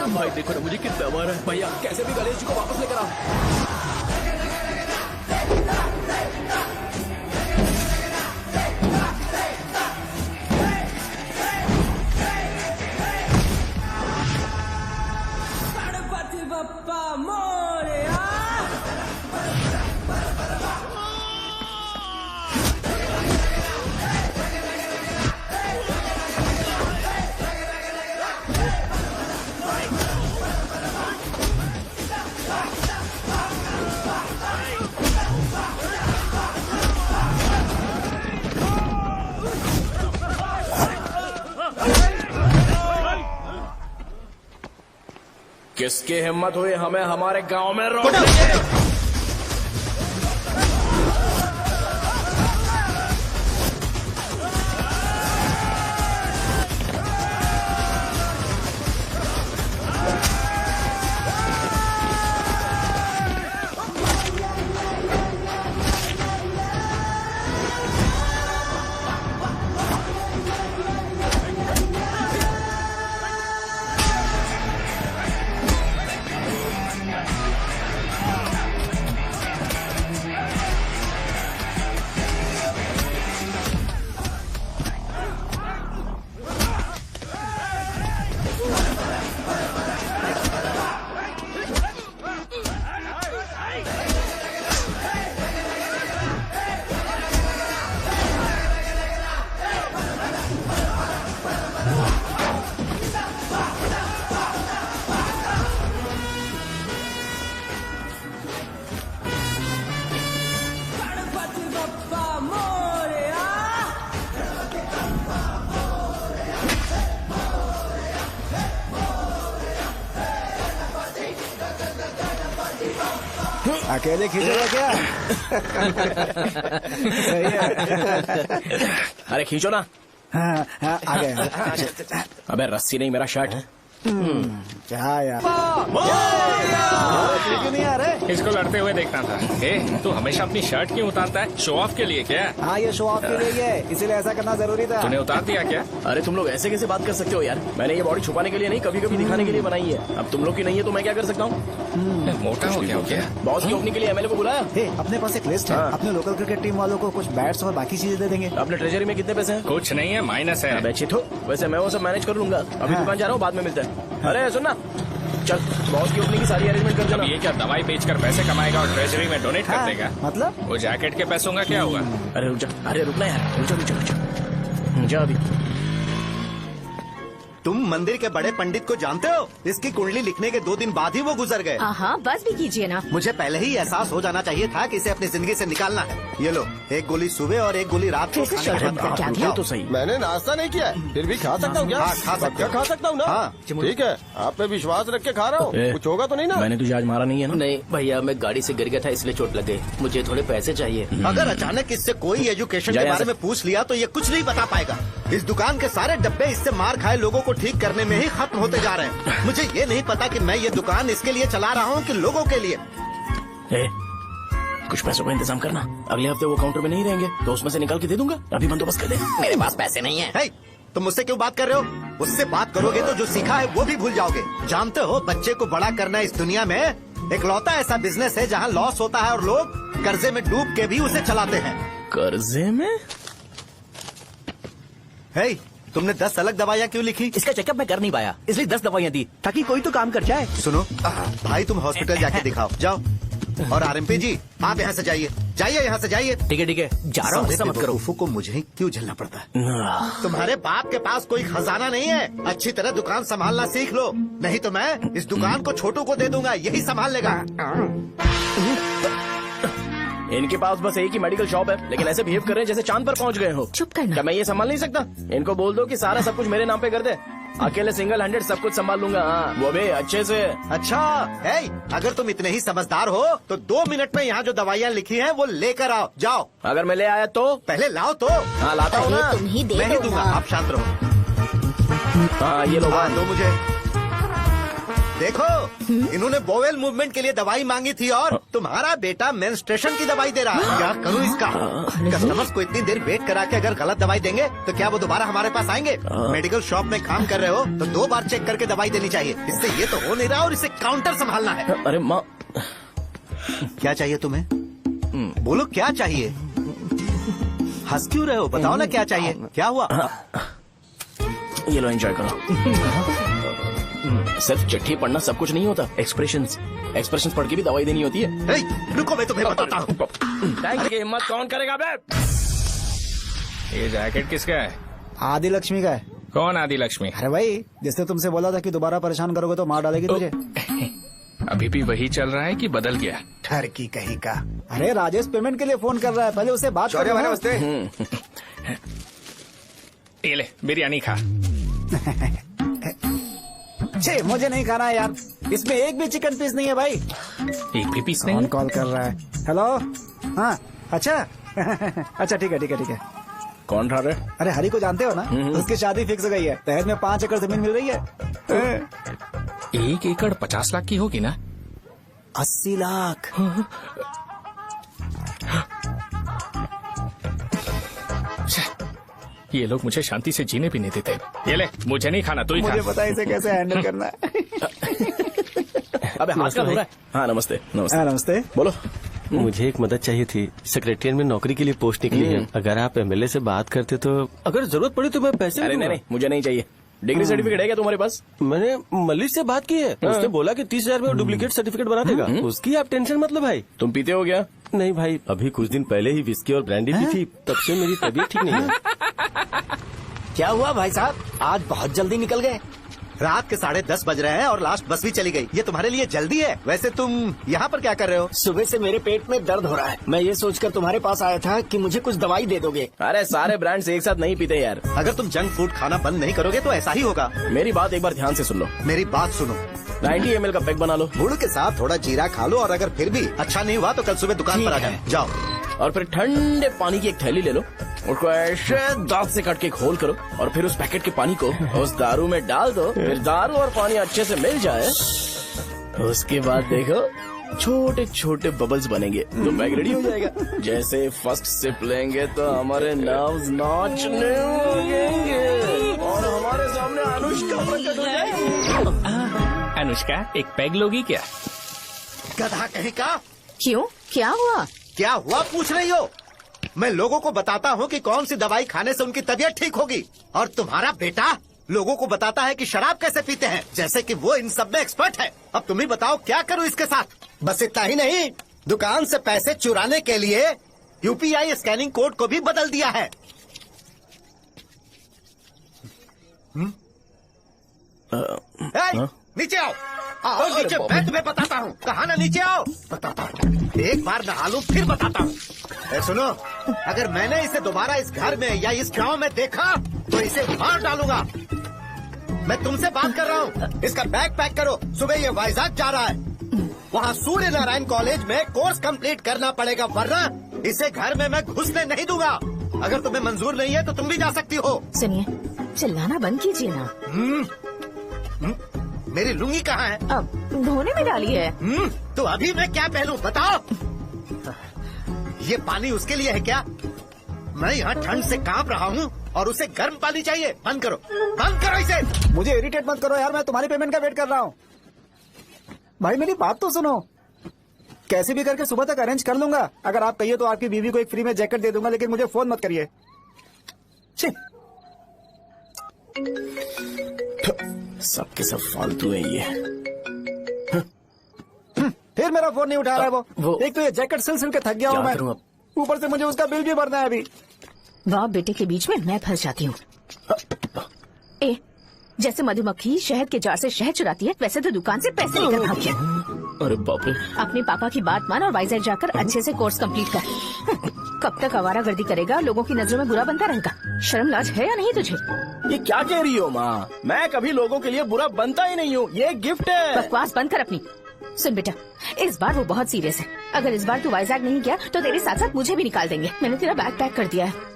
भाई देखो ना मुझे कितना मारा है। भैया कैसे भी गणेश जी को वापस लेकर आओ। गणपति बप्पा मोरया। किसकी हिम्मत हुई हमें हमारे गांव में रोकने की? अकेले खींचेगा क्या? सही है। अरे खींचो ना। हाँ, हाँ, आ गया। अबे रस्सी नहीं मेरा शर्ट। क्या यार क्यों नहीं आ रहे? इसको लड़ते हुए देखना था। ए, तू हमेशा अपनी शर्ट क्यों उतारता है? शो ऑफ के लिए क्या? हाँ ये शो ऑफ के लिए ही है, इसीलिए ऐसा करना जरूरी था। तूने उतार दिया क्या? अरे तुम लोग ऐसे कैसे बात कर सकते हो यार? मैंने ये बॉडी छुपाने के लिए नहीं, कभी कभी दिखाने के लिए बनाई है। अब तुम लोग की नहीं है तो मैं क्या कर सकता हूँ? मोटा हो गया हो क्या? बॉस की ओपनिंग के लिए एमएलए को बुलाया। हे, अपने पास एक लिस्ट है। हाँ। अपने लोकल क्रिकेट टीम वालों को कुछ बैट्स और बाकी चीजें दे देंगे। अपने ट्रेजरी में कितने पैसे हैं? कुछ नहीं है, माइनस है। अबे चिथो, वैसे मैं वो सब मैनेज कर लूंगा। अभी हाँ। दुकान जा रहा हूँ, बाद में मिलते हैं। अरे सुनना, चल बॉस की ओपनिंग की सारी अरेंजमेंट कर देना। अब ये क्या दवाई बेचकर पैसे कमाएगा और ट्रेजरी में डोनेट कर हाँ, देगा? मतलब वो जैकेट के पैसों का क्या होगा? अरे रुक जा, अरे रुकना यार, रुक जा जा अभी। तुम मंदिर के बड़े पंडित को जानते हो? इसकी कुंडली लिखने के 2 दिन बाद ही वो गुजर गए। हाँ बस भी कीजिए ना। मुझे पहले ही एहसास हो जाना चाहिए था कि इसे अपनी जिंदगी से निकालना है। ये लो, एक गोली सुबह और एक गोली रात को कैसे खाने के शर्ट बाद। क्या ये किया? तो सही। मैंने नाश्ता नहीं किया है, फिर भी खा सकता हूँ क्या? हाँ, खा सकते हो। क्या खा सकता हूँ ना? हाँ। ठीक है, आप पे विश्वास रख के खा रहा हूँ। ए, कुछ होगा तो नहीं ना? मैंने तुझे आज मारा नहीं है ना? नहीं भैया, मैं गाड़ी से गिर गया था इसलिए चोट लग गई। मुझे थोड़े पैसे चाहिए। अगर अचानक इससे कोई एजुकेशन जा के यहाँ बारे से। में पूछ लिया तो ये कुछ नहीं बता पाएगा। इस दुकान के सारे डब्बे इससे मार खाए लोगों को ठीक करने में ही खत्म होते जा रहे हैं। मुझे ये नहीं पता कि मैं ये दुकान इसके लिए चला रहा हूँ कि लोगों के लिए। ए, कुछ पैसों का इंतजाम करना। अगले हफ्ते वो काउंटर में नहीं रहेंगे तो उसमें से निकाल के दे दूंगा। अभी बंदोबस्त कर दे। मेरे पास पैसे नहीं है। हे, तुम मुझसे क्यों बात कर रहे हो? उससे बात करोगे तो जो सीखा है वो भी भूल जाओगे। जानते हो, बच्चे को बड़ा करना इस दुनिया में इकलौता ऐसा बिजनेस है जहाँ लॉस होता है और लोग कर्जे में डूब के भी उसे चलाते हैं। कर्जे में? हे, तुमने 10 अलग दवाइयाँ क्यों लिखी? इसका चेकअप मैं कर नहीं पाया, इसलिए 10 दवाइयाँ दी ताकि कोई तो काम कर जाए। सुनो भाई, तुम हॉस्पिटल जाके दिखाओ, जाओ। और आरएमपी जी, आप यहाँ से जाइए, जाइए यहाँ से जाइए। ठीक है, जा रहा हूँ, गुस्सा मत करो। बेवकूफों को मुझे ही क्यों झेलना पड़ता है? तुम्हारे बाप के पास कोई खजाना नहीं है। अच्छी तरह दुकान संभालना सीख लो, नहीं तो मैं इस दुकान को छोटू को दे दूंगा, यही संभाल लेगा। इनके पास बस एक ही मेडिकल शॉप है, लेकिन ऐसे बिहेव कर रहे हैं जैसे चांद पर पहुंच गए हो। चुप करना। क्या मैं ये संभाल नहीं सकता? इनको बोल दो कि सारा सब कुछ मेरे नाम पे कर दे। अकेले सिंगल हैंडेड सब कुछ संभाल लूंगा। हाँ, वो भी अच्छे से। अच्छा, हे, अगर तुम इतने ही समझदार हो तो 2 मिनट में यहाँ जो दवाइयाँ लिखी हैं वो लेकर आओ, जाओ। अगर मैं ले आया तो? पहले लाओ तो। हाँ लाता हूँ ना। अरे तुम ही दे मैं ही दो दूंगा, ना। आप शांत रहो। हाँ ये लो हाँ, बात। दो मुझे। देखो इन्होंने बोवेल मूवमेंट के लिए दवाई मांगी थी और तुम्हारा बेटा मेंस्ट्रुएशन की दवाई दे रहा है। क्या करूँ इसका? कस्टमर्स को इतनी देर वेट करा के अगर गलत दवाई देंगे तो क्या वो दोबारा हमारे पास आएंगे? मेडिकल शॉप में काम कर रहे हो तो 2 बार चेक करके दवाई देनी चाहिए। इससे ये तो हो नहीं रहा और इसे काउंटर संभालना है। अरे माँ, क्या चाहिए तुम्हें? बोलो क्या चाहिए? हंस क्यों रहे हो? बताओ ना क्या चाहिए? क्या हुआ? ये लो एंजॉय करो। सिर्फ चिट्ठी पढ़ना सब कुछ नहीं होता। एक्सप्रेशंस पढ़ के भी दवाई देनी होती है। हे, रुको मैं तुम्हें बताता हूँ। बैंक की हिम्मत कौन करेगा बे? ये जैकेट किसका है? आदि लक्ष्मी का है। कौन आदि लक्ष्मी? अरे भाई, जिसने तुमसे बोला था कि दोबारा परेशान करोगे तो मार डालेगी तुझे। अभी भी वही चल रहा है कि बदल गया? ठर की कहीं का। अरे राजेश पेमेंट के लिए फोन कर रहा है, पहले उसे बात करो। नमस्ते। ये ले बिरयानी खा। छे, मुझे नहीं खाना है यार, इसमें एक भी चिकन पीस नहीं है भाई। एक भी पीस कौन नहीं? कॉल कर रहा है? हेलो, हाँ अच्छा अच्छा ठीक है। कौन ठा रहे? अरे हरी को जानते हो ना, उसकी शादी फिक्स हो गई है। दहेज में 5 एकड़ जमीन मिल रही है। 1 एकड़ 50 लाख की होगी ना? 80 लाख। ये लोग मुझे शांति से जीने भी नहीं देते। ये ले, मुझे नहीं खाना, तू ही खा। मुझे पता है इसे कैसे हैंडल करना है। अबे हाथ का हो रहा है। हाँ नमस्ते। हाँ, नमस्ते। बोलो। मुझे एक मदद चाहिए थी। सेक्रेटरिएट में नौकरी के लिए पोस्ट निकली है। अगर आप एमएलए से बात करते तो अगर जरूरत पड़ी तो मैं पैसे अरे नहीं, मुझे नहीं चाहिए। डिग्री सर्टिफिकेट है क्या तुम्हारे पास? मैंने मलिक से बात की है। उसने बोला कि 30,000 में डुप्लीकेट सर्टिफिकेट बना देगा। उसकी आप टेंशन मत लो भाई। तुम पीते हो क्या? नहीं भाई, अभी कुछ दिन पहले ही विस्की और ब्रांडी पी थी, तब से मेरी तबीयत ठीक नहीं है। क्या हुआ भाई साहब, आज बहुत जल्दी निकल गए? रात के 10:30 बज रहे हैं और लास्ट बस भी चली गई। ये तुम्हारे लिए जल्दी है? वैसे तुम यहाँ पर क्या कर रहे हो? सुबह से मेरे पेट में दर्द हो रहा है। मैं ये सोचकर तुम्हारे पास आया था कि मुझे कुछ दवाई दे दोगे। अरे सारे ब्रांड्स एक साथ नहीं पीते यार। अगर तुम जंक फूड खाना बंद नहीं करोगे तो ऐसा ही होगा। मेरी बात एक बार ध्यान से सुन लो। मेरी बात सुनो। 90 ml का पैक बना लो। गुड़ के साथ थोड़ा जीरा खा लो और अगर फिर भी अच्छा नहीं हुआ तो कल सुबह दुकान पर आ जाओ। जाओ। और फिर ठंडे पानी की एक थैली ले लो, उसको ऐसे दांत से काट के खोल करो और फिर उस पैकेट के पानी को उस दारू में डाल दो। फिर दारू और पानी अच्छे से मिल जाए, उसके बाद देखो छोटे छोटे बबल्स बनेंगे तो पैक रेडी हो जाएगा। जैसे फर्स्ट सिप लेंगे तो हमारे नर्व्स नाचने लगेंगे और हमारे सामने अनुष्का प्रकट हो जाएगी। अनुष्का, एक पैग लोगी क्या? गधा कहीं का। क्यों, क्या हुआ? क्या हुआ पूछ रही हो? मैं लोगों को बताता हूँ कि कौन सी दवाई खाने से उनकी तबीयत ठीक होगी और तुम्हारा बेटा लोगों को बताता है कि शराब कैसे पीते हैं, जैसे कि वो इन सब में एक्सपर्ट है। अब तुम ही बताओ क्या करूँ इसके साथ? बस इतना ही नहीं, दुकान से पैसे चुराने के लिए यूपीआई स्कैनिंग कोड को भी बदल दिया है। नीचे आओ। आओ नीचे, मैं तुम्हें बताता हूँ। कहा ना नीचे आओ, बताता हूँ। एक बार नहा लूं फिर बताता हूँ। सुनो, अगर मैंने इसे दोबारा इस घर में या इस गांव में देखा तो इसे मार डालूंगा। मैं तुमसे बात कर रहा हूँ। इसका बैग पैक करो, सुबह ये वाइजाग जा रहा है। वहाँ सूर्य नारायण कॉलेज में कोर्स कंप्लीट करना पड़ेगा, वरना इसे घर में मैं घुसने नहीं दूंगा। अगर तुम्हें मंजूर नहीं है तो तुम भी जा सकती हो। सुनिए, चिल्लाना बंद कीजिए ना। मेरी लुंगी कहाँ है? अब धोने में डाली है। तो अभी मैं क्या पहनूं बताओ? ये पानी उसके लिए है क्या? मैं यहाँ ठंड से कांप रहा हूँ और उसे गर्म पानी चाहिए। बंद करो इसे। मुझे इरिटेट मत करो यार, मैं तुम्हारी पेमेंट का वेट कर रहा हूँ। भाई मेरी बात तो सुनो, कैसे भी करके सुबह तक अरेंज कर लूंगा। अगर आप कहिए तो आपकी बीवी को एक फ्री में जैकेट दे दूंगा, लेकिन मुझे फोन मत करिए। सबके सब फालतू है ये। फिर मेरा फोन नहीं उठा रहा है वो। एक तो ये जैकेट सिल के थक गया हूँ मैं, करूं अब? ऊपर से मुझे उसका बिल भी भरना है अभी। बाप बेटे के बीच में मैं फंस जाती हूँ। जैसे मधुमक्खी शहद के जार से शहद चुराती है, वैसे तो दुकान से पैसे लेकर भाग गया। अरे बाप रे। अपने पापा की बात मान और वाइजैक जाकर अच्छे से कोर्स कंप्लीट कर। कब तक आवारागर्दी करेगा, लोगों की नजरों में बुरा बनता रहेगा। शर्म लाज है या नहीं तुझे? ये क्या कह रही हो माँ? मैं कभी लोगों के लिए बुरा बनता ही नहीं हूँ, ये गिफ्ट है। बकवास बंद कर अपनी। सुन बेटा, इस बार वो बहुत सीरियस है। अगर इस बार तू वाइजैक नहीं गया तो तेरे साथ साथ मुझे भी निकाल देंगे। मैंने तेरा बैग पैक कर दिया है।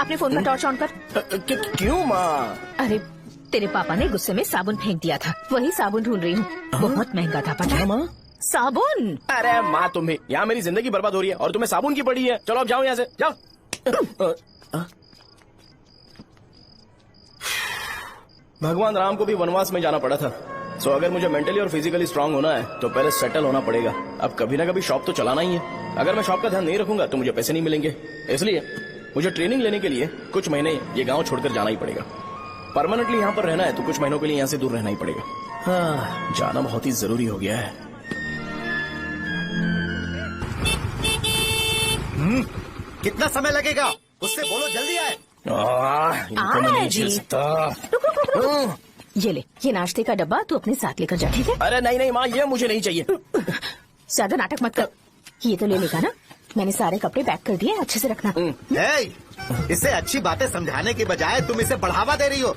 अपने फोन का टॉर्च ऑन कर। क्यों माँ? अरे तेरे पापा ने गुस्से में साबुन फेंक दिया था, वही साबुन ढूंढ रही हूँ। बहुत महंगा था पता है? माँ? साबुन। अरे माँ तुम भी, यहाँ मेरी जिंदगी बर्बाद हो रही है और तुम्हें साबुन की पड़ी है। चलो अब जाओ यहाँ से, जाओ। भगवान राम को भी वनवास में जाना पड़ा था। सो अगर मुझे मेंटली और फिजिकली स्ट्रांग होना है तो पहले सेटल होना पड़ेगा। अब कभी ना कभी शॉप तो चलाना ही है। अगर मैं शॉप का ध्यान नहीं रखूंगा तो मुझे पैसे नहीं मिलेंगे। इसलिए मुझे ट्रेनिंग लेने के लिए कुछ महीने ये गांव छोड़कर जाना ही पड़ेगा। परमानेंटली यहाँ पर रहना है तो कुछ महीनों के लिए यहाँ से दूर रहना ही पड़ेगा। हाँ, जाना बहुत ही जरूरी हो गया है। कितना समय लगेगा? उससे बोलो जल्दी आए। इनको मैं नहीं झेल सकता। ये ले, ये नाश्ते का डब्बा तू अपने साथ लेकर जा, ठीक है? अरे नहीं नहीं माँ, ये मुझे नहीं चाहिए। ज्यादा नाटक मत कर। ये तो ले लेगा ना? मैंने सारे कपड़े पैक कर दिए, अच्छे से रखना। इसे अच्छी बातें समझाने के बजाय तुम इसे बढ़ावा दे रही हो।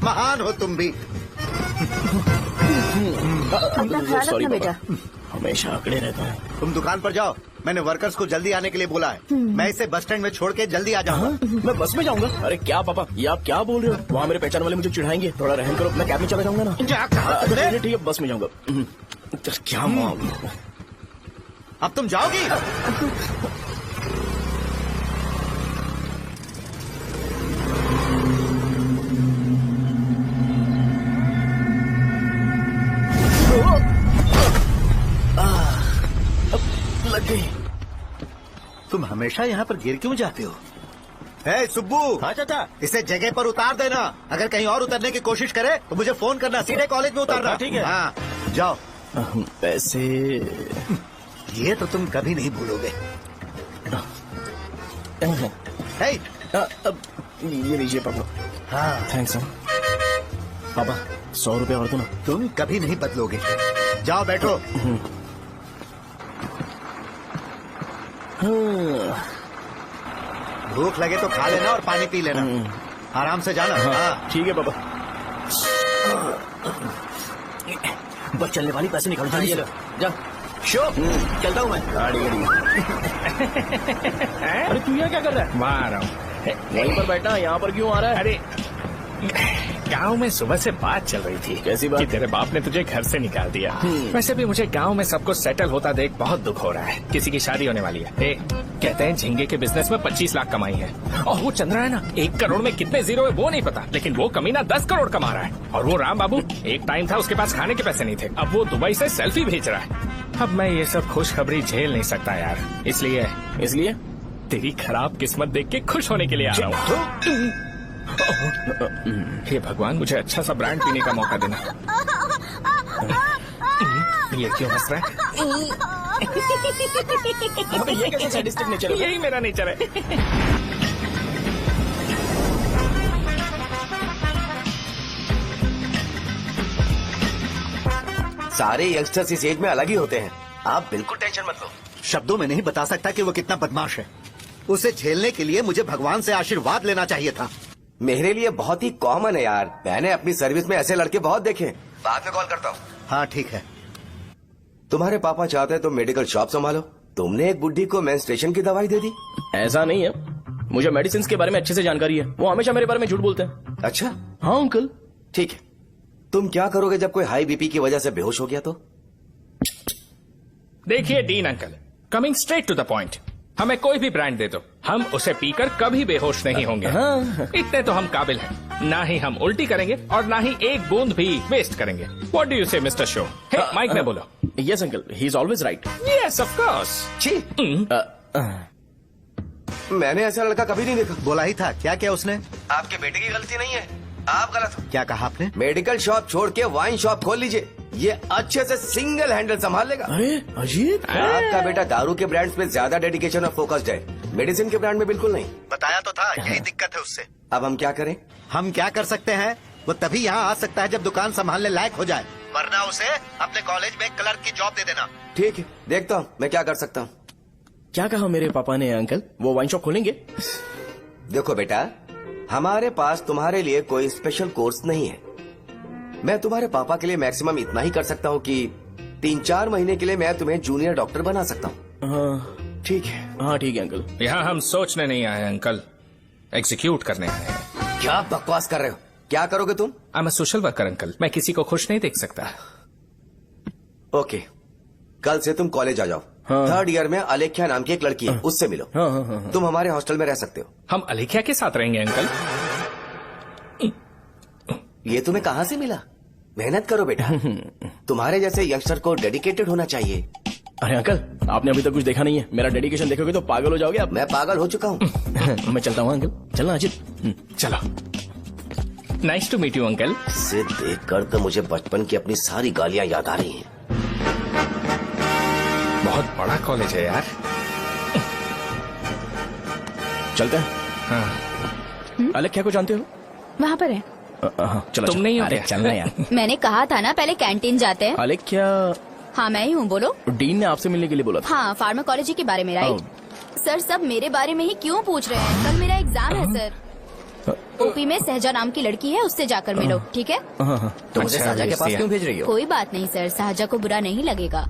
महान हो तुम भी। अपना ख्याल रखना बेटा। हमेशा अकड़े रहता है। तुम दुकान पर जाओ, मैंने वर्कर्स को जल्दी आने के लिए बोला है। मैं इसे बस स्टैंड में छोड़ के जल्दी आ जाऊंगा। मैं बस में जाऊंगा? अरे क्या पापा, ये आप क्या बोल रहे हो? वहाँ मेरे पहचान वाले मुझे चिढ़ाएंगे। थोड़ा रहम करो, मैं कैब में चला जाऊंगा ना। ठीक है, बस में जाऊंगा। क्या मामला? अब तुम जाओगी? लग गई। तुम हमेशा यहाँ पर गिर क्यों जाते हो? हे सुब्बू। हाँ चाचा। इसे जगह पर उतार देना। अगर कहीं और उतरने की कोशिश करे तो मुझे फोन करना। सीधे कॉलेज में उतारना। ठीक है। हाँ, जाओ। पैसे? ये तो तुम कभी नहीं भूलोगे। हे, अब ये लीजिए पापा। हाँ, थैंक्स पापा। 100 रुपए और दो ना। तुम कभी नहीं बदलोगे। जाओ बैठो। भूख लगे तो खा लेना और पानी पी लेना। आराम से जाना। हाँ। ठीक है पापा। बस चलने वाली पैसे निकाल जल्दी से। जा शो, चलता हूँ मैं। गाड़ी अरे तू यहाँ क्या कर रहा है? वहाँ आ रहा हूँ। वहीं पर बैठना, यहाँ पर क्यों आ रहा है? अरे गांव में सुबह से बात चल रही थी। कैसी बात? कि तेरे बाप ने तुझे घर से निकाल दिया। वैसे भी मुझे गांव में सब कुछ सेटल होता देख बहुत दुख हो रहा है। किसी की शादी होने वाली है। कहते हैं झींगे के बिजनेस में 25 लाख कमाई है। और वो चंद्रा है ना, 1 करोड़ में कितने जीरो है वो नहीं पता, लेकिन वो कमीना 10 करोड़ कमा रहा है। और वो राम बाबू, एक टाइम था उसके पास खाने के पैसे नहीं थे, अब वो दुबई से सेल्फी भेज रहा है। अब मैं ये सब खुशखबरी झेल नहीं सकता यार, इसलिए तेरी खराब किस्मत देख के खुश होने के लिए आ रहा हूँ। हे भगवान, मुझे अच्छा सा ब्रांड पीने का मौका देना। ये क्यों हंस रहा है? ये कैसे सैडिस्टिक नेचर है? यही मेरा नेचर है। सारे यंगस्टर्स इस एज में अलग ही होते हैं। आप बिल्कुल टेंशन मत लो। शब्दों में नहीं बता सकता कि वो कितना बदमाश है। उसे झेलने के लिए मुझे भगवान से आशीर्वाद लेना चाहिए था। मेरे लिए बहुत ही कॉमन है यार। मैंने अपनी सर्विस में ऐसे लड़के बहुत देखे। बाद में कॉल करता हूँ। हाँ ठीक है। तुम्हारे पापा चाहते हैं तुम मेडिकल शॉप संभालो। तुमने एक बुढ़ी को मेंस्ट्रुएशन की दवाई दे दी। ऐसा नहीं है, मुझे मेडिसिन के बारे में अच्छे से जानकारी है। वो हमेशा मेरे बारे में झूठ बोलते हैं। अच्छा हाँ अंकल। ठीक है, तुम क्या करोगे जब कोई हाई बीपी की वजह से बेहोश हो गया तो? देखिए Dean uncle, coming straight to the point, हमें कोई भी ब्रांड दे दो, हम उसे पीकर कभी बेहोश नहीं होंगे। इतने तो हम काबिल हैं। ना ही हम उल्टी करेंगे और ना ही एक बूंद भी वेस्ट करेंगे। व्हाट डू यू से मिस्टर शो? माइक में बोलो। Yes uncle, he is always right. Yes of course. मैंने ऐसा लड़का कभी नहीं देखा। बोला ही था। क्या क्या उसने? आपके बेटे की गलती नहीं है, आप गलत हो। क्या कहा आपने? मेडिकल शॉप छोड़ के वाइन शॉप खोल लीजिए, ये अच्छे से सिंगल हैंडल संभाल लेगा। अरे अजीब। आपका बेटा दारू के ब्रांड्स पे ज्यादा डेडिकेशन और फोकस्ड है, मेडिसिन के ब्रांड में बिल्कुल नहीं। बताया तो था, यही दिक्कत है उससे। अब हम क्या करें? हम क्या कर सकते हैं? वो तभी यहाँ आ सकता है जब दुकान संभालने लायक हो जाए, वरना उसे अपने कॉलेज में क्लर्क की जॉब दे देना। ठीक है, देखता हूँ मैं क्या कर सकता हूँ। क्या कहा मेरे पापा ने अंकल? वो वाइन शॉप खोलेंगे? देखो बेटा, हमारे पास तुम्हारे लिए कोई स्पेशल कोर्स नहीं है। मैं तुम्हारे पापा के लिए मैक्सिमम इतना ही कर सकता हूँ कि 3-4 महीने के लिए मैं तुम्हें जूनियर डॉक्टर बना सकता हूँ। हाँ ठीक है। हाँ ठीक है अंकल। यहाँ हम सोचने नहीं आए अंकल, एग्जीक्यूट करने आए हैं। क्या बकवास कर रहे हो? क्या करोगे तुम? I am a social worker uncle, मैं किसी को खुश नहीं देख सकता। ओके, कल से तुम कॉलेज आ जाओ। हाँ। 3rd ईयर में अलेख्या नाम की एक लड़की है, उससे मिलो। हाँ। तुम हमारे हॉस्टल में रह सकते हो। हम अलेख्या के साथ रहेंगे अंकल। ये तुम्हें कहाँ से मिला? मेहनत करो बेटा। तुम्हारे जैसे यंगस्टर को डेडिकेटेड होना चाहिए। अरे अंकल, आपने अभी तक कुछ देखा नहीं है। मेरा डेडिकेशन देखोगे तो पागल हो जाओगे आप। मैं पागल हो चुका हूँ। मैं चलता हूँ अंकल। चलना अजित। चलो, nice to meet you uncle. इसे देखकर तो मुझे बचपन की अपनी सारी गालियाँ याद आ रही हैं। बहुत बड़ा कॉलेज है यार। चलते हैं। हाँ। अलेख्या को जानते हो? वहाँ पर है। चलो, तुम नहीं हो अरे क्या? चलना यार। मैंने कहा था ना पहले कैंटीन जाते हैं। अलेख्या, हाँ मैं ही हूँ, बोलो। डीन ने आपसे मिलने के लिए बोला था। हाँ, फार्माकोलॉजी के बारे में, राइट? सर सब मेरे बारे में ही क्यों पूछ रहे हैं? कल मेरा एग्जाम है सर। ओपी में सहजा नाम की लड़की है, उससे जाकर मिलो, ठीक है? तो मुझे अच्छा, साजा के पास भेज क्यों भेज रही हो? कोई बात नहीं सर, सहजा को बुरा नहीं लगेगा।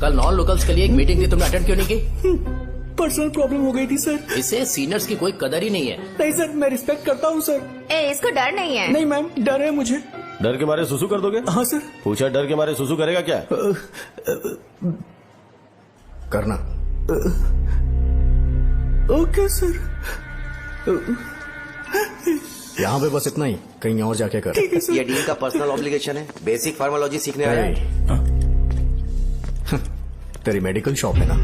कल नॉन लोकल्स के लिए एक मीटिंग थी, तुमने अटेंड क्यों नहीं की? पर्सनल प्रॉब्लम हो गई थी सर। इसे सीनियर्स की कोई कदर ही नहीं है। नहीं सर, मैं रिस्पेक्ट करता हूँ सर। इसको डर नहीं है? नहीं मैम, डर है मुझे। डर के मारे सुसु कर दोगे? हाँ सर। पूछा डर के मारे सुसु करेगा क्या? करना। Okay sir. यहाँ पे बस इतना ही, कहीं और जाके कर। ये डीन का पर्सनल ऑब्लिगेशन है। बेसिक फार्माकोलॉजी सीखने आया है। तेरी मेडिकल शॉप है ना?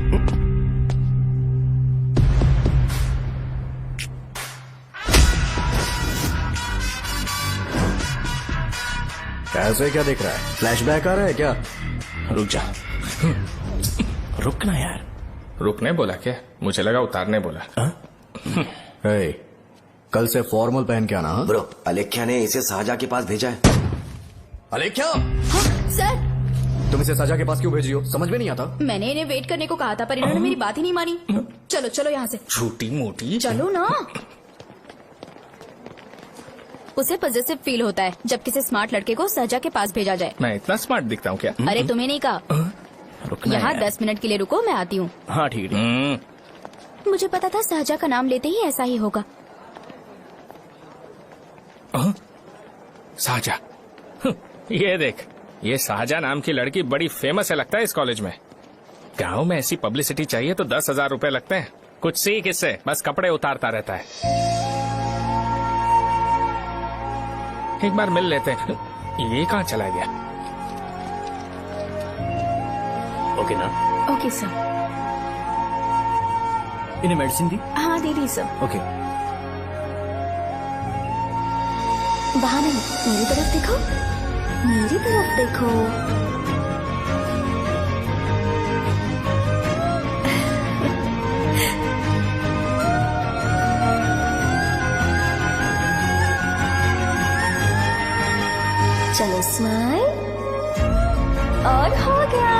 ऐसे क्या देख रहा है? फ्लैशबैक आ रहा है क्या? रुक जा। रुकना यार। रुकने बोला क्या? मुझे लगा उतारने बोला। हे, कल से फॉर्मल पहन के आना। हाँ? ब्रो, अलेख्या ने इसे साजा के पास भेजा है। अलेख्या, हाँ, सर तुम इसे साजा के पास क्यों भेज रही हो? समझ में नहीं आता। मैंने इन्हें वेट करने को कहा था, पर इन्होंने मेरी बात ही नहीं मानी। चलो चलो यहाँ से, छोटी मोटी। चलो ना। उसे पॉजिटिव फील होता है जब किसी स्मार्ट लड़के को सहजा के पास भेजा जाए। मैं इतना स्मार्ट दिखता हूँ क्या? अरे तुम्हें नहीं कहा। रुकना यहाँ यार। 10 मिनट के लिए रुको, मैं आती हूँ। हाँ ठीक है। मुझे पता था सहजा का नाम लेते ही ऐसा ही होगा। साजा। ये देख, ये साजा नाम की लड़की बड़ी फेमस है लगता है इस कॉलेज में। गांव में ऐसी पब्लिसिटी चाहिए तो 10,000 रुपए लगते हैं। कुछ सीख इससे, बस कपड़े उतारता रहता है। एक बार मिल लेते हैं। ये कहाँ चला गया? ओके ना? Okay sir. इन्हें मेडिसिन दी? हाँ दे दी सर। ओके। वहाँ नहीं, मेरी तरफ देखो, मेरी तरफ देखो। चलो स्माइल, और हो गया।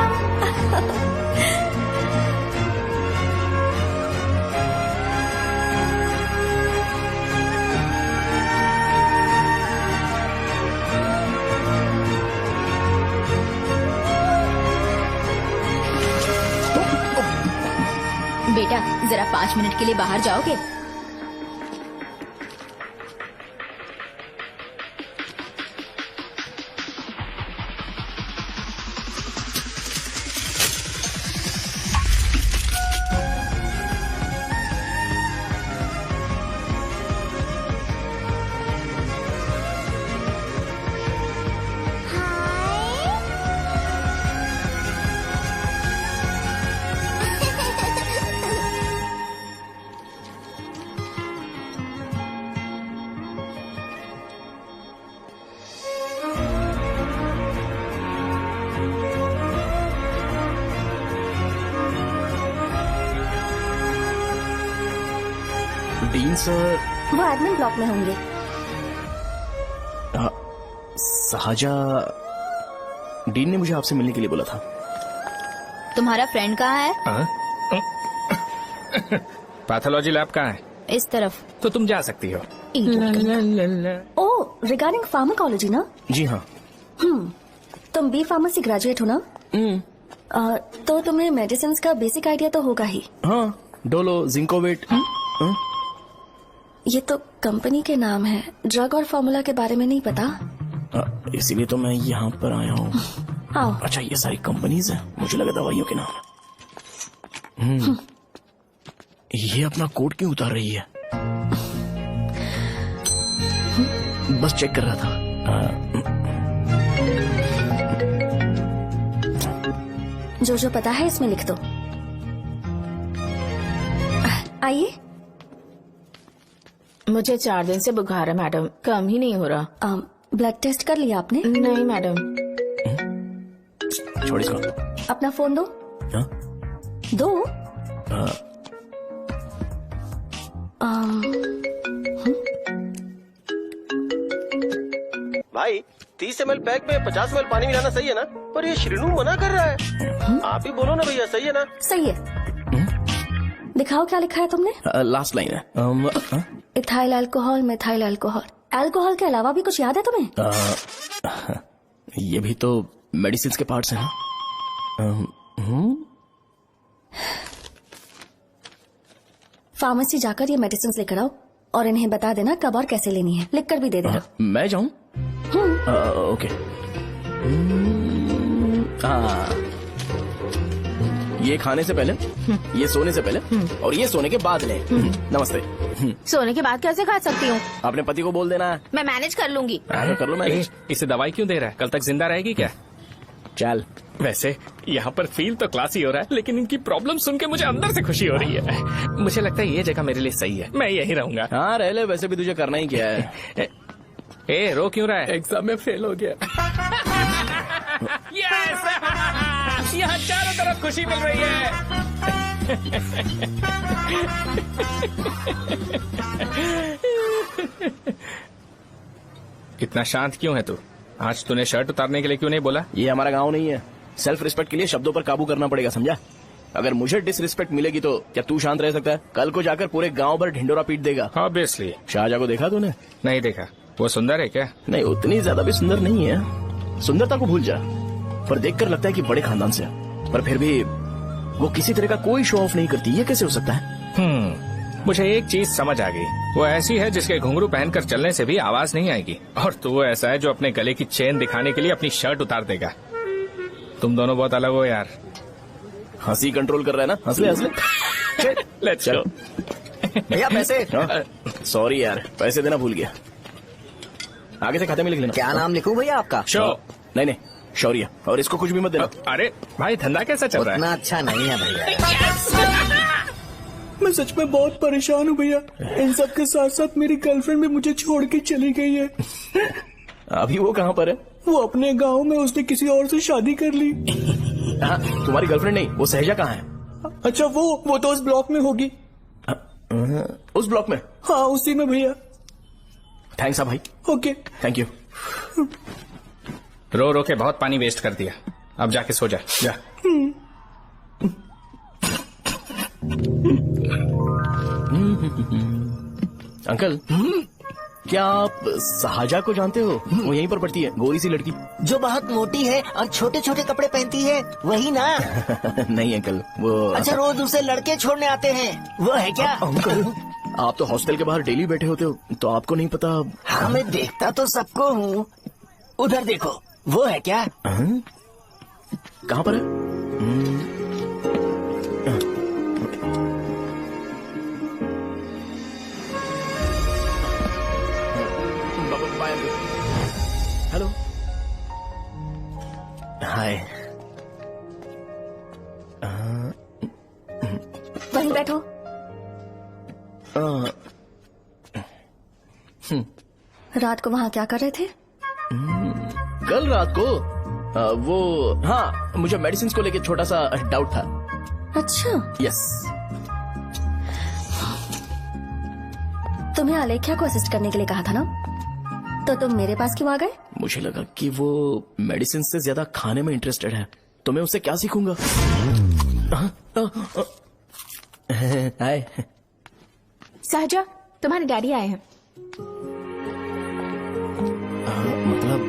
बेटा जरा 5 मिनट के लिए बाहर जाओगे? Dean sir. वो एडमिन ब्लॉक में होंगे। सहजा, डीन ने मुझे आपसे मिलने के लिए बोला था। तुम्हारा फ्रेंड कहाँ है? पैथोलॉजी लैब कहाँ है? इस तरफ। तो तुम जा सकती हो। ओ, रिगार्डिंग फार्माकोलॉजी ना? जी हाँ। तुम बी फार्मेसी ग्रेजुएट हो ना? तो तुम्हें मेडिसिन का बेसिक आइडिया तो होगा ही। हाँ, डोलो, जिंकोवेट। ये तो कंपनी के नाम है, ड्रग और फॉर्मूला के बारे में नहीं पता। इसीलिए तो मैं यहाँ पर आया हूँ। आओ। अच्छा, ये सारी कंपनीज है, मुझे लगा दवाइयों के नाम है। ये अपना कोट क्यों उतार रही है? बस चेक कर रहा था। जो जो पता है इसमें लिख दो। आइए। मुझे 4 दिन से बुखार है मैडम, कम ही नहीं हो रहा। ब्लड टेस्ट कर लिया आपने? नहीं मैडम। छोड़ इसको। अपना फोन दो। हाँ? दो। भाई 30 ml पैक में 50 ml पानी मिलाना सही है ना? पर ये श्रीनू मना कर रहा है। आप ही बोलो ना भैया, सही है ना? सही है। दिखाओ क्या लिखा है तुमने? लास्ट लाइन है। Ethyl alcohol, methyl alcohol. Alcohol के अलावा भी कुछ याद है तुम्हें? ये भी तो मेडिसिन के पार्ट्स हैं। फार्मेसी जाकर ये मेडिसिन लेकर आओ और इन्हें बता देना कब और कैसे लेनी है। लिख कर भी दे देना। मैं जाऊं? ओके। ये खाने से पहले, ये सोने से पहले और ये सोने के बाद ले। नमस्ते। सोने के बाद कैसे खा सकती हूँ? अपने पति को बोल देना। मैं मैनेज कर लूंगी। कर लो मैनेज। इसे दवाई क्यों दे रहा है? कल तक जिंदा रहेगी क्या? चल। वैसे यहाँ पर फील तो क्लासी हो रहा है, लेकिन इनकी प्रॉब्लम सुन के मुझे अंदर से खुशी हो रही है। मुझे लगता है ये जगह मेरे लिए सही है, मैं यही रहूंगा। हाँ रह ले, वैसे भी तुझे करना ही क्या है। ए रो क्यों रहा है? एग्जाम में फेल हो गया। यस! यहाँ चारों तरफ खुशी मिल रही है। इतना शांत क्यों है तू? आज तूने शर्ट उतारने के लिए क्यों नहीं बोला? ये हमारा गांव नहीं है। सेल्फ रिस्पेक्ट के लिए शब्दों पर काबू करना पड़ेगा, समझा? अगर मुझे डिसरिस्पेक्ट मिलेगी तो क्या तू शांत रह सकता है? कल को जाकर पूरे गांव भर ढिंडोरा पीट देगा। ऑब्वियसली। शाहजहां को देखा तूने? नहीं देखा। वो सुंदर है क्या? नहीं, उतनी ज्यादा भी सुंदर नहीं है। सुंदरता को भूल जा, पर देखकर लगता है कि बड़े खानदान से है। पर फिर भी वो किसी तरह का कोई शो ऑफ नहीं करती। ये कैसे हो सकता है? मुझे एक चीज समझ आ गई। वो ऐसी है जिसके घुंघरू पहनकर चलने से भी आवाज नहीं आएगी, और तू ऐसा है जो अपने गले की चेन दिखाने के लिए अपनी शर्ट उतार देगा। तुम दोनों बहुत अलग हो यार। हंसी कंट्रोल कर रहा है ना? हंस ले हंस ले। Let's go. भैया पैसे। सॉरी यार, पैसे देना भूल गया। आगे से खाते में लिख लेना। क्या नाम लिखूं भैया आपका? शो। नहीं, शौर्य। और इसको कुछ भी मत देना। अरे भाई, धंधा कैसा चल रहा है? उतना अच्छा नहीं है भैया। मैं सच में बहुत परेशान हूँ भैया। इन सब के साथ साथ मेरी गर्लफ्रेंड भी मुझे छोड़ के चली गई है। अभी वो कहाँ पर है? वो अपने गांव में, उसने किसी और से शादी कर ली। हाँ, तुम्हारी गर्लफ्रेंड नहीं, वो सहजा कहाँ है? अच्छा, वो तो उस ब्लॉक में होगी। उस ब्लॉक में? हाँ, उसी में भैया। थैंक्स भाई। Okay, thank you. रो रो के बहुत पानी वेस्ट कर दिया, अब जाके सो जा। जा। अंकल, क्या आप शाहजहां को जानते हो? वो यहीं पर पढ़ती है, गोरी सी लड़की जो बहुत मोटी है और छोटे छोटे कपड़े पहनती है, वही ना? नहीं अंकल, वो अच्छा, रोज उसे लड़के छोड़ने आते हैं, वो है क्या? अंकल, आप तो हॉस्टल के बाहर डेली बैठे होते हो, तो आपको नहीं पता? हाँ, मैं देखता तो सबको हूँ। उधर देखो, वो है क्या? कहाँ पर है? हेलो, हाय। वहीं बैठो। रात को वहाँ क्या कर रहे थे? कल रात को वो, हाँ, मुझे मेडिसिन को लेके छोटा सा डाउट था। अच्छा। यस। तुम्हें अलेख्या को असिस्ट करने के लिए कहा था ना, तो तुम मेरे पास क्यों आ गए? मुझे लगा कि वो मेडिसिन से ज्यादा खाने में इंटरेस्टेड है, तो मैं उससे क्या सीखूंगा। हाय। सहजा, तुम्हारे डैडी आए हैं। मतलब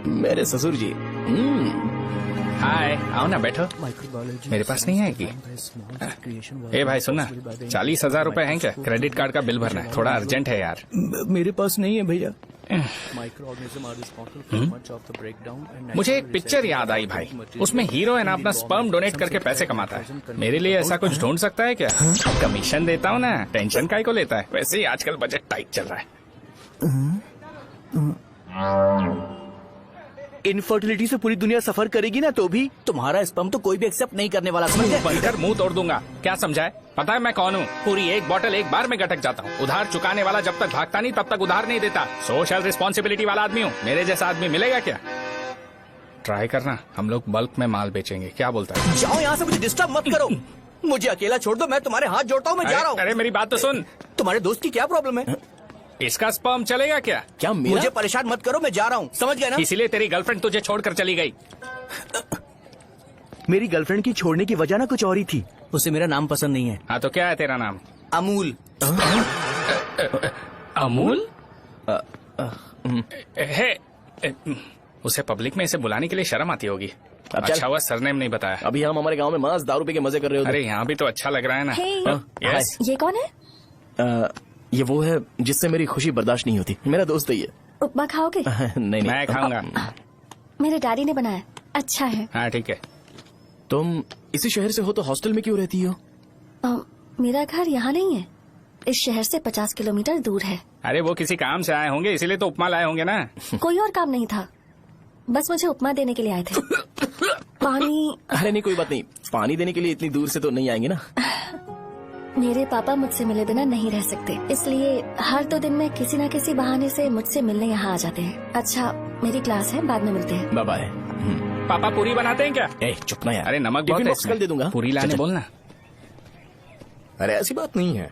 मेरे ससुर जी। हाय, आओ ना बैठो। मेरे पास नहीं है कि ए भाई सुनना, 40,000 रुपए हैं क्या? क्रेडिट कार्ड का बिल भरना है, थोड़ा अर्जेंट है यार। मेरे पास नहीं है भैया। मुझे एक पिक्चर याद आई भाई, उसमें हीरो है ना अपना स्पर्म डोनेट करके पैसे कमाता है। मेरे लिए ऐसा कुछ ढूंढ सकता है क्या? कमीशन देता हूँ ना, टेंशन काहे को लेता है? वैसे ही आजकल बजट टाइट चल रहा है। इनफर्टिलिटी से पूरी दुनिया सफर करेगी ना, तो भी तुम्हारा स्पर्म तो कोई भी एक्सेप्ट नहीं करने वाला, समझ गए? बनकर मुंह तोड़ दूंगा। क्या समझाए? पता है मैं कौन हूँ? पूरी एक बोतल एक बार में गटक जाता हूँ। उधार चुकाने वाला जब तक भागता नहीं तब तक उधार नहीं देता। सोशल रिस्पॉन्सिबिलिटी वाला आदमी हूँ। मेरे जैसा आदमी मिलेगा क्या? ट्राई करना, हम लोग बल्क में माल बेचेंगे। क्या बोलता है? जाओ यहाँ से, मुझे डिस्टर्ब मत करो। मुझे अकेला छोड़ दो, मैं तुम्हारे हाथ जोड़ता हूँ, मैं जा रहा हूँ। अरे मेरी बात तो सुन। तुम्हारे दोस्त की क्या प्रॉब्लम है? इसका स्पर्म चलेगा क्या? क्या मेरा? मुझे परेशान मत करो, मैं जा रहा हूँ, समझ गए ना? इसीलिए तेरी गर्लफ्रेंड तुझे छोड़कर चली गई। मेरी गर्लफ्रेंड की छोड़ने की वजह ना कुछ और ही थी। उसे मेरा नाम पसंद नहीं है। हाँ तो क्या है तेरा नाम? अमूल। अमूल? उसे पब्लिक में इसे बुलाने के लिए शर्म आती होगी। अच्छा हुआ सरनेम नहीं बताया। अभी हम हमारे गांव में मस्त दारू पी के मजे कर रहे हो। अरे यहाँ भी तो अच्छा लग रहा है ना। यस। ये कौन है? ये वो है जिससे मेरी खुशी बर्दाश्त नहीं होती। मेरा दोस्त है ये। उपमा खाओगे? नहीं मैं खाऊंगा। मेरे डैडी ने बनाया, अच्छा है। हाँ ठीक है। तुम इसी शहर से हो तो हॉस्टल में क्यों रहती हो? मेरा घर यहाँ नहीं है, इस शहर से 50 किलोमीटर दूर है। अरे वो किसी काम से आए होंगे, इसीलिए तो उपमा लाए होंगे ना। कोई और काम नहीं था, बस मुझे उपमा देने के लिए आए थे। पानी? अरे नहीं, कोई बात नहीं। पानी देने के लिए इतनी दूर से तो नहीं आएंगे ना। मेरे पापा मुझसे मिले बिना नहीं रह सकते, इसलिए हर 2 दिन में किसी न किसी बहाने से मुझसे मिलने यहाँ आ जाते हैं। अच्छा, मेरी क्लास है, बाद में मिलते हैं। Bye bye. पापा पूरी बनाते हैं क्या? चुप ना यार। अरे नमक बहुत है इसमें। दे दूंगा। पूरी लाने बोलना। अरे ऐसी बात नहीं है।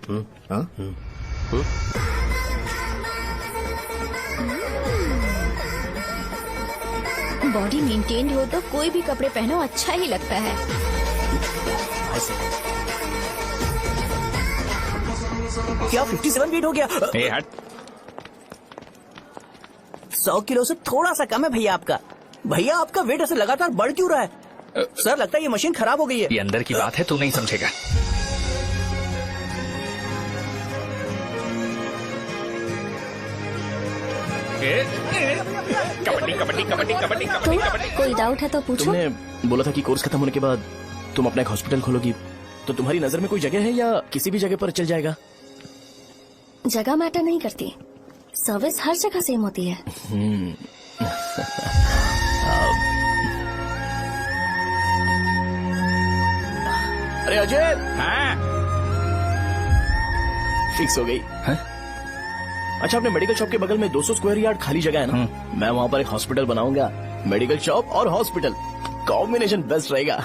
बॉडी मेंटेन्ड हो तो कोई भी कपड़े पहनो अच्छा ही लगता है। क्या 57 वेट हो गया? हट। 100 किलो से थोड़ा सा कम है भैया आपका। भैया आपका वेट ऐसे लगातार बढ़ क्यों रहा है? सर लगता है ये मशीन खराब हो गई है। ये अंदर की बात है, तू नहीं समझेगा। कबड्डी कबड्डी कबड्डी कबड्डी कबड्डी कबड्डी। कोई डाउट है तो पूछो। तुमने बोला था कि कोर्स खत्म होने के बाद तुम अपना एक हॉस्पिटल खोलोगी, तो तुम्हारी नजर में कोई जगह है या किसी भी जगह पर चल जाएगा? जगह मैटर नहीं करती, सर्विस हर जगह सेम होती है। अरे अजय। हाँ? फिक्स हो गई। अच्छा, अपने मेडिकल शॉप के बगल में 200 स्क्वायर यार्ड खाली जगह है ना, मैं वहाँ पर एक हॉस्पिटल बनाऊंगा। मेडिकल शॉप और हॉस्पिटल कॉम्बिनेशन बेस्ट रहेगा।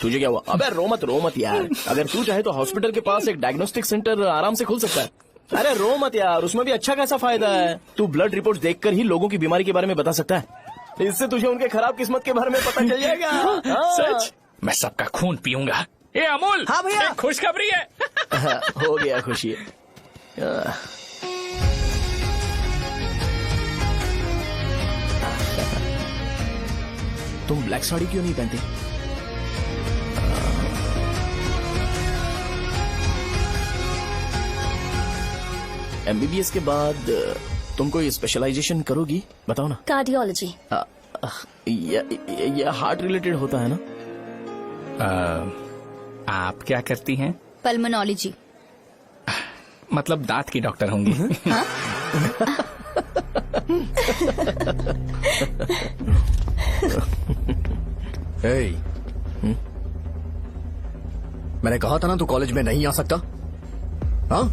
तुझे क्या हुआ? अबे रो मत यार। अगर तू चाहे तो हॉस्पिटल के पास एक डायग्नोस्टिक सेंटर आराम से खुल सकता है। अरे रो मत यार, उसमें भी अच्छा खासा फायदा है। तू ब्लड रिपोर्ट देखकर ही लोगों की बीमारी के बारे में बता सकता है। इससे तुझे उनके खराब किस्मत के बारे में पता चल जाएगा। सच? मैं सबका खून पीऊंगा। ये अमूल। हाँ भैया। खुशखबरी है। हो गया खुशी। तुम ब्लैक साड़ी क्यों नहीं पहनती? MBBS के बाद तुम कोई स्पेशलाइजेशन करोगी? बताओ ना। कार्डियोलॉजी। ये हार्ट रिलेटेड होता है ना? आप क्या करती हैं? पल्मोनोलॉजी। मतलब दांत की डॉक्टर होंगी। हाँ? मैंने कहा था ना तू कॉलेज में नहीं आ सकता। हाँ,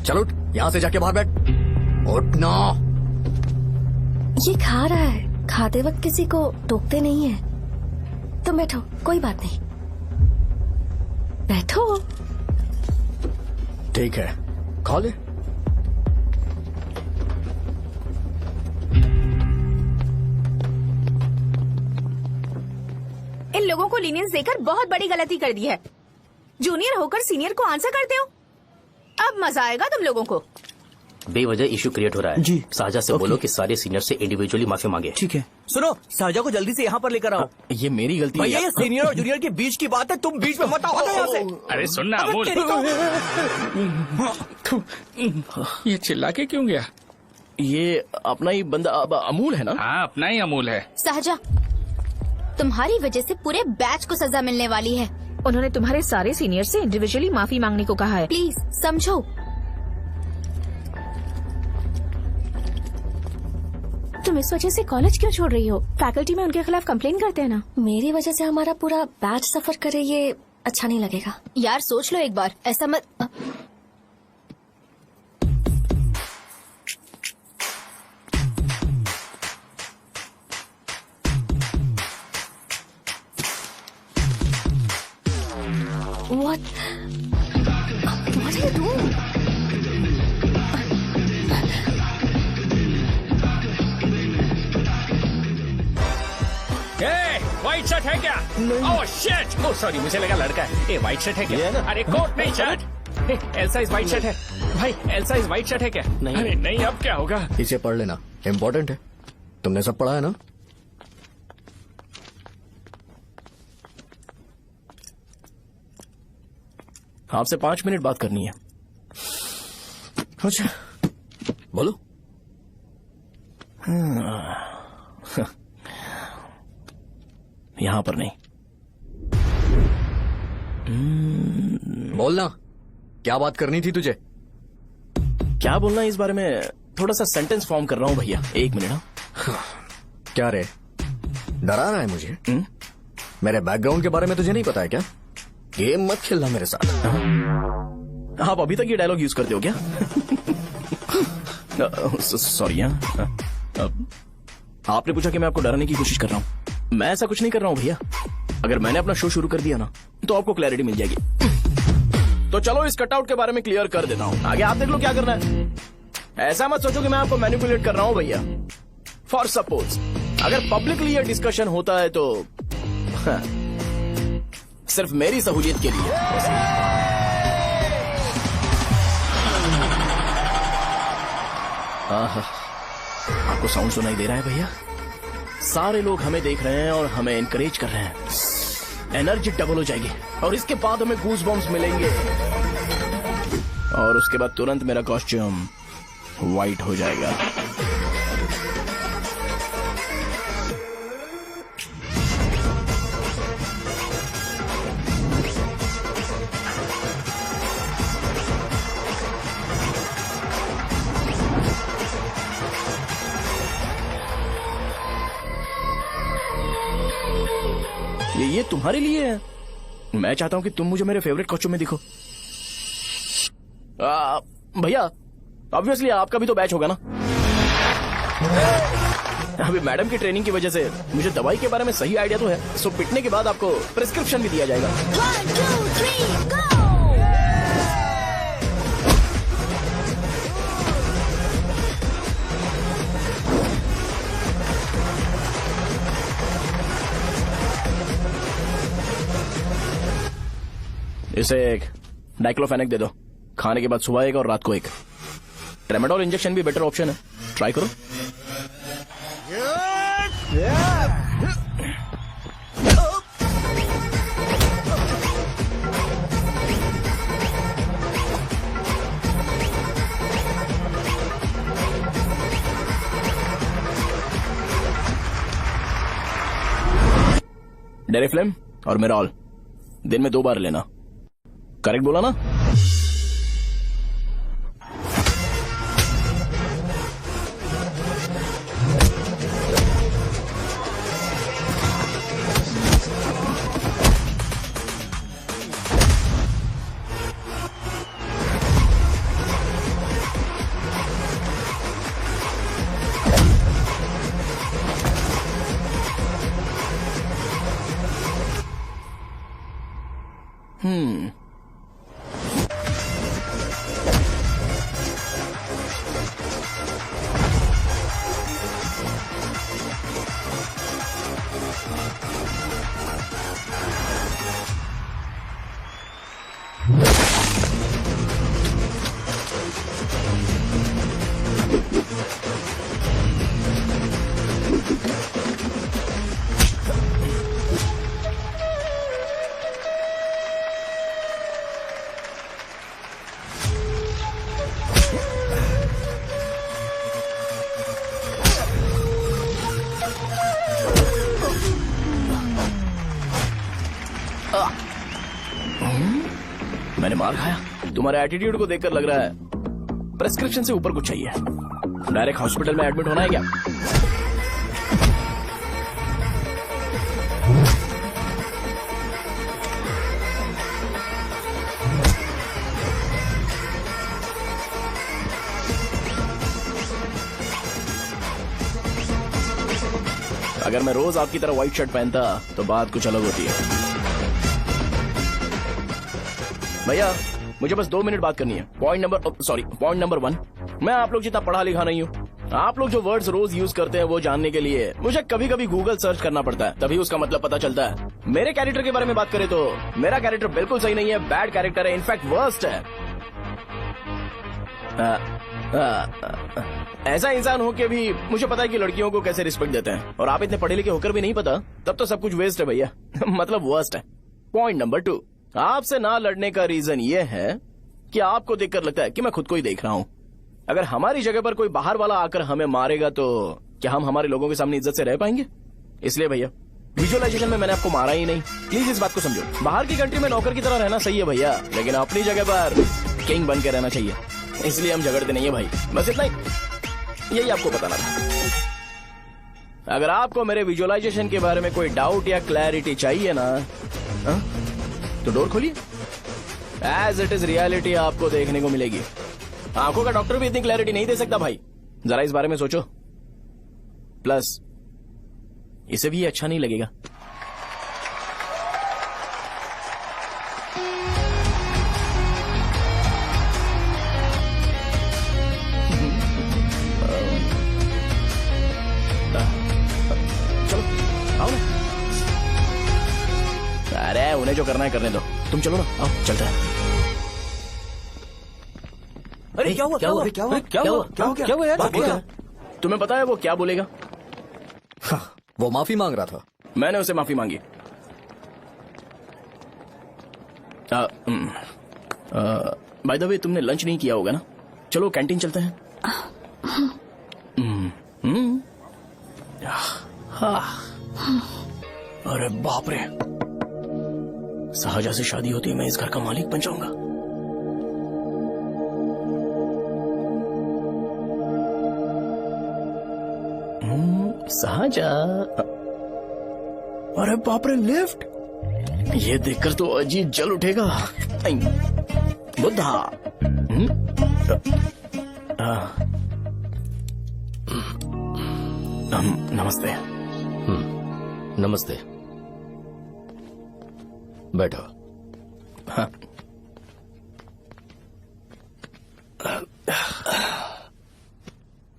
चलो यहाँ से जाके बाहर बैठ। उठना। ये खा रहा है, खाते वक्त किसी को टोकते नहीं है। तुम बैठो, कोई बात नहीं, बैठो। ठीक है, खा ले। इन लोगों को लीनियंस देकर बहुत बड़ी गलती कर दी है। जूनियर होकर सीनियर को आंसर करते हो। अब मजा आएगा तुम लोगों को। बेवजह इशू क्रिएट हो रहा है जी। साजा से बोलो कि सारे सीनियर से इंडिविजुअली माफी मांगे। ठीक है। सुनो, सहजा को जल्दी से यहाँ पर लेकर आओ। ये मेरी गलती भैया, है। ये सीनियर और जूनियर के बीच की बात है, तुम बीच में मत आओ, हटो यहाँ से। अरे सुनना अमूल, ये चिल्ला के क्यों गया? ये अपना ही बंदा अमूल है ना? हाँ, अपना ही अमूल है। सहजा, तुम्हारी वजह से पूरे बैच को सजा मिलने वाली है। उन्होंने तुम्हारे सारे सीनियर से इंडिविजुअली माफी मांगने को कहा है। प्लीज समझो। तुम इस वजह से कॉलेज क्यों छोड़ रही हो? फैकल्टी में उनके खिलाफ कंप्लेन करते हैं ना। मेरी वजह से हमारा पूरा बैच सफर करे, ये अच्छा नहीं लगेगा। यार सोच लो एक बार, ऐसा मत। What are you doing? White shirt है क्या? Oh shit! ओह सॉरी, मुझे लगा लड़का है। व्हाइट शर्ट है क्या? अरे कोट नहीं, shirt. L size white shirt है भाई। एल साइज व्हाइट शर्ट है क्या? नहीं। अरे नहीं, अब क्या होगा? इसे पढ़ लेना, इम्पोर्टेंट है। तुमने सब पढ़ा है ना? आपसे 5 मिनट बात करनी है। अच्छा, बोलो। यहाँ पर नहीं। बोलना, क्या बात करनी थी तुझे? क्या बोलना है इस बारे में? थोड़ा सा सेंटेंस फॉर्म कर रहा हूँ भैया, 1 मिनट। क्या रे, डरा रहा है मुझे? मेरे बैकग्राउंड के बारे में तुझे नहीं पता है क्या? गेम मत खेलना मेरे साथ। आप अभी तक ये डायलॉग यूज करते हो क्या? सॉरी। आपने पूछा कि मैं आपको डराने की कोशिश कर रहा हूँ। मैं ऐसा कुछ नहीं कर रहा हूँ भैया। अगर मैंने अपना शो शुरू कर दिया ना, तो आपको क्लैरिटी मिल जाएगी। तो चलो इस कटआउट के बारे में क्लियर कर देता हूँ, आगे आप देख लो क्या करना है। ऐसा मत सोचो कि मैं आपको मैनिपुलेट कर रहा हूँ भैया। फॉर सपोज अगर पब्लिकली ये डिस्कशन होता है तो सिर्फ मेरी सहूलियत के लिए। आपको साउंड सुनाई दे रहा है भैया? सारे लोग हमें देख रहे हैं और हमें एनकरेज कर रहे हैं। एनर्जी डबल हो जाएगी और इसके बाद हमें गूज बम्स मिलेंगे और उसके बाद तुरंत मेरा कॉस्ट्यूम व्हाइट हो जाएगा। ये तुम्हारे लिए है। मैं चाहता हूं कि तुम मुझे मेरे फेवरेट कॉस्ट्यूम में दिखो। भैया ऑब्वियसली आपका भी तो बैच होगा ना। अभी मैडम की ट्रेनिंग की वजह से मुझे दवाई के बारे में सही आइडिया तो है। सो पिटने के बाद आपको प्रिस्क्रिप्शन भी दिया जाएगा। 1 2 3 गो। इसे एक डाइक्लोफेनेक दे दो। खाने के बाद सुबह एक और रात को एक। ट्रेमाडोल इंजेक्शन भी बेटर ऑप्शन है, ट्राई करो। डेरिफ्लेम और मेरॉल दिन में 2 बार लेना। करेक्ट बोला ना? मार खाया। तुम्हारे एटीट्यूड को देखकर लग रहा है प्रेस्क्रिप्शन से ऊपर कुछ चाहिए। डायरेक्ट हॉस्पिटल में एडमिट होना है क्या? अगर मैं रोज आपकी तरह व्हाइट शर्ट पहनता तो बात कुछ अलग होती है। भैया मुझे बस 2 मिनट बात करनी है। पॉइंट नंबर 1, मैं आप लोग जितना पढ़ा लिखा नहीं हूँ। आप लोग जो वर्ड्स रोज यूज करते हैं वो जानने के लिए मुझे कभी कभी गूगल सर्च करना पड़ता है, तभी उसका मतलब पता चलता है। मेरे कैरेक्टर के बारे में बात करें तो मेरा कैरेक्टर बिल्कुल सही नहीं है, बैड कैरेक्टर है, इनफैक्ट वर्स्ट है। ऐसा इंसान हो के भी मुझे पता है कि लड़कियों को कैसे रिस्पेक्ट देते हैं, और आप इतने पढ़े लिखे होकर भी नहीं पता, तब तो सब कुछ वेस्ट है भैया। मतलब वर्स्ट है। पॉइंट नंबर 2, आपसे ना लड़ने का रीजन ये है कि आपको देखकर लगता है कि मैं खुद को ही देख रहा हूँ। अगर हमारी जगह पर कोई बाहर वाला आकर हमें मारेगा तो क्या हम हमारे लोगों के सामने इज्जत से रह पाएंगे? इसलिए भैया विजुअलाइजेशन में मैंने आपको मारा ही नहीं, प्लीज इस बात को समझो। बाहर की कंट्री में नौकर की तरह रहना सही है भैया, लेकिन अपनी जगह पर किंग बन के रहना चाहिए। इसलिए हम झगड़ते नहीं है भाई, बस इतना ही, यही आपको बताना था। अगर आपको मेरे विजुअलाइजेशन के बारे में कोई डाउट या क्लैरिटी चाहिए ना, तो डोर खोलिए। एज इट इज रियलिटी आपको देखने को मिलेगी। आंखों का डॉक्टर भी इतनी क्लैरिटी नहीं दे सकता भाई, जरा इस बारे में सोचो। प्लस इसे भी अच्छा नहीं लगेगा। चलो आओ ना। अरे उन्हें जो करना है करने दो, तुम चलो ना, आओ चलते हैं। अरे क्या हुआ क्या हुआ क्या हुआ क्या हुआ क्या हुआ यार? तुम्हें पता है वो क्या बोलेगा? वो माफी मांग रहा था। मैंने उसे माफी मांगी। बाय द वे तुमने लंच नहीं किया होगा ना? चलो कैंटीन चलते हैं। अरे बाप रे, शाहजहां से शादी होती है मैं इस घर का मालिक बन जाऊंगा। शाहजहां, अरे बाप रे लिफ्ट, ये देखकर तो अजीब जल उठेगा। बुद्धा, नमस्ते। नमस्ते, बैठो। हाँ।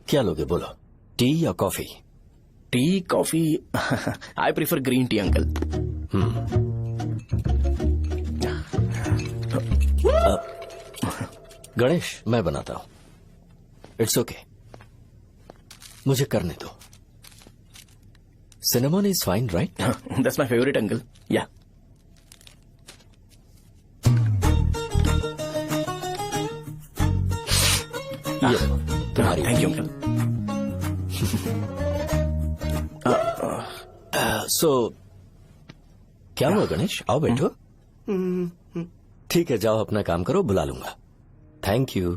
क्या लोगे बोलो, टी या coffee? Tea coffee, I prefer green tea uncle. Ganesh मैं बनाता हूं, इट्स ओके, मुझे करने दो। Cinnamon is fine right? That's my favourite uncle. या तुम्हारी। Thank you uncle. सो क्या हुआ गणेश, आओ बैठो। ठीक है जाओ अपना काम करो, बुला लूंगा। Thank you.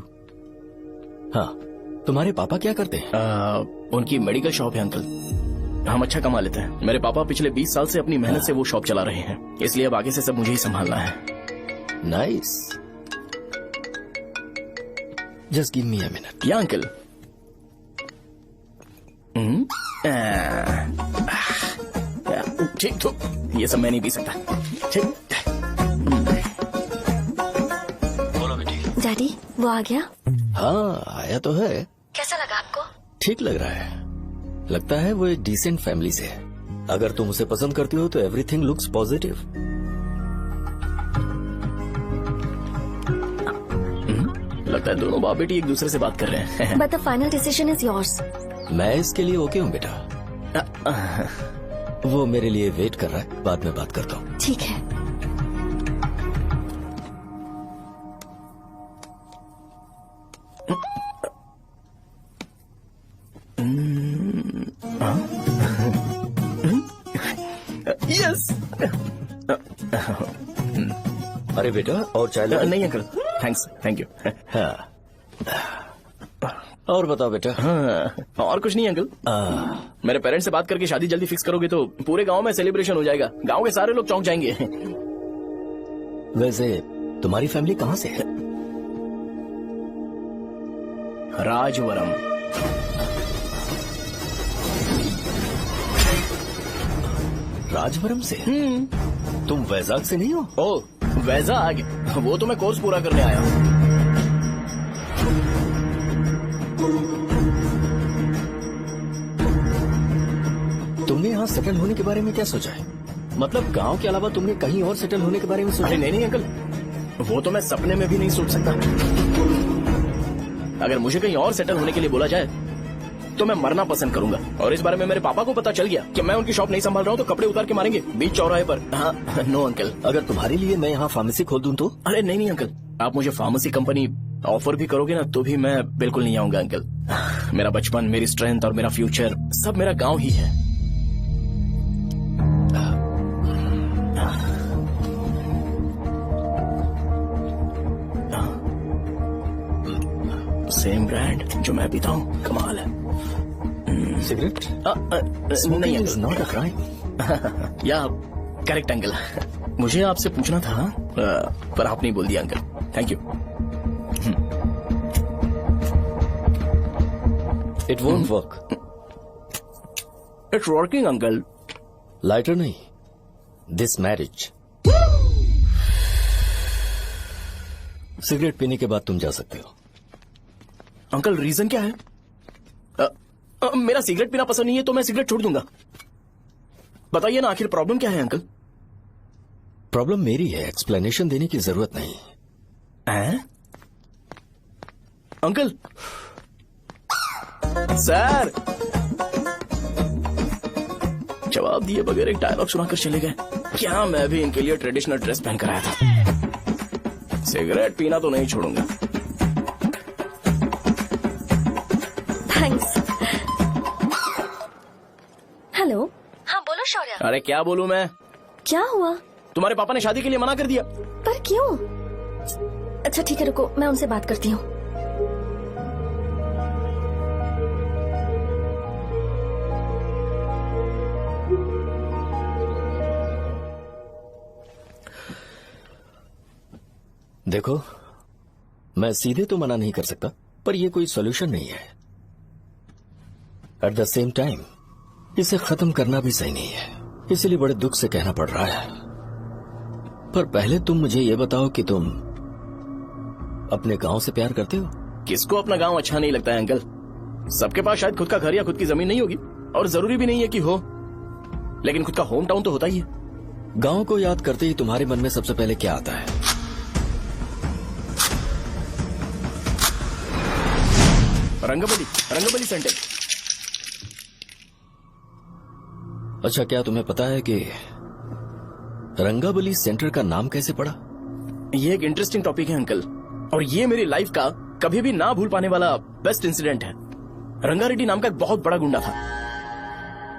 हाँ तुम्हारे पापा क्या करते हैं? उनकी मेडिकल शॉप है अंकल। हम अच्छा कमा लेते हैं। मेरे पापा पिछले 20 साल से अपनी मेहनत से वो शॉप चला रहे हैं, इसलिए अब आगे से सब मुझे ही संभालना है। Nice, just give me a minute. या अंकल। ठीक तो ये सब मैं नहीं पी सकता। ठीक। बोलो बेटी। डैडी वो आ गया? हाँ आया तो है। कैसा लगा आपको? ठीक लग रहा है, लगता है वो एक डिसेंट फैमिली से है। अगर तुम उसे पसंद करती हो तो एवरीथिंग लुक्स पॉजिटिव। लगता है दोनों बाप बेटी एक दूसरे से बात कर रहे हैं। But the final decision is yours. मैं इसके लिए ओके हूँ बेटा। वो मेरे लिए वेट कर रहा है, बाद में बात करता हूँ। ठीक है। यस। अरे बेटा, और चाय लो। नहीं अंकल, थैंक्स, थैंक यू। हाँ, और बताओ बेटा। हाँ, और कुछ नहीं अंकल। मेरे पेरेंट्स से बात करके शादी जल्दी फिक्स करोगे तो पूरे गांव में सेलिब्रेशन हो जाएगा। गांव के सारे लोग चौंक जाएंगे। वैसे तुम्हारी फैमिली कहाँ से है? राजवरम। राजवरम से? तुम वैजाग से नहीं हो? ओ, वैजाग? वो तो मैं कोर्स पूरा करने आया हूँ। तुमने यहाँ सेटल होने के बारे में क्या सोचा है? मतलब गांव के अलावा तुमने कहीं और सेटल होने के बारे में सोचा? नहीं अंकल, वो तो मैं सपने में भी नहीं सोच सकता। अगर मुझे कहीं और सेटल होने के लिए बोला जाए तो मैं मरना पसंद करूंगा। और इस बारे में मेरे पापा को पता चल गया कि मैं उनकी शॉप नहीं संभाल रहा हूँ तो कपड़े उतार के मारेंगे बीच चौराहे पर। हाँ, नो अंकल। अगर तुम्हारे लिए मैं यहाँ फार्मेसी खोल दूं तो? अरे नहीं अंकल, आप मुझे फार्मेसी कंपनी ऑफर भी करोगे ना तो भी मैं बिल्कुल नहीं आऊंगा अंकल। मेरा बचपन, मेरी स्ट्रेंथ और मेरा फ्यूचर सब मेरा गाँव ही है। सेम ब्रांड जो मैं पीता हूँ, कमाल है। सिगरेट? नहीं इज नॉट अ क्राइम। या करेक्ट अंकल। मुझे आपसे पूछना था पर आप नहीं बोल दिया uncle. Thank you. It won't work. It's working uncle. Lighter नहीं, दिस मैरिज। सिगरेट पीने के बाद तुम जा सकते हो। अंकल रीजन क्या है? मेरा सिगरेट पीना पसंद नहीं है तो मैं सिगरेट छोड़ दूंगा। बताइए ना, आखिर प्रॉब्लम क्या है अंकल? प्रॉब्लम मेरी है, एक्सप्लेनेशन देने की जरूरत नहीं है। अंकल सर, जवाब दिए बगैर एक डायलॉग सुनाकर चले गए। क्या मैं भी इनके लिए ट्रेडिशनल ड्रेस पहन कर आया था। सिगरेट पीना तो नहीं छोड़ूंगा। थैंक्स। हेलो। हाँ बोलो शौर्य। अरे क्या बोलूं मैं? क्या हुआ? तुम्हारे पापा ने शादी के लिए मना कर दिया। पर क्यों? अच्छा ठीक है, रुको मैं उनसे बात करती हूँ। देखो, मैं सीधे तो मना नहीं कर सकता, पर यह कोई सॉल्यूशन नहीं है। एट द सेम टाइम इसे खत्म करना भी सही नहीं है, इसलिए बड़े दुख से कहना पड़ रहा है। पर पहले तुम मुझे ये बताओ कि तुम अपने गांव से प्यार करते हो? किसको अपना गांव अच्छा नहीं लगता है अंकल? सबके पास शायद खुद का घर या खुद की जमीन नहीं होगी, और जरूरी भी नहीं है कि हो, लेकिन खुद का होम टाउन तो होता ही है। गांव को याद करते ही तुम्हारे मन में सबसे पहले क्या आता है? रंगबली सेंटर। अच्छा, क्या तुम्हें पता है कि रंगाबली सेंटर का नाम कैसे पड़ा? ये एक इंटरेस्टिंग टॉपिक है अंकल, और ये मेरी लाइफ का कभी भी ना भूल पाने वाला बेस्ट इंसिडेंट है। रंगारेड्डी नाम का एक बहुत बड़ा गुंडा था,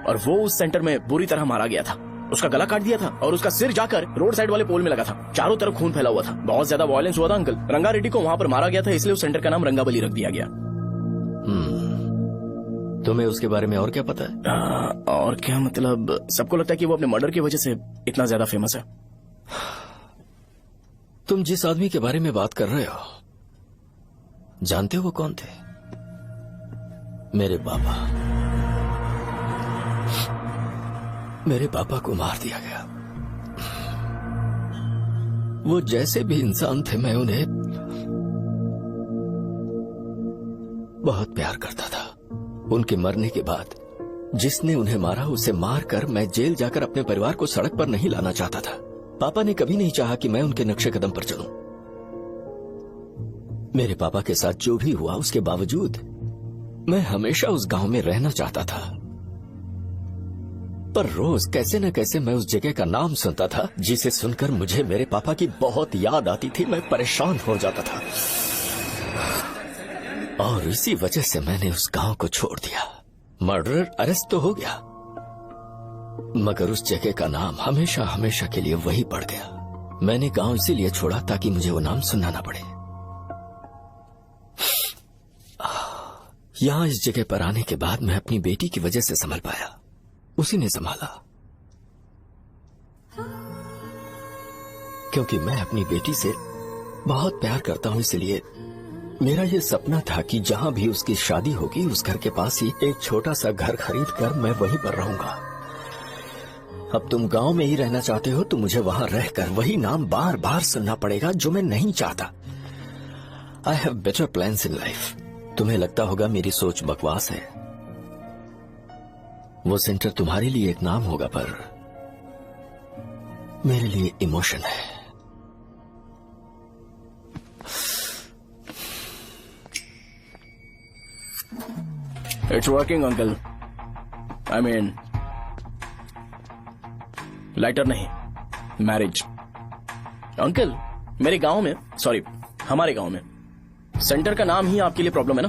और वो उस सेंटर में बुरी तरह मारा गया था। उसका गला काट दिया था और उसका सिर जाकर रोड साइड वाले पोल में लगा था। चारों तरफ खून फैला हुआ था, बहुत ज्यादा वायलेंस हुआ था अंकल। रंगारेड्डी को वहां पर मारा गया था, इसलिए उस सेंटर का नाम रंगाबली रख दिया गया। तुम्हें उसके बारे में और क्या पता है? और क्या मतलब, सबको लगता है कि वो अपने मर्डर की वजह से इतना ज्यादा फेमस है। तुम जिस आदमी के बारे में बात कर रहे हो, जानते हो वो कौन थे? मेरे पापा। मेरे पापा को मार दिया गया। वो जैसे भी इंसान थे, मैं उन्हें बहुत प्यार करता था। उनके मरने के बाद जिसने उन्हें मारा उसे मारकर मैं जेल जाकर अपने परिवार को सड़क पर नहीं लाना चाहता था। पापा ने कभी नहीं चाहा कि मैं उनके नक्शे कदम पर चलूं। मेरे पापा के साथ जो भी हुआ उसके बावजूद मैं हमेशा उस गांव में रहना चाहता था। पर रोज कैसे न कैसे मैं उस जगह का नाम सुनता था, जिसे सुनकर मुझे मेरे पापा की बहुत याद आती थी। मैं परेशान हो जाता था, और इसी वजह से मैंने उस गांव को छोड़ दिया। मर्डरर अरेस्ट तो हो गया, मगर उस जगह का नाम हमेशा हमेशा के लिए वही पड़ गया। मैंने गांव इसीलिए छोड़ा ताकि मुझे वो नाम सुनना ना पड़े। यहां इस जगह पर आने के बाद मैं अपनी बेटी की वजह से संभल पाया, उसी ने संभाला। क्योंकि मैं अपनी बेटी से बहुत प्यार करता हूं, इसलिए मेरा ये सपना था कि जहां भी उसकी शादी होगी उस घर के पास ही एक छोटा सा घर खरीद कर मैं वहीं पर रहूंगा। अब तुम गांव में ही रहना चाहते हो तो मुझे वहां रहकर वही नाम बार बार सुनना पड़ेगा जो मैं नहीं चाहता। I have better plans in life. तुम्हें लगता होगा मेरी सोच बकवास है। वो सेंटर तुम्हारे लिए एक नाम होगा, पर मेरे लिए इमोशन है। It's working uncle. I mean lighter नहीं, मैरिज। अंकल मेरे गांव में, सॉरी हमारे गांव में सेंटर का नाम ही आपके लिए प्रॉब्लम है ना?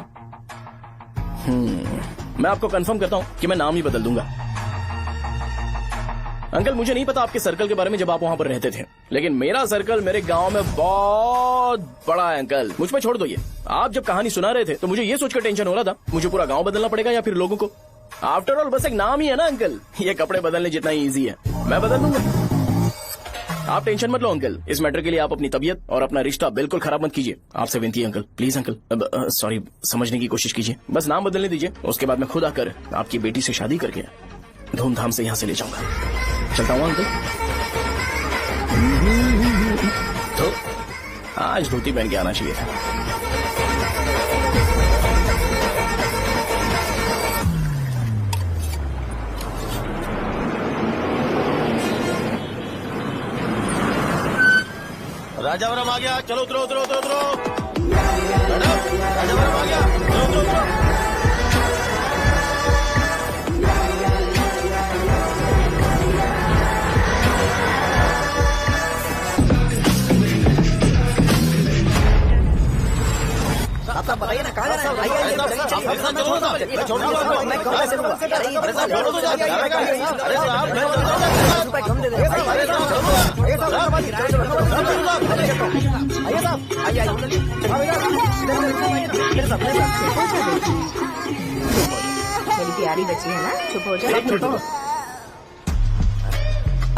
मैं आपको कंफर्म करता हूं कि मैं नाम ही बदल दूंगा। अंकल मुझे नहीं पता आपके सर्कल के बारे में जब आप वहां पर रहते थे, लेकिन मेरा सर्कल मेरे गांव में बहुत बड़ा है अंकल। मुझ पे छोड़ दो ये। आप जब कहानी सुना रहे थे तो मुझे ये सोचकर टेंशन हो रहा था मुझे पूरा गांव बदलना पड़ेगा या फिर लोगों को। आफ्टर ऑल बस एक नाम ही है ना अंकल, ये कपड़े बदलने जितना ही ईजी है, मैं बदल दूंगा। आप टेंशन मत लो अंकल, इस मैटर के लिए आप अपनी तबीयत और अपना रिश्ता बिल्कुल खराब मत कीजिए। आपसे विनती है अंकल, प्लीज अंकल, सॉरी समझने की कोशिश कीजिए। बस नाम बदलने दीजिए, उसके बाद मैं खुद आकर आपकी बेटी से शादी करके धूमधाम से यहाँ से ले जाऊंगा। चलता हूँ अंकल। तो आज धोती पहन के आना चाहिए था। राजावरम आ गया, चलो उतरो उतरो उतरो उतरो। राजावरम आ गया, चलो उतरो उतरो। साहब बताइए ना, कहाँ जा रहे हैं? मेरी प्यारी बच्ची है ना, चुप हो जाओ।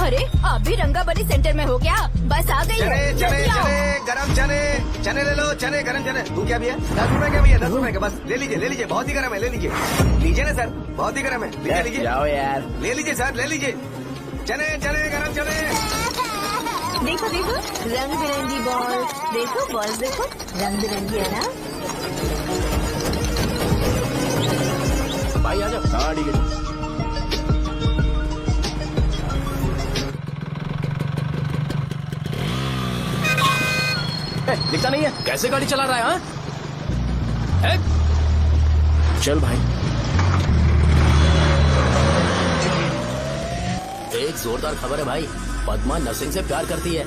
अरे आप भी रंगाबली सेंटर में हो क्या? बस आ गई चने है। चने चने गरम चने, चने ले लो, चने गरम चने। तू क्या भैया? 10 रुपए का भैया, 10 रुपए का, बस ले लीजिए, बहुत ही गरम है, ले लीजिए ना सर, बहुत ही गरम है, लीजिए जाओ यार, ले लीजिए सर, ले लीजिए। चने चने गरम चने। देखो देखो रंग बिरंगी बॉल, देखो बॉल देखो रंग बिरंगी है ना। भाई आ जाओ। हाँ ठीक है। दिखता नहीं है, कैसे गाड़ी चला रहा है? हाँ? चल भाई। एक जोरदार खबर है भाई, पद्मा नरसिंह से प्यार करती है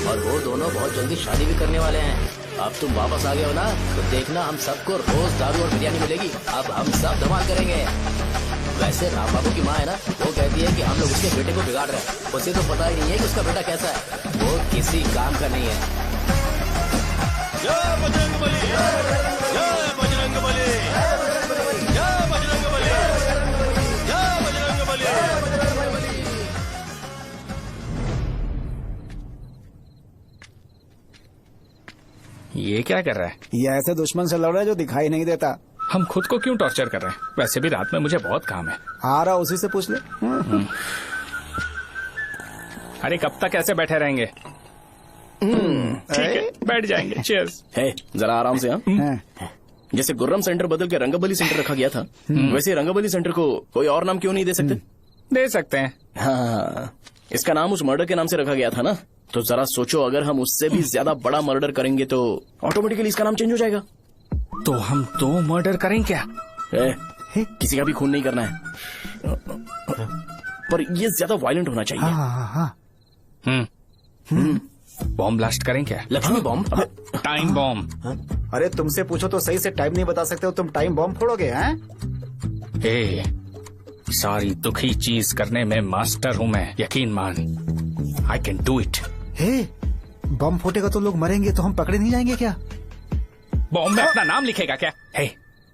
और वो दोनों बहुत जल्दी शादी भी करने वाले हैं। अब तुम वापस आ गए हो ना, तो देखना हम सबको रोज दारू और बिरयानी मिलेगी। अब हम सब धमाल करेंगे। वैसे राम बाबू की माँ है ना, वो कहती है कि हम लोग उसके बेटे को बिगाड़ रहे हैं। उसे तो पता ही नहीं है कि उसका बेटा कैसा है, वो किसी काम का नहीं है। जय बजरंगबली, जय बजरंगबली, जय बजरंगबली, जय बजरंगबली। ये क्या कर रहा है? ये ऐसे दुश्मन से लड़ रहा है जो दिखाई नहीं देता। हम खुद को क्यों टॉर्चर कर रहे हैं? वैसे भी रात में मुझे बहुत काम है। आ रहा उसी से पूछ ले। अरे कब तक ऐसे बैठे रहेंगे? ठीक है, बैठ जाएंगे। चीयर्स। है जरा आराम से। हाँ जैसे गुर्रम सेंटर बदल के रंगाबली सेंटर रखा गया था, वैसे रंगाबली सेंटर को कोई और नाम क्यों नहीं दे सकते? दे सकते हैं। हाँ, इसका नाम उस मर्डर के नाम से रखा गया था ना, तो जरा सोचो अगर हम उससे भी ज्यादा बड़ा मर्डर करेंगे तो ऑटोमेटिकली इसका नाम चेंज हो जाएगा। तो हम 2 मर्डर करें क्या? किसी का भी खून नहीं करना है, पर ये ज्यादा वायलेंट होना चाहिए। बॉम्ब ब्लास्ट करें क्या? Lakshmi bomb, time bomb. अरे तुमसे पूछो तो सही से टाइम नहीं बता सकते हो, तुम टाइम बॉम्ब फोड़ोगे? हैं? ए, सारी दुखी चीज करने में मास्टर हूँ मैं, यकीन मान। I can do it. Hey, bomb फूटेगा तो लोग मरेंगे, तो हम पकड़े नहीं जाएंगे क्या? बॉम्ब में अपना नाम लिखेगा क्या? हे,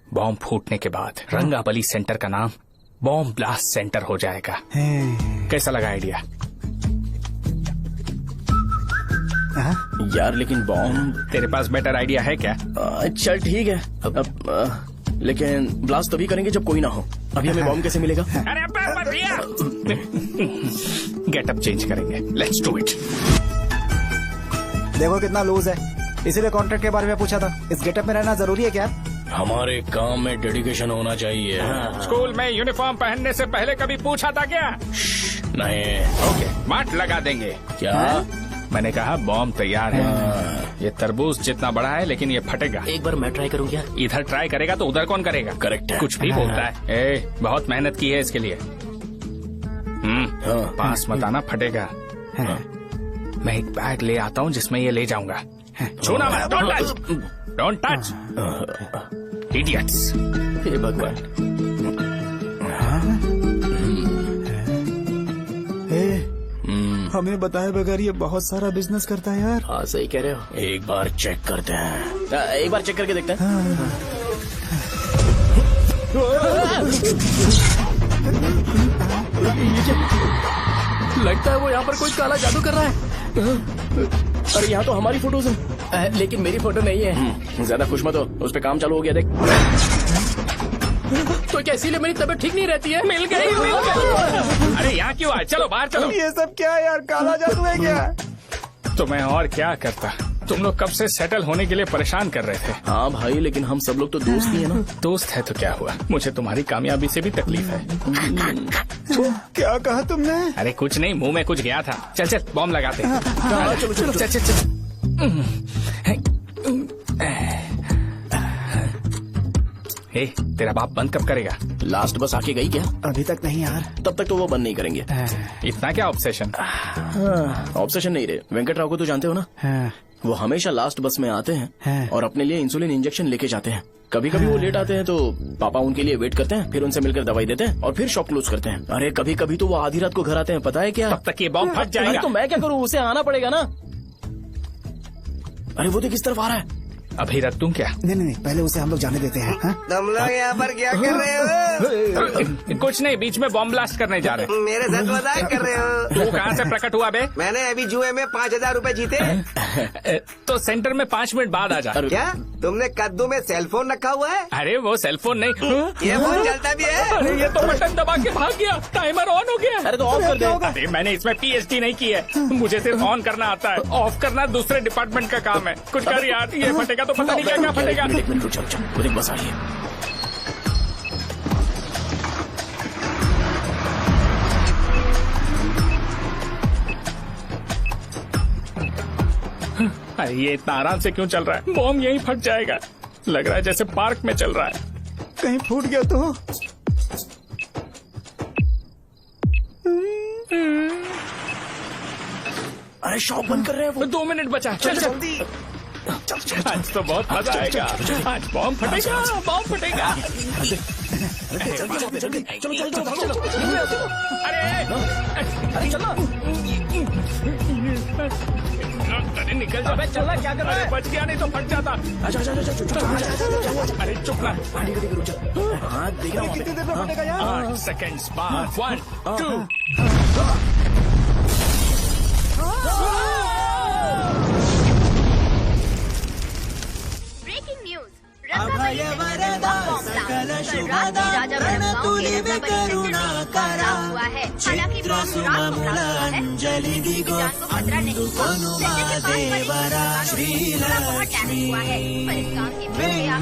बॉम्ब फूटने के बाद रंगाबली सेंटर का नाम बॉम्ब ब्लास्ट सेंटर हो जाएगा। कैसा लगा आइडिया? यार लेकिन बॉम्ब, तेरे पास बेटर आइडिया है क्या? चल ठीक है, अब लेकिन ब्लास्ट तभी करेंगे जब कोई ना हो। अभी हमें बॉम्ब कैसे मिलेगा? अरे भैया, गेटअप चेंज करेंगे। Let's do it. देखो कितना लूज है, इसीलिए कॉन्ट्रैक्ट के बारे में पूछा था। इस गेटअप में रहना जरूरी है क्या? हमारे काम में डेडिकेशन होना चाहिए। स्कूल में यूनिफॉर्म पहनने से पहले कभी पूछा था क्या? नहीं। ओके, मार्ट लगा देंगे। क्या? मैंने कहा बॉम्ब तैयार है। ये तरबूज जितना बड़ा है, लेकिन ये फटेगा। एक बार मैं ट्राई करूँ क्या? इधर ट्राई करेगा तो उधर कौन करेगा? करेक्ट है। कुछ भी बोलता है। ए, बहुत मेहनत की है इसके लिए। पास मत आना, फटेगा। मैं एक बैग ले आता हूँ जिसमें ये ले जाऊंगा। छूना मत, don't touch, don't touch, idiots. हे भगवान। हमें बताए बगैर ये बहुत सारा बिजनेस करता है यार। हाँ सही कह रहे हो। एक बार चेक करते हैं। एक बार चेक करके देखते हैं। लगता है वो यहाँ पर कोई काला जादू कर रहा है। अरे यहाँ तो हमारी फोटोज हैं, लेकिन मेरी फोटो नहीं है। ज्यादा खुश मत हो, उस पे काम चालू हो गया देख। तो क्या इसीलिए मेरी तबीयत ठीक नहीं रहती है? मिल गई, मिल गई। अरे यहाँ क्यों आए? चलो बाहर चलो। ये सब क्या है यार, काला जादू है क्या? तो मैं और क्या करता? तुम लोग कब से सेटल होने के लिए परेशान कर रहे थे। हाँ भाई, लेकिन हम सब लोग तो दोस्त ही है ना। दोस्त है तो क्या हुआ? मुझे तुम्हारी कामयाबी से भी तकलीफ है। क्या कहा तुमने? अरे कुछ नहीं, मुंह में कुछ गया था। चल चल बॉम्ब लगाते हैं। चलो चलो चल चल चल। ए, तेरा बाप बंद कब करेगा? लास्ट बस आके गई क्या? अभी तक नहीं यार। तब तक तो वो बंद नहीं करेंगे। इतना क्या ऑब्सेशन? ऑब्सेशन नहीं रे, वेंकट राव को तो जानते हो ना। वो हमेशा लास्ट बस में आते हैं और अपने लिए इंसुलिन इंजेक्शन लेके जाते हैं। कभी कभी वो लेट आते हैं तो पापा उनके लिए वेट करते हैं, फिर उनसे मिलकर दवाई देते हैं और फिर शॉप क्लोज करते हैं। अरे कभी कभी तो वो आधी रात को घर आते हैं, पता है क्या? तब तक ये बॉम्ब फट जाएगा। तो मैं क्या करूँ, उसे आना पड़ेगा ना। अरे वो देख किस तरफ आ रहा है। अभी रख दूं क्या? नहीं, पहले उसे हम लोग जाने देते हैं। तुम लोग यहाँ पर क्या कर रहे हो? कुछ नहीं, बीच में बॉम्ब ब्लास्ट करने जा रहे हैं। मेरे साथ मजाक कर रहे हो? तू कहाँ से प्रकट हुआ बे? मैंने अभी जुए में 5,000 रूपए जीते। तो सेंटर में 5 मिनट बाद आ जा। क्या तुमने कद्दू में सेलफोन रखा हुआ है? अरे वो सेलफोन नहीं, ये फोन चलता भी है। अरे ये तो बटन दबा के भाग गया, टाइमर ऑन हो गया। अरे तो ऑफ कर दे। अरे मैंने इसमें PhD नहीं की है, मुझे सिर्फ ऑन करना आता है। ऑफ करना दूसरे डिपार्टमेंट का काम है। कुछ कर यार, ये फटेगा तो पता नहीं क्या क्या फटेगा। एक मिनट रुक जाओ, वो देख बस आ रही है। अरे ये इतना आराम से क्यों चल रहा है? बॉम्ब यहीं फट जाएगा। लग रहा है जैसे पार्क में चल रहा है। कहीं फूट गया तो? अरे शॉप बंद कर रहे हैं वो। 2 मिनट बचा, चल जल्दी। आज तो बहुत मजा आएगा। आज बॉम्ब फटेगा, बॉम्ब फटेगा। चलो। अरे चलो, अरे निकल जा। चलना क्या कर रहा है? बच गया, नहीं तो फट जाता। अरे चुप ना। हाँ देख रहा हूँ। कितनी देर में फटेगा यार? 8 सेकेंड्स बाद 1 2। ब्रेकिंग न्यूज, रंगाबली सेंटर में बॉम्ब ब्लास्ट। कल रात में राजा गांव के रंगाबली सेंटर में पड़ा हुआ है। हालांकि बॉम्ब रात को ब्लास्ट हुआ है, किसी की जान को खतरा नहीं हुआ। सेंटर के पास बहुत डैमेज हुआ है, पर इस काम की वजह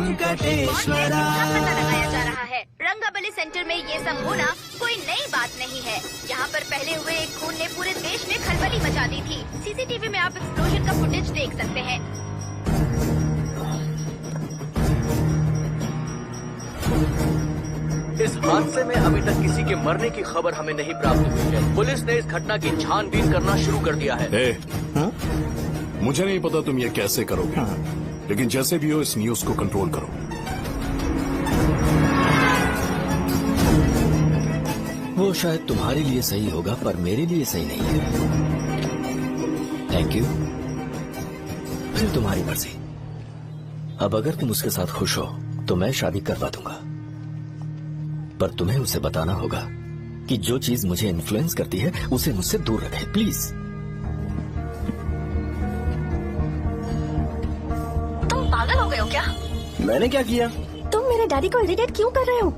पता लगाया जा रहा है। रंगाबली सेंटर में ये सब होना कोई नई बात नहीं है। यहाँ पर पहले हुए एक खून ने पूरे देश में खलबली मचा दी थी। CCTV में आप एक्सप्लोजन का फुटेज देख सकते हैं। इस हादसे में अभी तक किसी के मरने की खबर हमें नहीं प्राप्त हुई है। पुलिस ने इस घटना की छानबीन करना शुरू कर दिया है। मुझे नहीं पता तुम ये कैसे करोगे, लेकिन जैसे भी हो इस न्यूज को कंट्रोल करो। वो शायद तुम्हारे लिए सही होगा, पर मेरे लिए सही नहीं है। Thank you. फिर तुम्हारी मर्जी। अब अगर तुम उसके साथ खुश हो तो मैं शादी करवा दूंगा, पर तुम्हें उसे बताना होगा कि जो चीज मुझे इन्फ्लुएंस करती है उसे मुझसे दूर रखे, प्लीज। तुम पागल हो गए हो क्या? मैंने क्या किया? तुम मेरे डैडी को इरिटेट क्यों कर रहे हो?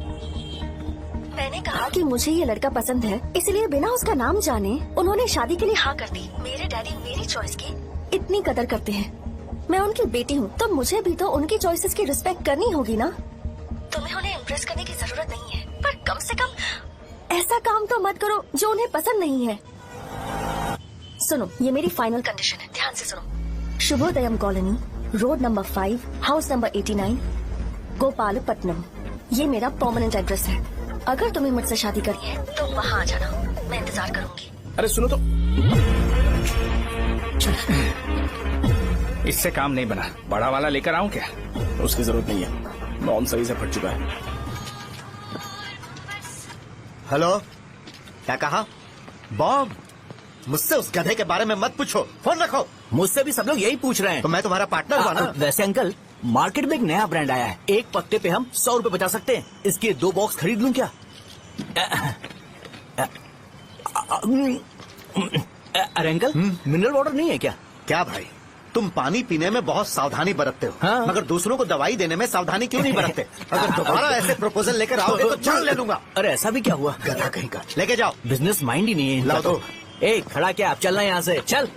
मैंने कहा कि मुझे ये लड़का पसंद है, इसलिए बिना उसका नाम जाने उन्होंने शादी के लिए हाँ कर दी। मेरे डैडी मेरी चॉइस की इतनी कदर करते हैं। मैं उनकी बेटी हूँ, तो मुझे भी तो उनकी चॉइसेस की रिस्पेक्ट करनी होगी ना। तुम्हें उन्हें इम्प्रेस करने की जरूरत नहीं है, पर कम से कम ऐसा काम तो मत करो जो उन्हें पसंद नहीं है। सुनो, ये मेरी फाइनल कंडीशन है, ध्यान से सुनो। Shubhodayam colony, road number 5, house number 89, Gopalapatnam. ये मेरा परमानेंट एड्रेस है। अगर तुम्हें मुझसे शादी करनी है तो वहाँ आ जाना, मैं इंतजार करूंगी। अरे सुनो तो, इससे काम नहीं बना, बड़ा वाला लेकर आऊं क्या? उसकी जरूरत नहीं है, नॉन सही से फट चुका है। हेलो, क्या कहा? बॉब, मुझसे उस गधे के बारे में मत पूछो, फोन रखो। मुझसे भी सब लोग यही पूछ रहे हैं। तो मैं तुम्हारा पार्टनर हुआ ना। वैसे अंकल, मार्केट में एक नया ब्रांड आया है, एक पत्ते पे हम 100 रुपए बचा सकते हैं। इसके 2 बॉक्स खरीद लूं क्या? अरे अंकल, मिनरल वाटर नहीं है क्या? क्या भाई, तुम पानी पीने में बहुत सावधानी बरतते हो, हाँ। मगर दूसरों को दवाई देने में सावधानी क्यों नहीं बरतते? अगर दोबारा ऐसे प्रपोजल लेकर आओगे तो जान ले लूंगा। अरे ऐसा भी क्या हुआ? गधा कहीं का, लेके जाओ। बिजनेस माइंड ही नहीं है इनका लाओ तो। दो। ए, खड़ा क्या, आप चलना यहाँ से, चल।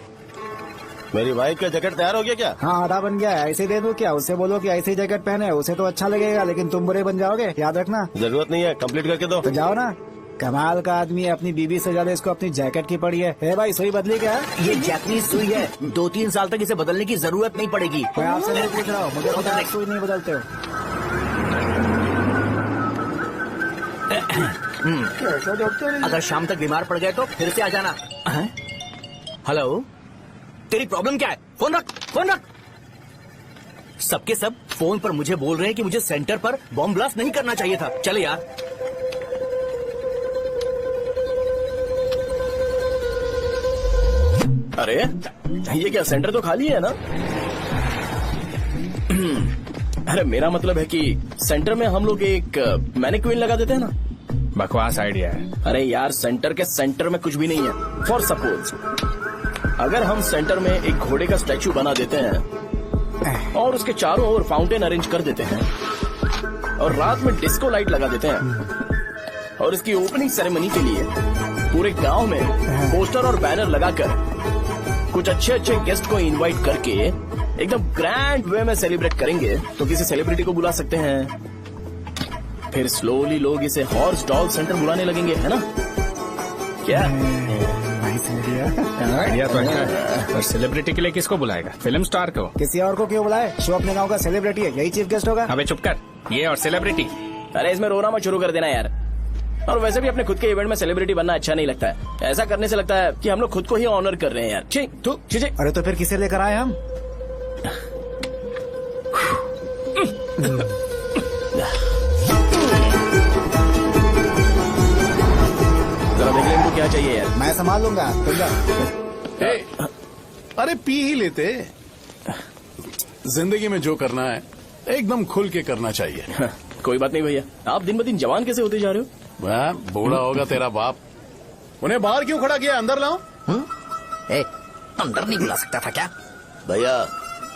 मेरी वाइफ का जैकेट तैयार हो गया क्या? हाँ, आधा बन गया है। ऐसे दे दो क्या? उससे बोलो कि ऐसे ही जैकेट पहने, उसे तो अच्छा लगेगा, लेकिन तुम बुरे बन जाओगे, याद रखना। जरूरत नहीं है, कंप्लीट करके दो। तो जाओ ना। कमाल का आदमी है, अपनी बीवी से ज्यादा इसको अपनी जैकेट की पड़ी है। ए भाई, सुई बदली क्या? ये जैपनीज सुई है, 2-3 साल तक इसे बदलने की जरूरत नहीं पड़ेगी। मैं आपसे नहीं पूछ रहा हूँ, मुझे पता है आप सुई नहीं बदलते हो। अगर शाम तक बीमार पड़ गए तो फिर से आ जाना। हेलो, तेरी प्रॉब्लम क्या है? फोन रख, फोन रख। सबके सब फोन पर मुझे बोल रहे हैं कि मुझे सेंटर पर बॉम्ब ब्लास्ट नहीं करना चाहिए था। चले यार। अरे ये क्या, सेंटर तो खाली है ना? अरे मेरा मतलब है कि सेंटर में हम लोग एक मैनिक्विन लगा देते हैं ना। बकवास आइडिया है। अरे यार, सेंटर के सेंटर में कुछ भी नहीं है। फॉर सपोज अगर हम सेंटर में एक घोड़े का स्टैचू बना देते हैं और उसके चारों ओर फाउंटेन अरेंज कर देते हैं और रात में डिस्को लाइट लगा देते हैं और इसकी ओपनिंग सेरेमनी के लिए पूरे गांव में पोस्टर और बैनर लगाकर कुछ अच्छे अच्छे गेस्ट को इनवाइट करके एकदम ग्रैंड वे में सेलिब्रेट करेंगे, तो किसी सेलिब्रिटी को बुला सकते हैं। फिर स्लोली लोग इसे हॉर्स डॉल सेंटर बुलाने लगेंगे, है ना? क्या आइडिया तो अच्छा है, पर सेलिब्रिटी के लिए किसको बुलाएगा? फिल्म स्टार को? किसी और को क्यों बुलाए? शो अपने गांव का सेलिब्रिटी है, यही चीफ गेस्ट होगा। अबे चुप कर, ये और सेलिब्रिटी। अरे इसमें रोना मत शुरू कर देना यार। और वैसे भी अपने खुद के इवेंट में सेलिब्रिटी बनना अच्छा नहीं लगता है। ऐसा करने से लगता है कि हम लोग खुद को ही ऑनर कर रहे हैं यार। ठीक। अरे तो फिर किसे लेकर आए हम? जरा देख ले इनको क्या चाहिए यार। मैं संभाल लूंगा, तुम जा। अरे पी ही लेते। जिंदगी में जो करना है एकदम खुल के करना चाहिए। कोई बात नहीं भैया, आप दिन ब दिन जवान कैसे होते जा रहे हो? वह बूढ़ा होगा तेरा बाप। उन्हें बाहर क्यों खड़ा किया? अंदर लाओ। अंदर नहीं बुला सकता था क्या? भैया,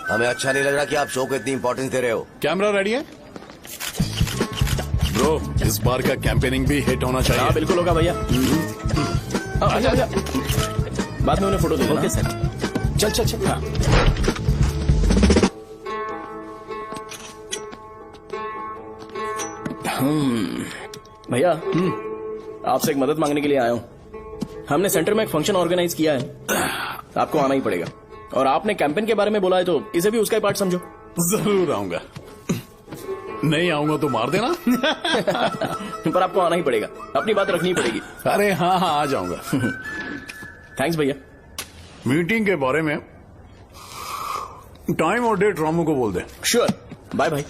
हमें अच्छा नहीं लग रहा कि आप शो को इतनी इंपॉर्टेंस दे रहे हो। कैमरा रेडी है ब्रो? इस बार का कैंपेनिंग भी हिट होना चाहिए। हाँ बिल्कुल होगा भैया। आजा। बाद में उन्हें फोटो दे देना। Okay sir. चल। हाँ। भैया, आपसे एक मदद मांगने के लिए आया हूँ। हमने सेंटर में एक फंक्शन ऑर्गेनाइज किया है, आपको आना ही पड़ेगा। और आपने कैंपेन के बारे में बोला है तो इसे भी उसका ही पार्ट समझो। जरूर आऊंगा। नहीं आऊंगा तो मार देना। पर आपको आना ही पड़ेगा, अपनी बात रखनी पड़ेगी। अरे हाँ आ जाऊंगा। थैंक्स भैया। मीटिंग के बारे में टाइम और डेट रामू को बोल दे। Sure, bye bye.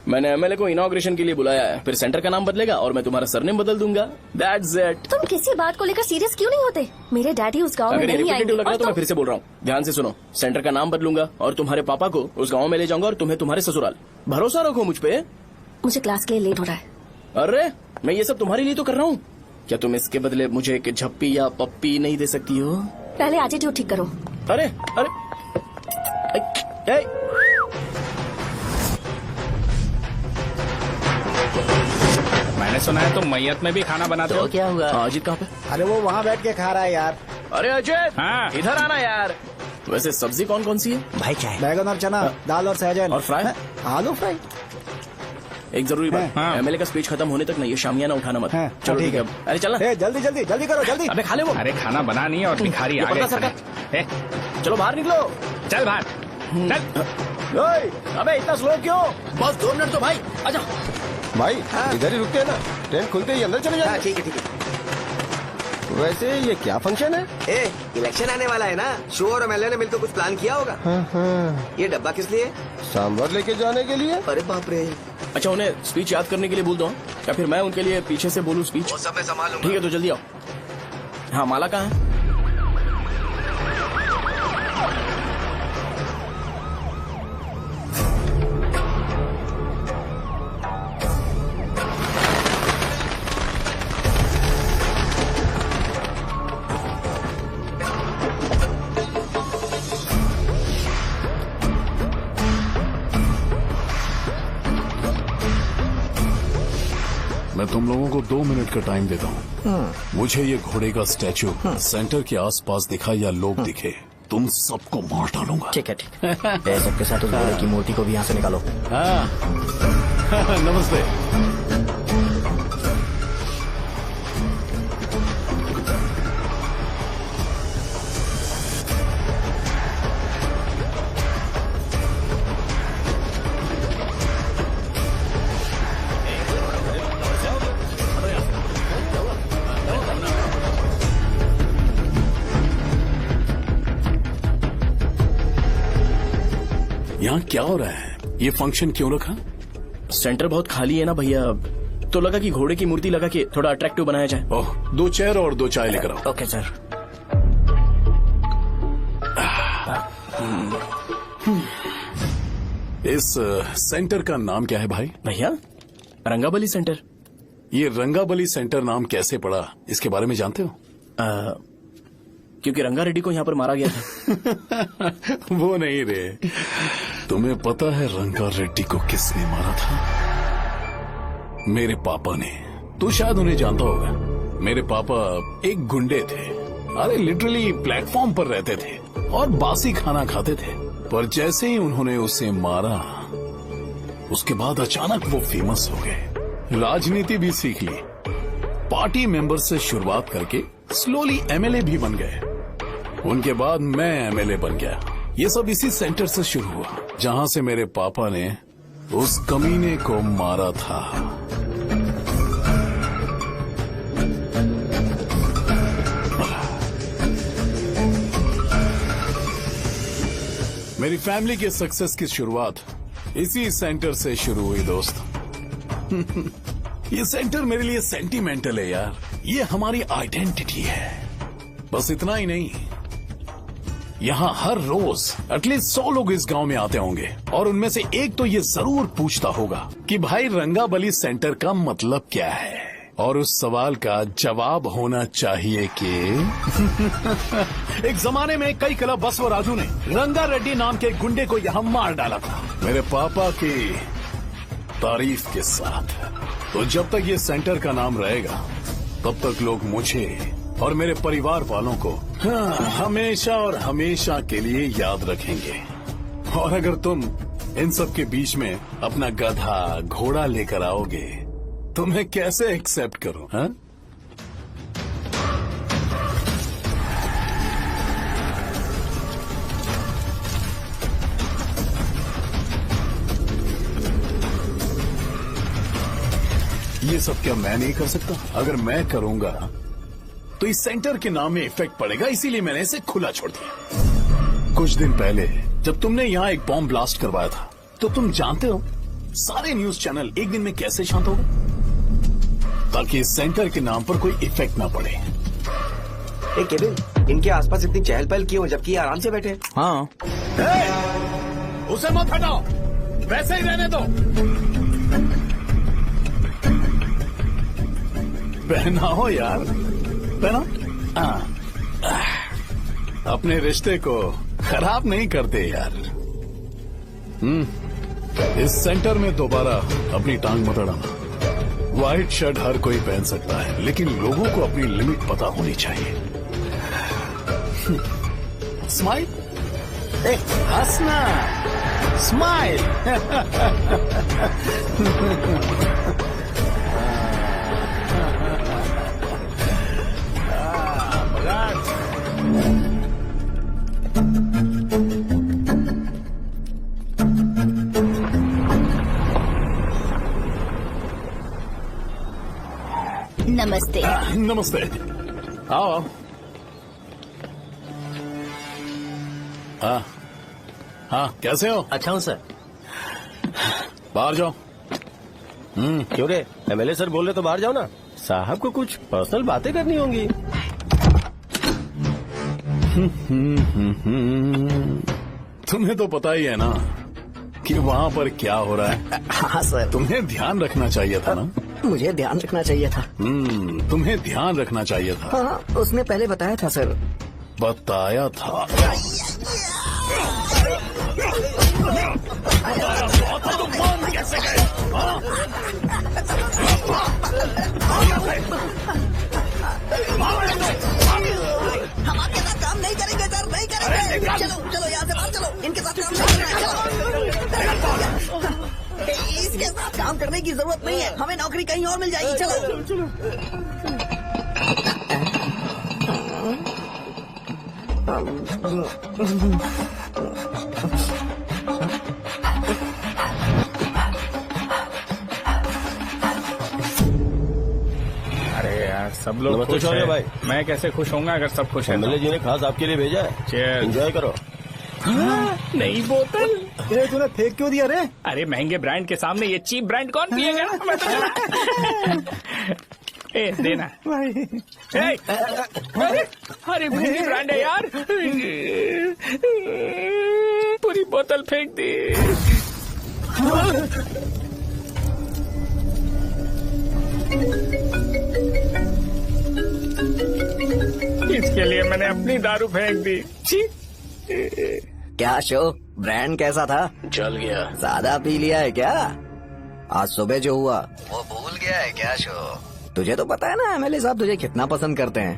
मैंने एमएलए को इनॉग्रेशन के लिए बुलाया है, फिर सेंटर का नाम बदलेगा और मैं तुम्हारा सरनेम बदल दूंगा। That's it. तुम किसी बात को लेकर सीरियस क्यों नहीं होते? मेरे डैडी उस गांव में अगर ये नहीं आएंगे। रिपीटेटिव लग रहा है तो और मैं फिर से बोल रहा हूँ, ध्यान से सुनो। सेंटर का नाम बदलूंगा और तुम्हारे पापा को उस गाँव में ले जाऊंगा और तुम्हें तुम्हारे ससुराल। भरोसा रखो मुझ पे। मुझे क्लास के लिए लेट हो रहा है। अरे मैं ये सब तुम्हारे लिए तो कर रहा हूँ, क्या तुम इसके बदले मुझे एक झप्पी या पप्पी नहीं दे सकती हो? पहले एटीट्यूड ठीक करो। अरे अरे ए, मैंने सुना है तुम मैयत में भी खाना बनाते हो। क्या हुआ? अजीत कहाँ पे? अरे वो वहाँ बैठ के खा रहा है यार। अरे अजय हाँ। इधर आना यार। वैसे सब्जी कौन कौन सी है? भाई क्या है? बैगन और चना, दाल और सहजन और फ्राई? आलू फ्राई। एक जरूरी बात, हाँ। एमएलए का स्पीच खत्म होने तक ना ये शामियाना उठाना मत। हाँ, चलो ठीक ठीक है। है। अरे चलना। ए, जल्दी जल्दी जल्दी करो जल्दी। अबे खा ले वो। अरे खाना बना नहीं और भिखारी ये आ गए पता सरकार। खाने। ए, चलो बाहर निकलो। चल बाहर चल। ओए, अबे इतना स्लो क्यों? बस 2 मिनट तो भाई, आजा। भाई इधर ही रुकते हैं ना, ट्रेन खुलते ही अंदर चले जाए। ठीक है ठीक है। वैसे ये क्या फंक्शन है? ए, इलेक्शन आने वाला है ना, शो और एमएलए ने मिलकर कुछ प्लान किया होगा। ये डब्बा किस लिए? सांभर लेके जाने के लिए। अरे बाप रे। अच्छा उन्हें स्पीच याद करने के लिए बोल दो या फिर मैं उनके लिए पीछे से बोलूं स्पीच? वो सब मैं संभाल लूंगा। ठीक है तो जल्दी आओ। हाँ माला कहाँ है? मैं तुम लोगों को 2 मिनट का टाइम देता हूँ। मुझे ये घोड़े का स्टैचू सेंटर के आसपास दिखा या लोग दिखे, तुम सबको मार डालूंगा। ठीक है ठीक है। सबके साथ उस घोड़े की मूर्ति को भी यहाँ से निकालो। नमस्ते। यहाँ क्या हो रहा है? ये फंक्शन क्यों रखा? सेंटर बहुत खाली है ना भैया, तो लगा कि घोड़े की मूर्ति लगा के थोड़ा अट्रैक्टिव बनाया जाए। ओह, 2 चेयर और 2 चाय लेकर आओ। Okay sir. इस सेंटर का नाम क्या है भाई? भैया रंगाबली सेंटर। ये रंगाबली सेंटर नाम कैसे पड़ा, इसके बारे में जानते हो? क्योंकि रंगा रेड्डी को यहाँ पर मारा गया था। वो नहीं रे, तुम्हें पता है रंगा रेड्डी को किसने मारा था? मेरे पापा ने। तू शायद उन्हें जानता होगा। मेरे पापा एक गुंडे थे। अरे लिटरली प्लेटफॉर्म पर रहते थे और बासी खाना खाते थे, पर जैसे ही उन्होंने उसे मारा उसके बाद अचानक वो फेमस हो गए। राजनीति भी सीख ली, पार्टी मेंबर से शुरुआत करके स्लोली एमएलए भी बन गए। उनके बाद मैं एमएलए बन गया। ये सब इसी सेंटर से शुरू हुआ जहां से मेरे पापा ने उस कमीने को मारा था। मेरी फैमिली के सक्सेस की शुरुआत इसी सेंटर से शुरू हुई दोस्त। ये सेंटर मेरे लिए सेंटिमेंटल है यार, ये हमारी आइडेंटिटी है। बस इतना ही नहीं, यहाँ हर रोज एटलीस्ट 100 लोग इस गांव में आते होंगे और उनमें से एक तो ये जरूर पूछता होगा कि भाई रंगाबली सेंटर का मतलब क्या है, और उस सवाल का जवाब होना चाहिए कि एक जमाने में कई क्लब बसवराजू ने रंगा रेड्डी नाम के गुंडे को यहाँ मार डाला था, मेरे पापा की तारीफ के साथ। तो जब तक ये सेंटर का नाम रहेगा तब तक लोग मुझे और मेरे परिवार वालों को हमेशा और हमेशा के लिए याद रखेंगे। और अगर तुम इन सब के बीच में अपना गधा घोड़ा लेकर आओगे तो मैं कैसे एक्सेप्ट करूं? हाँ? ये सब क्या मैं नहीं कर सकता? अगर मैं करूंगा तो इस सेंटर के नाम में इफेक्ट पड़ेगा, इसीलिए मैंने इसे खुला छोड़ दिया। कुछ दिन पहले जब तुमने यहाँ एक बॉम्ब ब्लास्ट करवाया था तो तुम जानते हो सारे न्यूज चैनल एक दिन में कैसे शांत हो गए? ताकि इस सेंटर के नाम पर कोई इफेक्ट ना पड़े। केविन, इनके आसपास इतनी चहल पहल क्यों जबकि ये आराम से बैठे? हाँ, उसे मत हटाओ, वैसे ही रहने दो। पहनाओ यार, पहना। अपने रिश्ते को खराब नहीं करते यार। इस सेंटर में दोबारा अपनी टांग मत अड़ाना। व्हाइट शर्ट हर कोई पहन सकता है, लेकिन लोगों को अपनी लिमिट पता होनी चाहिए। स्माइल, हंसना, स्माइल। नमस्ते। नमस्ते, आओ। हाँ, कैसे हो? अच्छा हूँ सर। बाहर जाओ। क्यों रे, एमएलए सर बोल रहे तो बाहर जाओ ना। साहब को कुछ पर्सनल बातें करनी होंगी। तुम्हें तो पता ही है ना कि वहाँ पर क्या हो रहा है। हाँ सर। तुम्हें ध्यान रखना चाहिए था ना। मुझे ध्यान रखना चाहिए था। तुम्हें ध्यान रखना चाहिए था। हाँ, उसने पहले बताया था सर। बताया था। कैसे गए? हम आपके साथ काम नहीं करेंगे सर, नहीं करेंगे। चलो चलो यहाँ से बाहर चलो, इनके साथ काम नहीं करना। चलो, इसके साथ काम करने की जरूरत नहीं है, हमें नौकरी कहीं और मिल जाएगी। चलो। अरे यार, सब लोग नमस्ते खुश शौर्य हैं। भाई। मैं कैसे खुश होऊंगा अगर सब खुश हैं? एमएलए जी ने खास आपके लिए भेजा है। Cheers। एंजॉय करो। नई बोतल। तूने फेंक क्यों दिया रे? अरे महंगे ब्रांड के सामने ये चीप ब्रांड कौन पिएगा? मैं तो ए, देना। ए, अरे महंगी ब्रांड है यार। पूरी बोतल फेंक दी। इसके लिए मैंने अपनी दारू फेंक दी। छी। क्या शो, ब्रांड कैसा था? चल गया। ज्यादा पी लिया है क्या? आज सुबह जो हुआ वो भूल गया है क्या शो? तुझे तो पता है ना एमएलए साहब तुझे कितना पसंद करते हैं।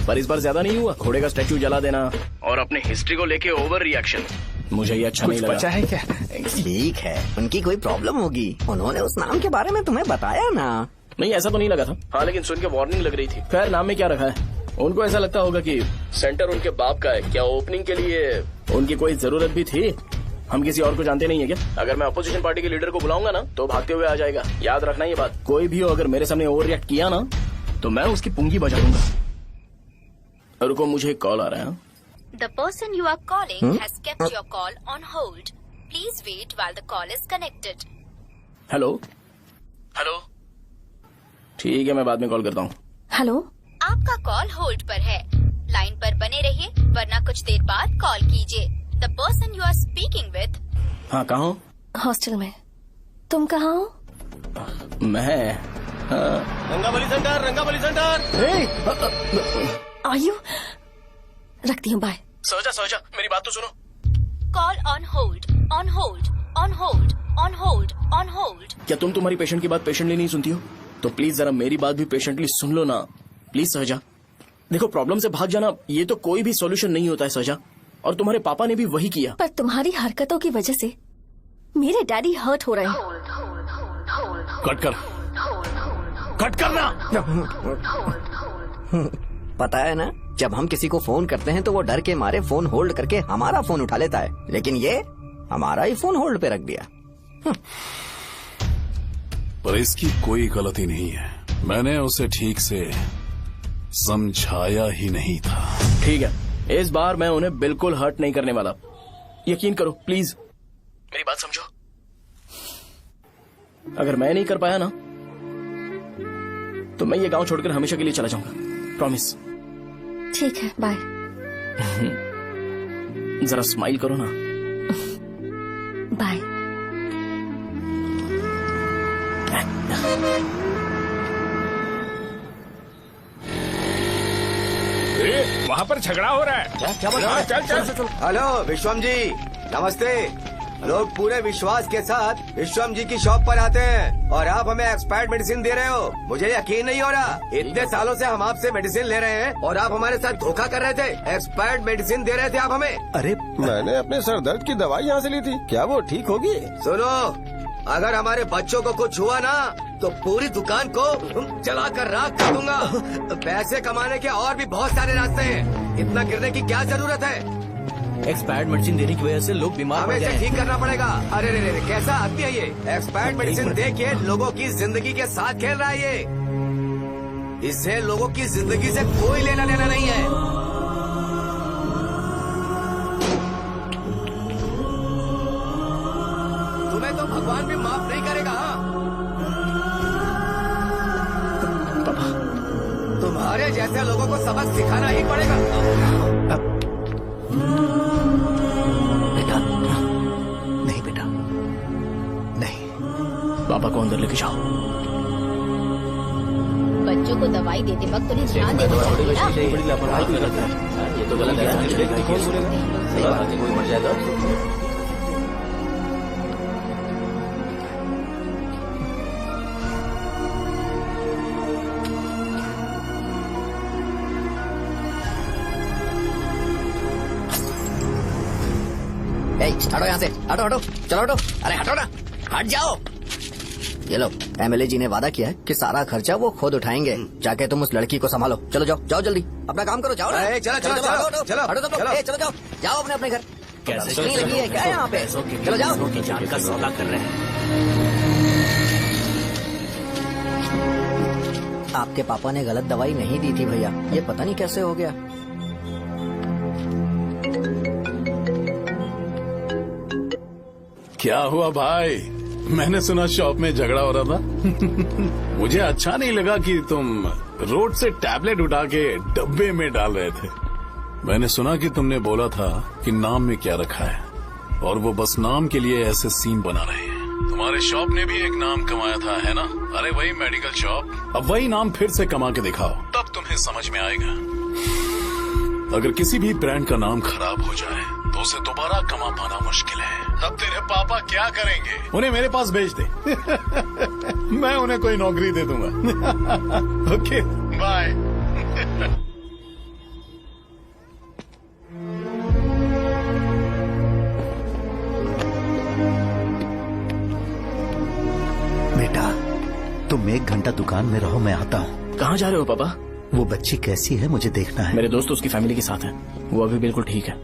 पर इस बार ज्यादा नहीं हुआ। घोड़े का स्टैचू जला देना और अपने हिस्ट्री को लेके ओवर रिएक्शन, मुझे ये अच्छा नहीं लगा। बचा है क्या? ठीक है, उनकी कोई प्रॉब्लम होगी, उन्होंने उस नाम के बारे में तुम्हें बताया ना। नहीं, ऐसा तो नहीं लगा था। हाँ, लेकिन सुन के वार्निंग लग रही थी। खैर, नाम में क्या रखा है? उनको ऐसा लगता होगा कि सेंटर उनके बाप का है। क्या ओपनिंग के लिए उनकी कोई जरूरत भी थी? हम किसी और को जानते नहीं है क्या? अगर मैं अपोजिशन पार्टी के लीडर को बुलाऊंगा ना तो भागते हुए आ जाएगा। याद रखना ये बात। कोई भी हो अगर मेरे सामने ओवर रिएक्ट किया ना तो मैं उसकी पुंगी बजा दूंगा। रुको, मुझे कॉल आ रहा है। The person you are calling has kept your call on hold. Please wait while the call is connected. Hello hello, ठीक है, मैं बाद में कॉल करता हूँ। हेलो, आपका कॉल होल्ड पर है, लाइन पर बने रहिए वरना कुछ देर बाद कॉल कीजिए। The person you are speaking with। हाँ, कहाँ हो? हॉस्टल में। तुम कहाँ हो? मैं रंगाबली सेंटर, रंगाबली सेंटर। आयु, रखती हूँ, बाय। सोचा मेरी बात तो सुनो। Call on hold, on hold, on hold, on hold, on hold. क्या तुम तुम्हारी पेशेंट की बात पेशेंटली नहीं सुनती हो? तो प्लीज जरा मेरी बात भी पेशेंटली सुन लो ना। प्लीज सहजा, देखो, प्रॉब्लम से भाग जाना ये तो कोई भी सॉल्यूशन नहीं होता है सहजा, और तुम्हारे पापा ने भी वही किया। पर तुम्हारी हरकतों की वजह से मेरे डैडी हर्ट हो रहे हैं। कट करना। पता है ना, जब हम किसी को फोन करते हैं तो वो डर के मारे फोन होल्ड करके हमारा फोन उठा लेता है, लेकिन ये हमारा ही फोन होल्ड पे रख दिया। पर इसकी कोई गलती नहीं है, मैंने उसे ठीक से समझाया ही नहीं था। ठीक है, इस बार मैं उन्हें बिल्कुल हर्ट नहीं करने वाला, यकीन करो प्लीज। मेरी बात समझो। अगर मैं नहीं कर पाया ना तो मैं ये गांव छोड़कर हमेशा के लिए चला जाऊंगा। प्रॉमिस। ठीक है, बाय। जरा स्माइल करो ना। बाय। वहाँ पर झगड़ा हो रहा है। क्या बोल रहा है? चल। हेलो विश्वम जी, नमस्ते। लोग पूरे विश्वास के साथ विश्वम जी की शॉप पर आते हैं और आप हमें एक्सपायर्ड मेडिसिन दे रहे हो। मुझे यकीन नहीं हो रहा। इतने सालों से हम आपसे मेडिसिन ले रहे हैं और आप हमारे साथ धोखा कर रहे थे। एक्सपायर्ड मेडिसिन दे रहे थे आप हमें। अरे मैंने अपने सर दर्द की दवाई यहाँ से ली थी, क्या वो ठीक होगी? सुनो, अगर हमारे बच्चों को कुछ हुआ ना तो पूरी दुकान को जला कर राख कर दूंगा। पैसे कमाने के और भी बहुत सारे रास्ते हैं, इतना गिरने की क्या जरूरत है? एक्सपायर्ड मेडिसिन देने की वजह से लोग बीमार पड़ हमें गए इसे हैं। ठीक करना पड़ेगा। अरे रे कैसा आदमी है ये? एक्सपायर्ड मेडिसिन दे के लोगों की जिंदगी के साथ खेल रहा है ये। इससे लोगों की जिंदगी से कोई लेना देना नहीं है। तुम्हें तो भगवान भी माफ नहीं करेगा। तुम्हारे जैसे लोगों को सबक सिखाना ही पड़ेगा। नहीं बेटा, नहीं। पापा को अंदर लेके जाओ। बच्चों को दवाई देते वक्त उन्हें ध्यान देना चाहिए ना। बड़ी लापरवाही भी गलत है। ये तो गलत है। कौन बोलेगा? सही बात है, कोई मर जाए तो। हटो यहाँ से, हटो हटो, चलो हटो। अरे हटो ना, हट जाओ। ये लो, एमएलए जी ने वादा किया है कि सारा खर्चा वो खुद उठाएंगे। जाके तुम उस लड़की को संभालो। चलो जाओ, जाओ जल्दी, अपना काम करो। जाओ ना। चलो चलो हटो, चलो हटो तुम लोग। चलो जाओ, जाओ अपने अपने घर। कैसे नहीं लगी है क्या यहाँ पे? चलो जाओ। की जान का सौदा कर रहे हैं। आपके पापा ने गलत दवाई नहीं दी थी भैया, ये पता नहीं कैसे हो गया। क्या हुआ भाई? मैंने सुना शॉप में झगड़ा हो रहा था। मुझे अच्छा नहीं लगा कि तुम रोड से टैबलेट उठा के डब्बे में डाल रहे थे। मैंने सुना कि तुमने बोला था कि नाम में क्या रखा है और वो बस नाम के लिए ऐसे सीन बना रहे हैं। तुम्हारे शॉप ने भी एक नाम कमाया था, है ना? अरे वही मेडिकल शॉप। अब वही नाम फिर से कमा के दिखाओ, तब तुम्हें समझ में आएगा। अगर किसी भी ब्रांड का नाम खराब हो जाए तो उसे दोबारा कमा पाना मुश्किल है। अब तेरे पापा क्या करेंगे? उन्हें मेरे पास भेज दे। मैं उन्हें कोई नौकरी दे दूंगा। Okay bye. बेटा, तुम 1 घंटा दुकान में रहो, मैं आता हूँ। कहाँ जा रहे हो पापा? वो बच्ची कैसी है मुझे देखना है। मेरे दोस्त उसकी फैमिली के साथ है, वो अभी बिल्कुल ठीक है।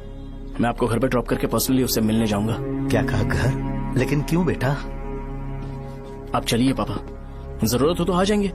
मैं आपको घर पे ड्रॉप करके पर्सनली उससे मिलने जाऊंगा। क्या कहा घर? लेकिन क्यों बेटा? आप चलिए पापा, जरूरत हो तो आ जाएंगे।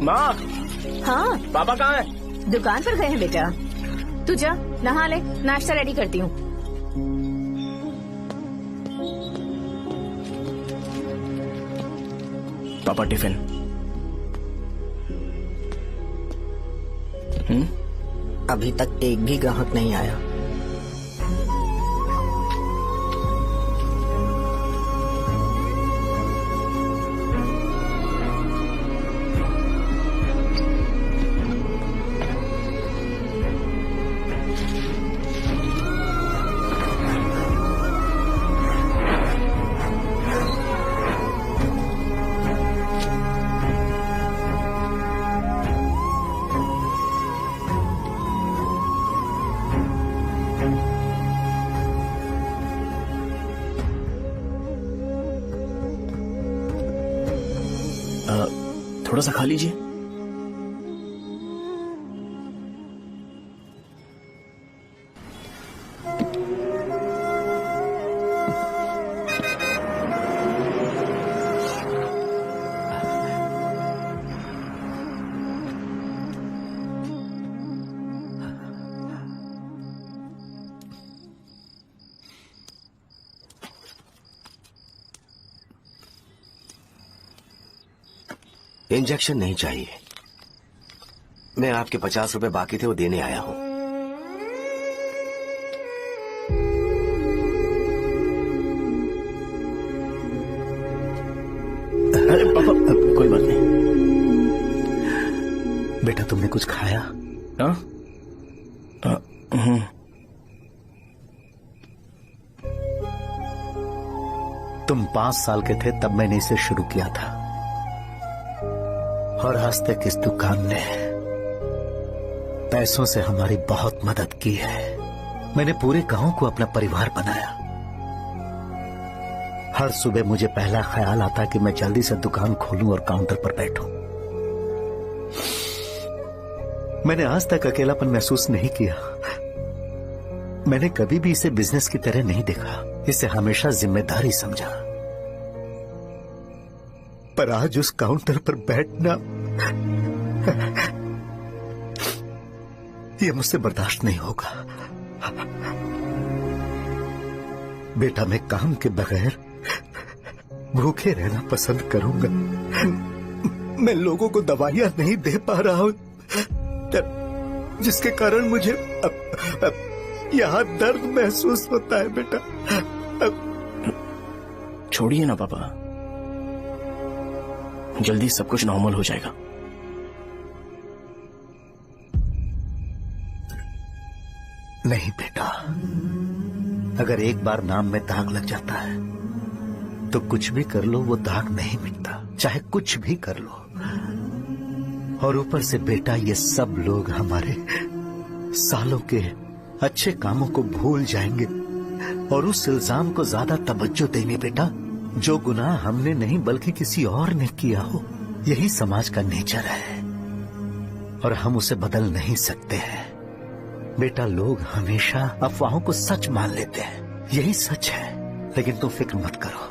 माँ, हाँ पापा कहाँ हैं? दुकान पर गए हैं बेटा। तू जा नहा ले, नाश्ता रेडी करती हूँ। पापा टिफिन। अभी तक एक भी ग्राहक नहीं आया। थोड़ा सा खा लीजिए। इंजेक्शन नहीं चाहिए। मैं आपके 50 रुपए बाकी थे वो देने आया हूं। अरे पापा, कोई बात नहीं। बेटा तुमने कुछ खाया? हाँ? तुम 5 साल के थे तब मैंने इसे शुरू किया था, और आज तक इस दुकान ने पैसों से हमारी बहुत मदद की है। मैंने पूरे गांव को अपना परिवार बनाया। हर सुबह मुझे पहला ख्याल आता कि मैं जल्दी से दुकान खोलूं और काउंटर पर बैठूं। मैंने आज तक अकेलापन महसूस नहीं किया। मैंने कभी भी इसे बिजनेस की तरह नहीं देखा, इसे हमेशा जिम्मेदारी समझा। पर आज उस काउंटर पर बैठना ये मुझसे बर्दाश्त नहीं होगा। बेटा मैं काम के बगैर भूखे रहना पसंद करूंगा। मैं लोगों को दवाइयां नहीं दे पा रहा हूं, जिसके कारण मुझे यहां दर्द महसूस होता है। बेटा छोड़िए ना पापा, जल्दी सब कुछ नॉर्मल हो जाएगा। नहीं बेटा, अगर एक बार नाम में दाग लग जाता है तो कुछ भी कर लो वो दाग नहीं मिटता, चाहे कुछ भी कर लो। और ऊपर से बेटा ये सब लोग हमारे सालों के अच्छे कामों को भूल जाएंगे और उस इल्जाम को ज्यादा तवज्जो देंगे बेटा जो गुनाह हमने नहीं बल्कि किसी और ने किया हो। यही समाज का नेचर है और हम उसे बदल नहीं सकते हैं। बेटा लोग हमेशा अफवाहों को सच मान लेते हैं, यही सच है, लेकिन तुम फिक्र मत करो।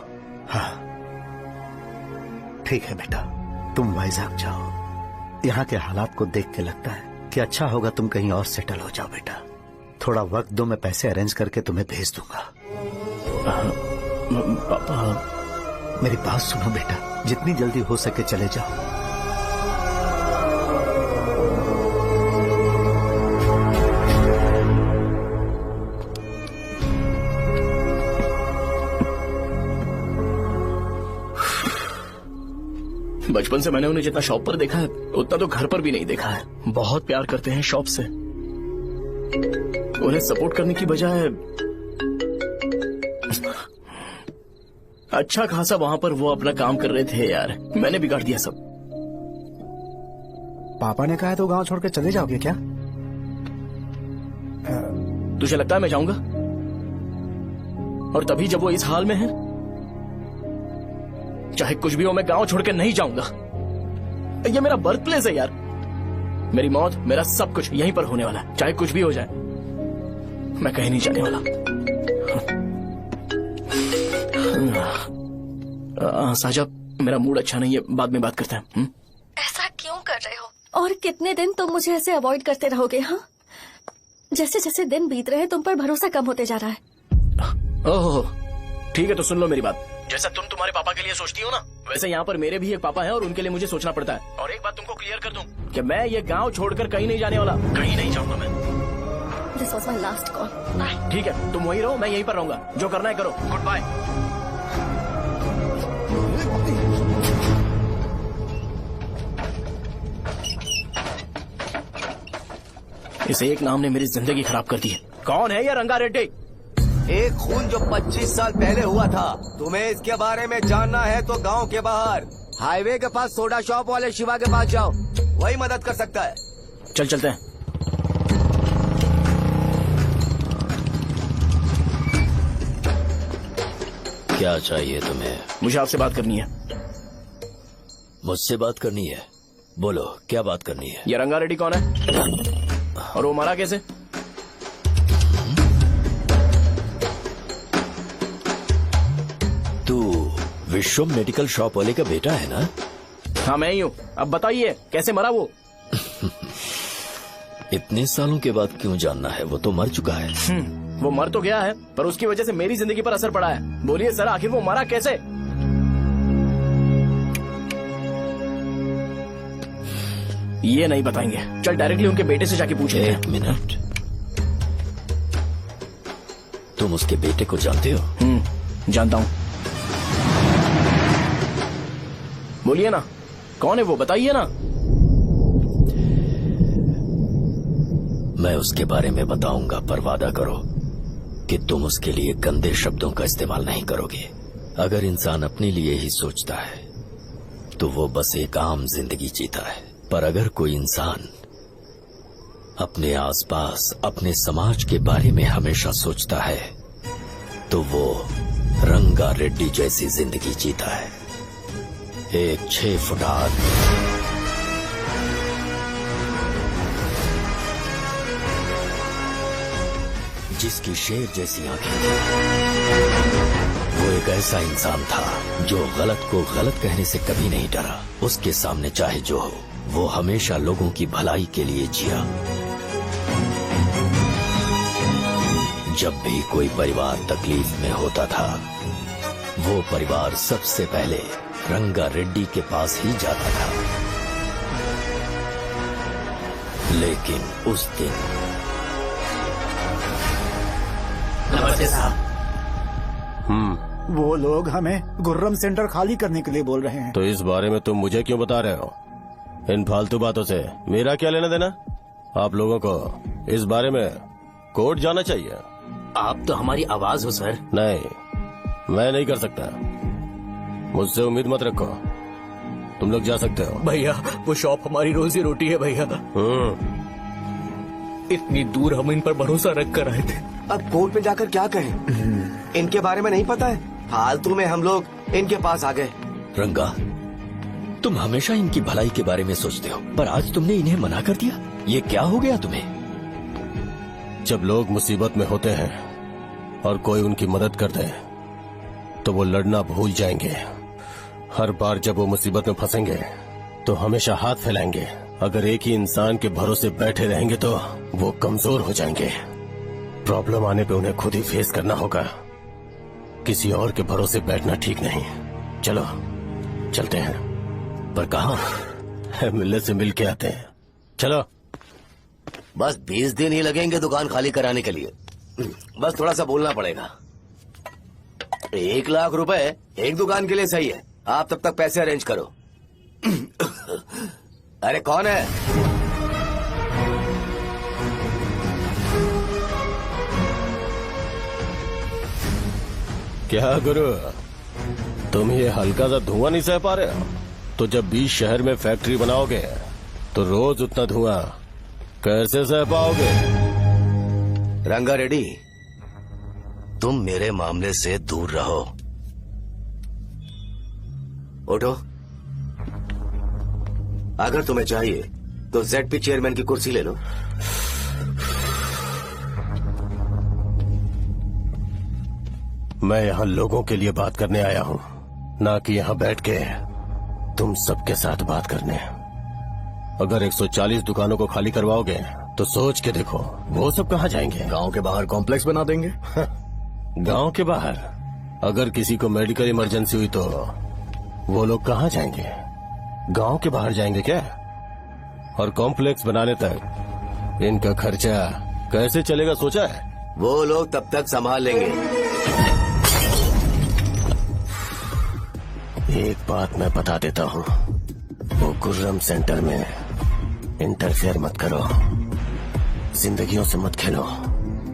हाँ ठीक है बेटा, तुम वाइजाग जाओ। यहाँ के हालात को देख के लगता है कि अच्छा होगा तुम कहीं और सेटल हो जाओ। बेटा थोड़ा वक्त दो, मैं पैसे अरेंज करके तुम्हें भेज दूंगा। पापा मेरी बात सुनो बेटा, जितनी जल्दी हो सके चले जाओ। बचपन से मैंने उन्हें जितना शॉप पर देखा है उतना तो घर पर भी नहीं देखा है। बहुत प्यार करते हैं शॉप से। उन्हें सपोर्ट करने की बजाय अच्छा खासा वहां पर वो अपना काम कर रहे थे। यार मैंने बिगाड़ दिया सब। पापा ने कहा तो गांव छोड़ के चले जाओगे क्या? तुझे लगता है मैं जाऊंगा? और तभी जब वो इस हाल में है, चाहे कुछ भी हो मैं गांव छोड़ के नहीं जाऊंगा। ये मेरा बर्थ प्लेस है यार। मेरी मौत, मेरा सब कुछ यहीं पर होने वाला है। चाहे कुछ भी हो जाए मैं कहीं नहीं जाने वाला। साहब मेरा मूड अच्छा नहीं है, बाद में बात करते हैं। ऐसा क्यों कर रहे हो? और कितने दिन तुम मुझे ऐसे अवॉइड करते रहोगे? हाँ, जैसे जैसे दिन बीत रहे हैं तुम पर भरोसा कम होते जा रहा है। ओहो ठीक है, तो सुन लो मेरी बात। जैसा तुम तुम्हारे पापा के लिए सोचती हो ना, वैसे यहाँ पर मेरे भी एक पापा हैं और उनके लिए मुझे सोचना पड़ता है। और एक बात तुमको क्लियर कर दूं कि मैं ये गांव छोड़कर कहीं नहीं जाने वाला, कहीं नहीं जाऊंगा मैं। This was my last call. Bye. ठीक है, तुम वहीं रहो, मैं यहीं पर रहूंगा। जो करना है करो। Good bye. इस एक नाम ने मेरी जिंदगी खराब कर दी है। कौन है ये रंगा रेड्डी? एक खून जो 25 साल पहले हुआ था। तुम्हें इसके बारे में जानना है तो गांव के बाहर हाईवे के पास सोडा शॉप वाले शिवा के पास जाओ, वही मदद कर सकता है। चल चलते हैं। क्या चाहिए तुम्हें? मुझे आपसे बात करनी है। मुझसे बात करनी है? बोलो, क्या बात करनी है? ये रंगा रेड्डी कौन है और वो मरा कैसे? तू विश्वम मेडिकल शॉप वाले का बेटा है ना? हाँ मैं ही हूँ। अब बताइए कैसे मरा वो? इतने सालों के बाद क्यों जानना है? वो तो मर चुका है। वो मर तो गया है पर उसकी वजह से मेरी जिंदगी पर असर पड़ा है। बोलिए सर, आखिर वो मरा कैसे? ये नहीं बताएंगे। चल डायरेक्टली उनके बेटे से जाके पूछे। एक मिनट, तुम उसके बेटे को जानते हो? जानता हूँ। बोलिए ना, कौन है वो? बताइए ना। मैं उसके बारे में बताऊंगा, पर वादा करो कि तुम उसके लिए गंदे शब्दों का इस्तेमाल नहीं करोगे। अगर इंसान अपने लिए ही सोचता है तो वो बस एक आम जिंदगी जीता है, पर अगर कोई इंसान अपने आसपास, अपने समाज के बारे में हमेशा सोचता है तो वो रंगा रेड्डी जैसी जिंदगी जीता है। एक 6 फुट आदमी, जिसकी शेर जैसी आंखें थी। वो एक ऐसा इंसान था जो गलत को गलत कहने से कभी नहीं डरा। उसके सामने चाहे जो हो, वो हमेशा लोगों की भलाई के लिए जिया। जब भी कोई परिवार तकलीफ में होता था, वो परिवार सबसे पहले रंगा रेड्डी के पास ही जाता था। लेकिन उस दिन नमस्ते साहब। वो लोग हमें गुर्रम सेंटर खाली करने के लिए बोल रहे हैं। तो इस बारे में तुम मुझे क्यों बता रहे हो? इन फालतू बातों से मेरा क्या लेना देना? आप लोगों को इस बारे में कोर्ट जाना चाहिए। आप तो हमारी आवाज हो सर। नहीं, मैं नहीं कर सकता। मुझसे उम्मीद मत रखो। तुम लोग जा सकते हो। भैया, वो शॉप हमारी रोजी रोटी है भैया। इतनी दूर हम इन पर भरोसा रख कर आए थे। अब कोर्ट में जाकर क्या कहें? इनके बारे में नहीं पता है। फालतू में हम लोग इनके पास आ गए। रंगा, तुम हमेशा इनकी भलाई के बारे में सोचते हो, पर आज तुमने इन्हें मना कर दिया। ये क्या हो गया तुम्हें? जब लोग मुसीबत में होते हैं और कोई उनकी मदद कर दे तो वो लड़ना भूल जाएंगे। हर बार जब वो मुसीबत में फंसेंगे तो हमेशा हाथ फैलाएंगे। अगर एक ही इंसान के भरोसे बैठे रहेंगे तो वो कमजोर हो जाएंगे। प्रॉब्लम आने पे उन्हें खुद ही फेस करना होगा। किसी और के भरोसे बैठना ठीक नहीं। चलो चलते हैं। पर कहाँ? एमएलए से मिल के आते हैं। चलो। बस 20 दिन ही लगेंगे दुकान खाली कराने के लिए। बस थोड़ा सा बोलना पड़ेगा। 1 लाख रुपए एक दुकान के लिए सही है। आप तब तक पैसे अरेंज करो। अरे कौन है? क्या गुरु, तुम ये हल्का सा धुआं नहीं सह पा रहे हो? तो जब 20 शहर में फैक्ट्री बनाओगे तो रोज उतना धुआं कैसे सह पाओगे? रंगा रेड्डी, तुम मेरे मामले से दूर रहो। उठो। अगर तुम्हें चाहिए तो ZP चेयरमैन की कुर्सी ले लो। मैं यहाँ लोगों के लिए बात करने आया हूँ, ना कि यहाँ बैठ के तुम सबके साथ बात करने। अगर 140 दुकानों को खाली करवाओगे तो सोच के देखो वो सब कहाँ जाएंगे? गांव के बाहर कॉम्प्लेक्स बना देंगे। गांव के बाहर? अगर किसी को मेडिकल इमरजेंसी हुई तो वो लोग कहाँ जाएंगे? गांव के बाहर जाएंगे क्या? और कॉम्प्लेक्स बनाने तक इनका खर्चा कैसे चलेगा सोचा है? वो लोग तब तक संभाल लेंगे। एक बात मैं बता देता हूँ, वो गुर्रम सेंटर में इंटरफेयर मत करो। जिंदगियों से मत खेलो।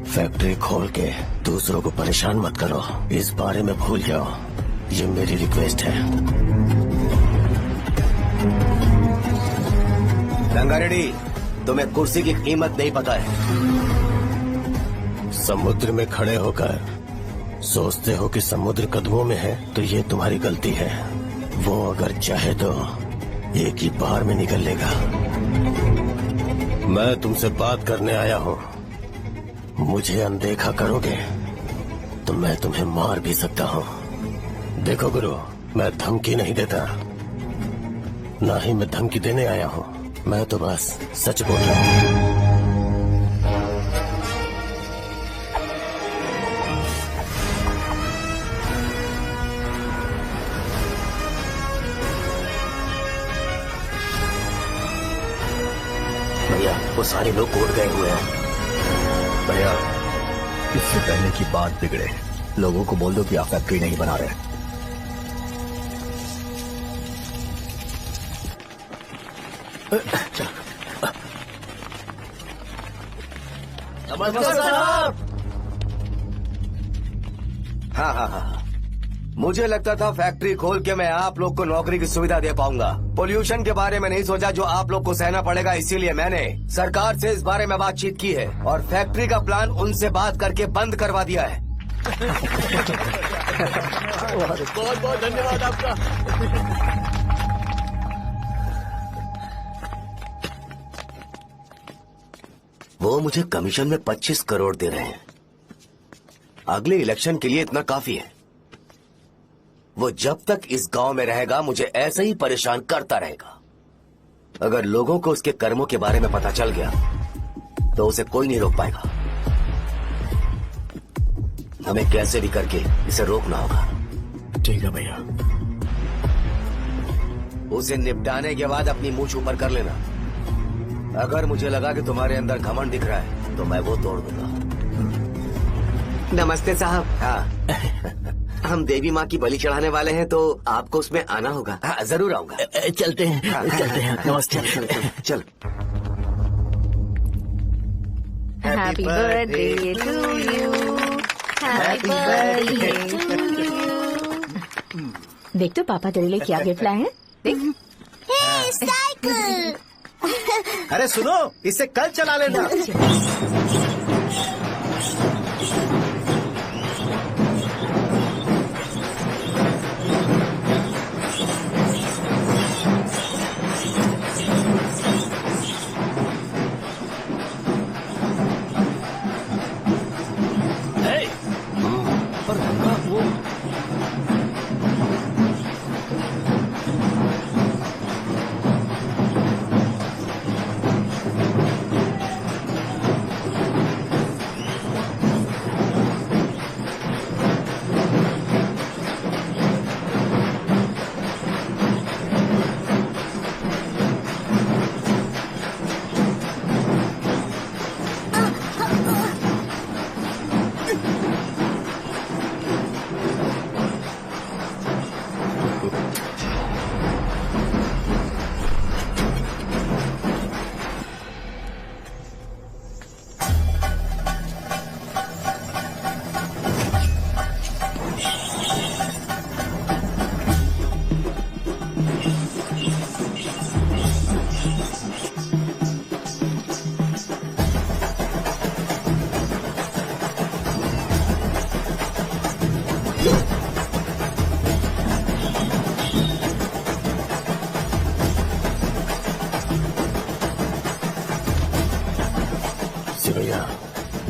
फैक्ट्री खोल के दूसरों को परेशान मत करो। इस बारे में भूल जाओ। ये मेरी रिक्वेस्ट है। रंगा रेड्डी, तुम्हें कुर्सी की कीमत नहीं पता है। समुद्र में खड़े होकर सोचते हो कि समुद्र कदमों में है तो ये तुम्हारी गलती है। वो अगर चाहे तो एक ही बार में निकल लेगा। मैं तुमसे बात करने आया हूँ। मुझे अनदेखा करोगे तो मैं तुम्हें मार भी सकता हूँ। देखो गुरु, मैं धमकी नहीं देता, ना ही मैं धमकी देने आया हूँ। मैं तो बस सच बोल रहा हूँ। भैया, वो सारे लोग कोर्ट गए हुए हैं। भैया, इससे पहले की बात बिगड़े, लोगों को बोल दो कि आप फैक्ट्री नहीं बना रहे। हाँ। मुझे लगता था फैक्ट्री खोल के मैं आप लोग को नौकरी की सुविधा दे पाऊंगा। पोल्यूशन के बारे में नहीं सोचा जो आप लोग को सहना पड़ेगा, इसीलिए मैंने सरकार से इस बारे में बातचीत की है और फैक्ट्री का प्लान उनसे बात करके बंद करवा दिया है। बहुत बहुत धन्यवाद आपका। वो मुझे कमीशन में 25 करोड़ दे रहे हैं। अगले इलेक्शन के लिए इतना काफी है। वो जब तक इस गांव में रहेगा मुझे ऐसे ही परेशान करता रहेगा। अगर लोगों को उसके कर्मों के बारे में पता चल गया तो उसे कोई नहीं रोक पाएगा। हमें कैसे भी करके इसे रोकना होगा। ठीक है भैया। उसे निपटाने के बाद अपनी मूंछ ऊपर कर लेना। अगर मुझे लगा कि तुम्हारे अंदर घमंड दिख रहा है तो मैं वो तोड़ दूंगा। नमस्ते साहब। हाँ, हम देवी माँ की बलि चढ़ाने वाले हैं तो आपको उसमें आना होगा। हाँ, जरूर आऊंगा। चलते हैं, चलते हैं। नमस्ते। चल। Happy birthday to you, happy birthday to you. देख तो पापा तेरे लिए क्या गिफ्ट लाए हैं। देख। साइकिल। अरे सुनो, इसे कल चला लेना।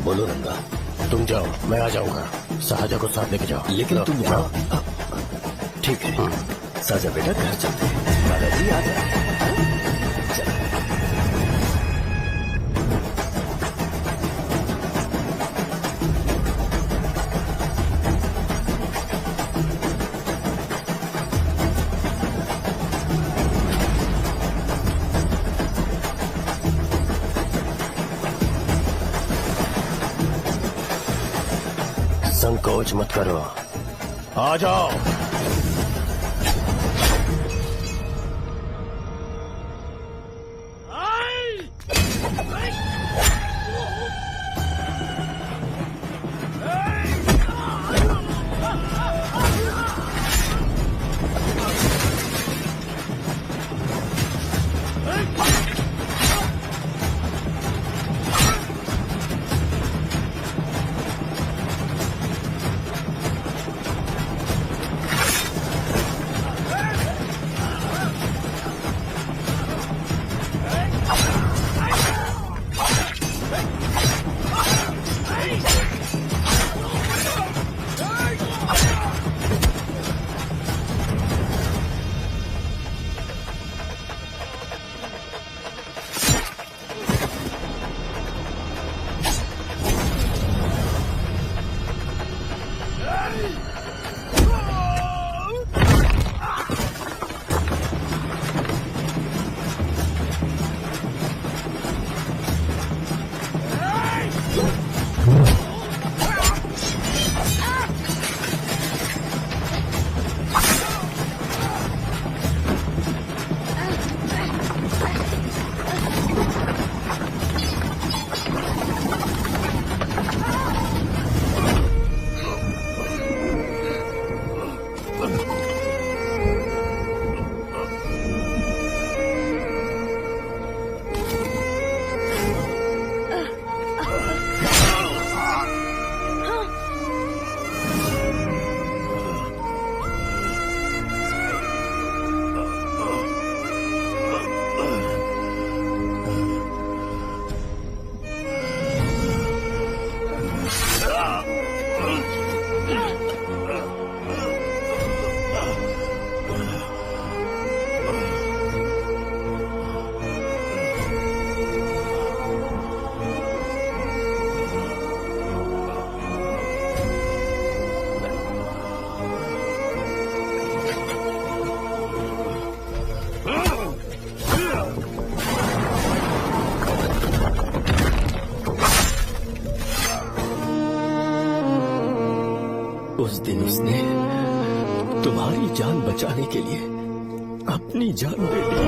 बोलो रंगा, तुम जाओ, मैं आ जाऊंगा। साजा को साथ लेके जाओ। लेकिन तुम जाओ। ठीक है साजा बेटा, घर चलते हैं। दादाजी आ जाओ। संकोच मत करो, आ जाओ। उस दिन उसने तुम्हारी जान बचाने के लिए अपनी जान दे दी।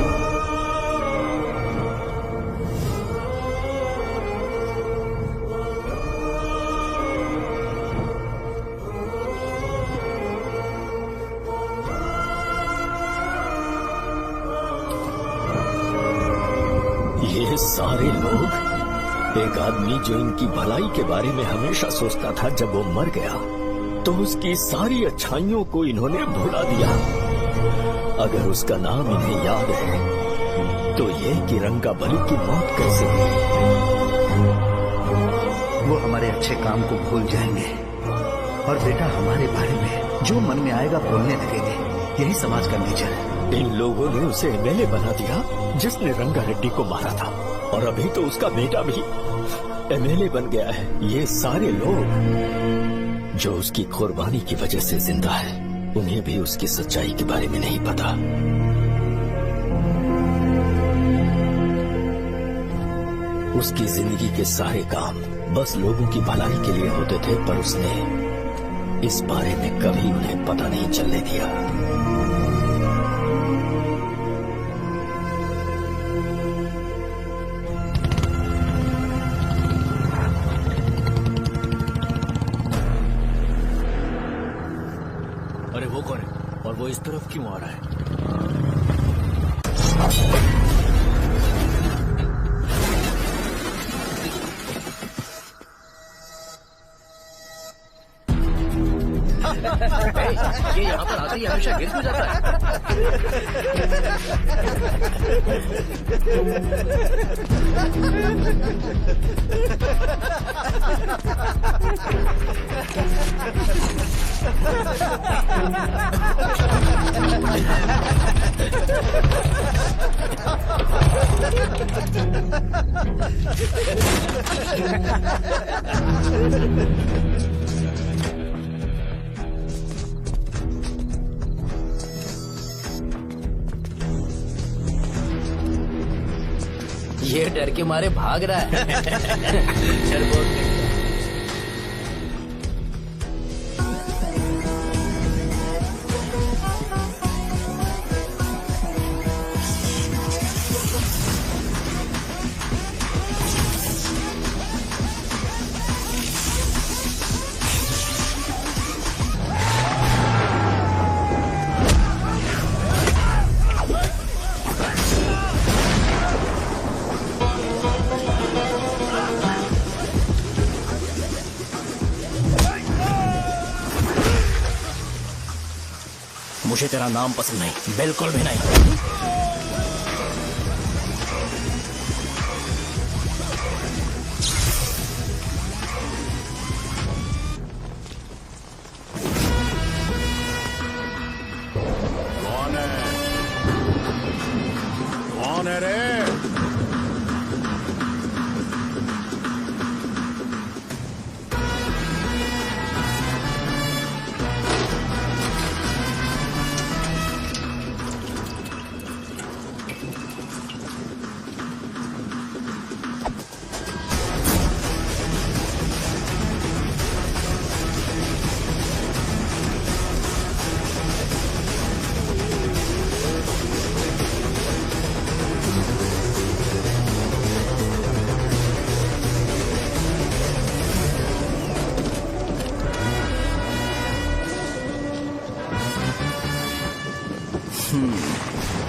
ये सारे लोग, एक आदमी जो इनकी भलाई के बारे में हमेशा सोचता था, जब वो मर गया तो उसकी सारी अच्छाइयों को इन्होंने भुला दिया। अगर उसका नाम इन्हें याद है तो ये कि रंगाबली की मौत कैसे हुई। वो हमारे अच्छे काम को भूल जाएंगे और बेटा हमारे बारे में जो मन में आएगा बोलने लगेंगे। यही समाज का नेचर है। इन लोगों ने उसे एमएलए बना दिया जिसने रंगा रेड्डी को मारा था, और अभी तो उसका बेटा भी एमएलए बन गया है। ये सारे लोग जो उसकी कुर्बानी की वजह से जिंदा है, उन्हें भी उसकी सच्चाई के बारे में नहीं पता। उसकी जिंदगी के सारे काम बस लोगों की भलाई के लिए होते थे, पर उसने इस बारे में कभी उन्हें पता नहीं चलने दिया। अरे वो कौन है और वो इस तरफ क्यों आ रहा है? ये यहाँ पर आते ही हमेशा गिर क्यों जाता ये डर के मारे भाग रहा है। डरपोक नहीं। मुझे तेरा नाम पसंद नहीं, बिल्कुल भी नहीं। कौन है? कौन है रे?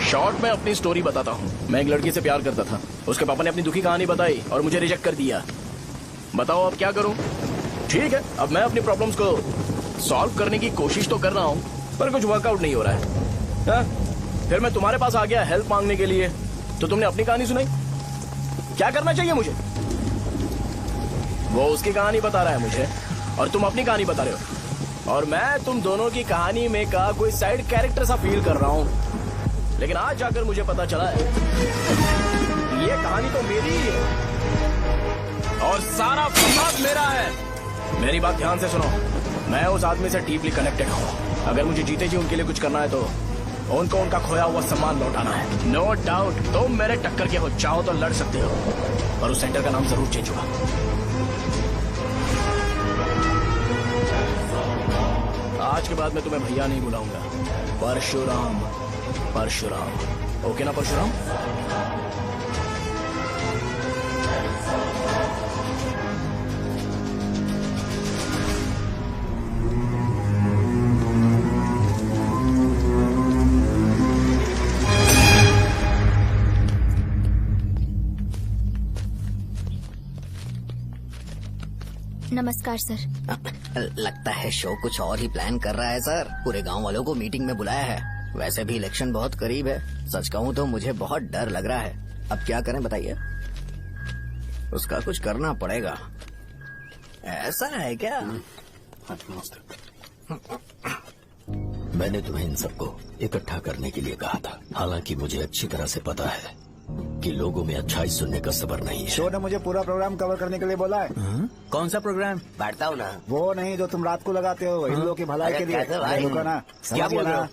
शॉर्ट में अपनी स्टोरी बताता हूँ। मैं एक लड़की से प्यार करता था। उसके पापा ने अपनी दुखी कहानी बताई और मुझे रिजेक्ट कर दिया। बताओ अब क्या करूँ? ठीक है, अब मैं अपनी प्रॉब्लम्स को सॉल्व करने की कोशिश तो कर रहा हूँ, पर कुछ वर्कआउट नहीं हो रहा है। फिर मैं तुम्हारे पास आ गया हेल्प मांगने के लिए, तो तुमने अपनी कहानी सुनाई। क्या करना चाहिए मुझे? वो उसकी कहानी बता रहा है मुझे और तुम अपनी कहानी बता रहे हो, और मैं तुम दोनों की कहानी में का कोई साइड कैरेक्टर सा फील कर रहा हूँ। लेकिन आज जाकर मुझे पता चला है ये कहानी तो मेरी ही है और सारा फसाद मेरा है। मेरी बात ध्यान से सुनो, मैं उस आदमी से डीपली कनेक्टेड हूँ। अगर मुझे जीते जी उनके लिए कुछ करना है तो उनको उनका खोया हुआ सम्मान लौटाना है। नो डाउट तुम मेरे टक्कर के हो, चाहो तो लड़ सकते हो, पर उस सेंटर का नाम जरूर चेंज होगा। आज के बाद मैं तुम्हें भैया नहीं बुलाऊंगा, परशुराम। परशुराम, ओके ना परशुराम? नमस्कार सर। लगता है शो कुछ और ही प्लान कर रहा है सर। पूरे गांव वालों को मीटिंग में बुलाया है। वैसे भी इलेक्शन बहुत करीब है। सच कहूँ तो मुझे बहुत डर लग रहा है। अब क्या करें बताइए? उसका कुछ करना पड़ेगा। ऐसा है क्या? मैंने तुम्हें इन सबको इकट्ठा करने के लिए कहा था। हालांकि मुझे अच्छी तरह से पता है कि लोगों में अच्छाई सुनने का सब्र नहीं है। शो ने मुझे पूरा प्रोग्राम कवर करने के लिए बोला है। कौन सा प्रोग्राम? बैठता हूँ ना। वो नहीं जो तुम रात को लगाते हो, इन लोगों की भलाई के लिए। रुको ना, क्या बोल रहे हो?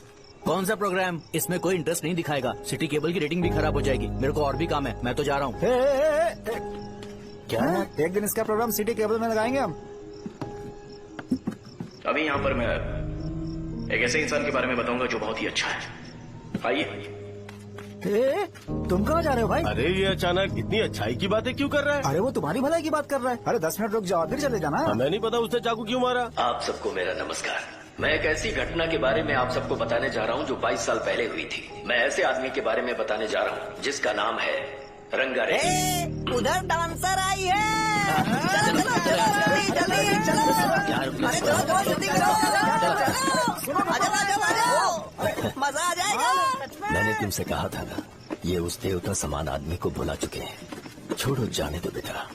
कौन सा प्रोग्राम? इसमें कोई इंटरेस्ट नहीं दिखाएगा। सिटी केबल की रेटिंग भी खराब हो जाएगी। मेरे को और भी काम है, मैं तो जा रहा हूँ। क्या? एक दिन इसका प्रोग्राम सिटी केबल में लगाएंगे हम। अभी यहाँ पर मैं एक ऐसे इंसान के बारे में बताऊंगा जो बहुत ही अच्छा है। आइए। तुम कहाँ जा रहे हो भाई? अरे ये अचानक इतनी अच्छाई की बातें क्यों कर रहा है? अरे वो तुम्हारी भलाई की बात कर रहा है। अरे 10 मिनट रुक जाओ फिर चले जाना। हमें नहीं पता उसने चाकू क्यों मारा। आप सबको मेरा नमस्कार। मैं एक ऐसी घटना के बारे में आप सबको बताने जा रहा हूँ जो 22 साल पहले हुई थी। मैं ऐसे आदमी के बारे में बताने जा रहा हूँ जिसका नाम है रंगारेड्डी। उधर डांसर आई है। चलो चलो चलो जल्दी चलो। मजा आ जाएगा। मैंने तुमसे कहा था ना, ये उस देवता समान आदमी को भुला चुके हैं। छोड़ो, जाने दो बेटा।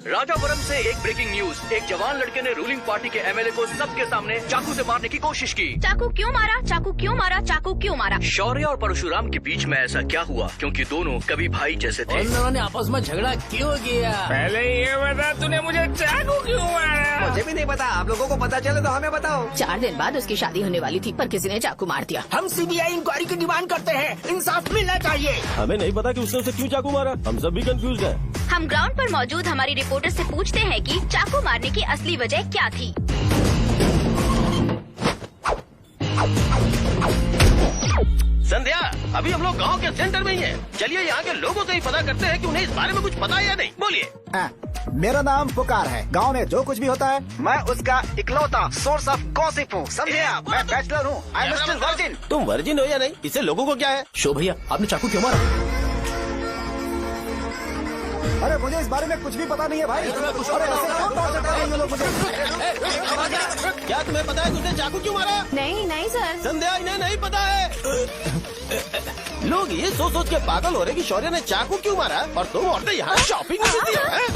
राजापुरम से एक ब्रेकिंग न्यूज। एक जवान लड़के ने रूलिंग पार्टी के एमएलए को सबके सामने चाकू से मारने की कोशिश की। चाकू क्यों मारा? चाकू क्यों मारा? चाकू क्यों मारा? शौर्य और परशुराम के बीच में ऐसा क्या हुआ? क्योंकि दोनों कभी भाई जैसे थे। उन दोनों ने आपस में झगड़ा क्यों किया? पहले ये बता, तूने मुझे चाकू क्यों मारा? मुझे भी नहीं पता। आप लोगों को पता चले तो हमें बताओ। 4 दिन बाद उसकी शादी होने वाली थी पर किसी ने चाकू मार दिया। हम सीबीआई इंक्वायरी की डिमांड करते हैं। इंसाफ मिलना चाहिए। हमें नहीं पता कि उसने उसे क्यों चाकू मारा। हम सब भी कंफ्यूज हैं। हम ग्राउंड पर मौजूद हमारी रिपोर्टर से पूछते हैं कि चाकू मारने की असली वजह क्या थी। संध्या, अभी हम लोग गांव के सेंटर में ही हैं। चलिए यहाँ के लोगों से ही पता करते हैं कि उन्हें इस बारे में कुछ पता है या नहीं। बोलिए। मेरा नाम पुकार है। गांव में जो कुछ भी होता है मैं उसका इकलौता सोर्स ऑफ गॉसिप हूँ। समझे आप? मैं बैचलर हूँ। I am still virgin. तुम वर्जिन हो या नहीं, इससे लोगों को क्या है? शो भैया, आपने चाकू क्यों मारा? अरे मुझे इस बारे में कुछ भी पता नहीं है भाई। अरे ऐसे कौन टॉर्चर कर रहे हैं ये लोग मुझे? क्या तुम्हें पता है कि उसने चाकू क्यों मारा? नहीं नहीं सर। संध्या, इन्हें नहीं पता है। लोग ये सोच सोच के पागल हो रहे कि शौर्य ने चाकू क्यों मारा और तुम औरतें यहाँ शॉपिंग में बिजी हैं।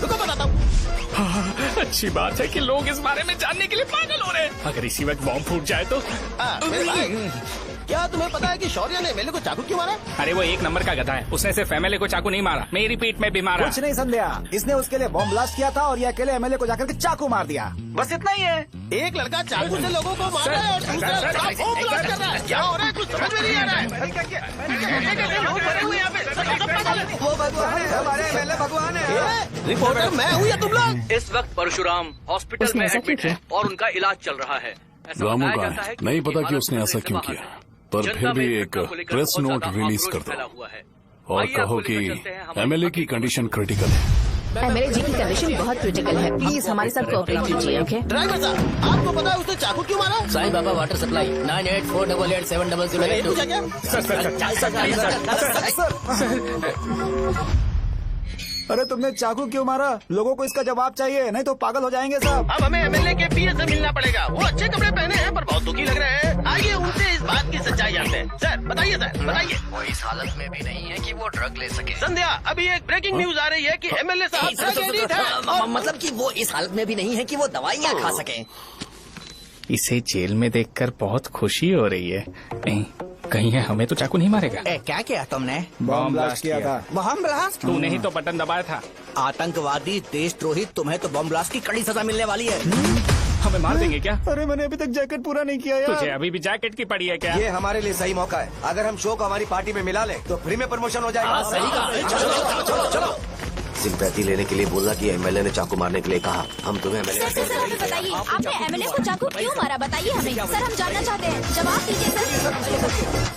रुको बताता हूँ। अच्छी बात है कि लोग इस बारे में जानने के लिए पागल हो रहे हैं। अगर इसी वक्त बॉम्ब फूट जाए तो। मेरे भाई, क्या तुम्हें पता है कि शौर्य ने एमएलए को चाकू क्यों मारा? अरे वो एक नंबर का गधा है। उसने सिर्फ एमएलए को चाकू नहीं मारा, मेरी पीठ में भी मारा। कुछ नहीं संध्या, इसने उसके लिए बॉम्ब ब्लास्ट किया था और ये अकेले एमएलए को जाकर के चाकू मार दिया। बस इतना ही है। एक लड़का चाकू से लोगों को मार रहा है और दूसरा लड़का बॉम्ब ब्लास्ट कर रहा है। क्या हो रहा है? कुछ समझ में नहीं आ रहा है। वो भगवान है, हमारे एमएलए भगवान है। रिपोर्टर मैं हूँ या तुम लोग? इस वक्त परशुराम हॉस्पिटल में एडमिट है और उनका इलाज चल रहा है। रामू का है, नहीं पता कि उसने ऐसा क्यों किया। पर फिर भी एक प्रेस नोट रिलीज कर दो और कहो कि एमएलए की कंडीशन क्रिटिकल है। एमएलए जी की कंडीशन बहुत क्रिटिकल है, प्लीज हमारे साथ कोऑपरेट कीजिए। ओके ड्राइवर साहब, आपको पता है उसने चाकू क्यों मारा? Sai Baba water supply 9848870082। अरे तुमने चाकू क्यों मारा? लोगों को इसका जवाब चाहिए, नहीं तो पागल हो जाएंगे साहब। अब हमें एमएलए के पीए से मिलना पड़ेगा। वो अच्छे कपड़े पहने हैं पर बहुत दुखी लग रहे हैं। आइए उनसे इस बात की सच्चाई जानते हैं। सर बताइए, सर बताइए। वो इस हालत में भी नहीं है कि वो ड्रग ले सके। संध्या, अभी एक ब्रेकिंग न्यूज आ रही है कि एमएलए साहब ड्रग एडिक्ट हैं और मतलब कि वो इस हालत में भी नहीं है कि वो दवाइयाँ खा सके। इसे जेल में देखकर बहुत खुशी हो रही है। नहीं, कहीं है हमें तो चाकू नहीं मारेगा। क्या किया तुमने? बम ब्लास्ट किया था। Bomb blast? तूने ही तो बटन दबाया था। आतंकवादी, देशद्रोही, तुम्हें तो बम ब्लास्ट की कड़ी सजा मिलने वाली है। हमें मार देंगे क्या? अरे मैंने अभी तक जैकेट पूरा नहीं किया यार। तुझे अभी भी जैकेट की पड़ी है क्या? ये हमारे लिए सही मौका है। अगर हम शो को हमारी पार्टी में मिला ले तो फ्री में प्रमोशन हो जाएगा। सही कहा। चलो सिंपैथी लेने के लिए बोला कि एमएलए ने चाकू मारने के लिए कहा। हम तुम्हें एमएलए सर हमें बताइए, आपने एमएलए को चाकू क्यों मारा? बताइए हमें सर, हम जानना चाहते हैं। जवाब दीजिए सर,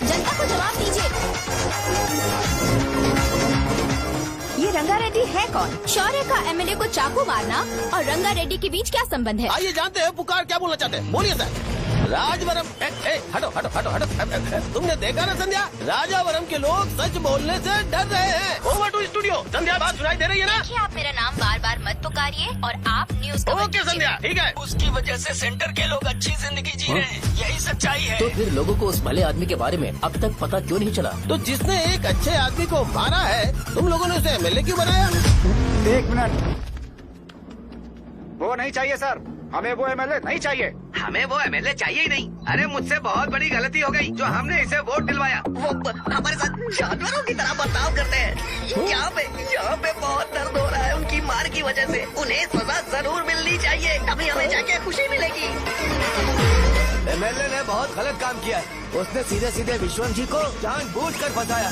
जनता को जवाब दीजिए। ये रंगा रेड्डी है कौन? शौर्य का एमएलए को चाकू मारना और रंगा रेड्डी के बीच क्या संबंध है? आइए जानते हैं पुकार क्या बोलना चाहते हैं। बोलिए सर। राजवरम हटो हटो हटो हटो। तुमने देखा ना संध्या, राजावरम के लोग सच बोलने से डर रहे हैं। Over to studio. संध्या, बात सुनाई दे रही है ना? देखिए, आप मेरा नाम बार बार मत पुकारिए और आप न्यूज कवर ओके संध्या, ठीक है। उसकी वजह से सेंटर के लोग अच्छी जिंदगी जी रहे हैं, यही सच्चाई है। तो फिर लोगों को उस भले आदमी के बारे में अब तक पता क्यों नहीं चला? तो जिसने एक अच्छे आदमी को मारा है, तुम लोगों ने उसे एमएलए क्यों बनाया? 1 मिनट, वो नहीं चाहिए सर, हमें वो एमएलए नहीं चाहिए। हमें वो एमएलए चाहिए ही नहीं। अरे मुझसे बहुत बड़ी गलती हो गई जो हमने इसे वोट दिलवाया। वो हमारे साथ जानवरों की तरह बर्ताव करते हैं। यहाँ पे बहुत दर्द हो रहा है उनकी मार की वजह से। उन्हें सजा जरूर मिलनी चाहिए, तभी हमें जाके खुशी मिलेगी। एमएलए ने बहुत गलत काम किया है। उसने सीधे सीधे विश्वनाथ जी को जानबूझकर फंसाया।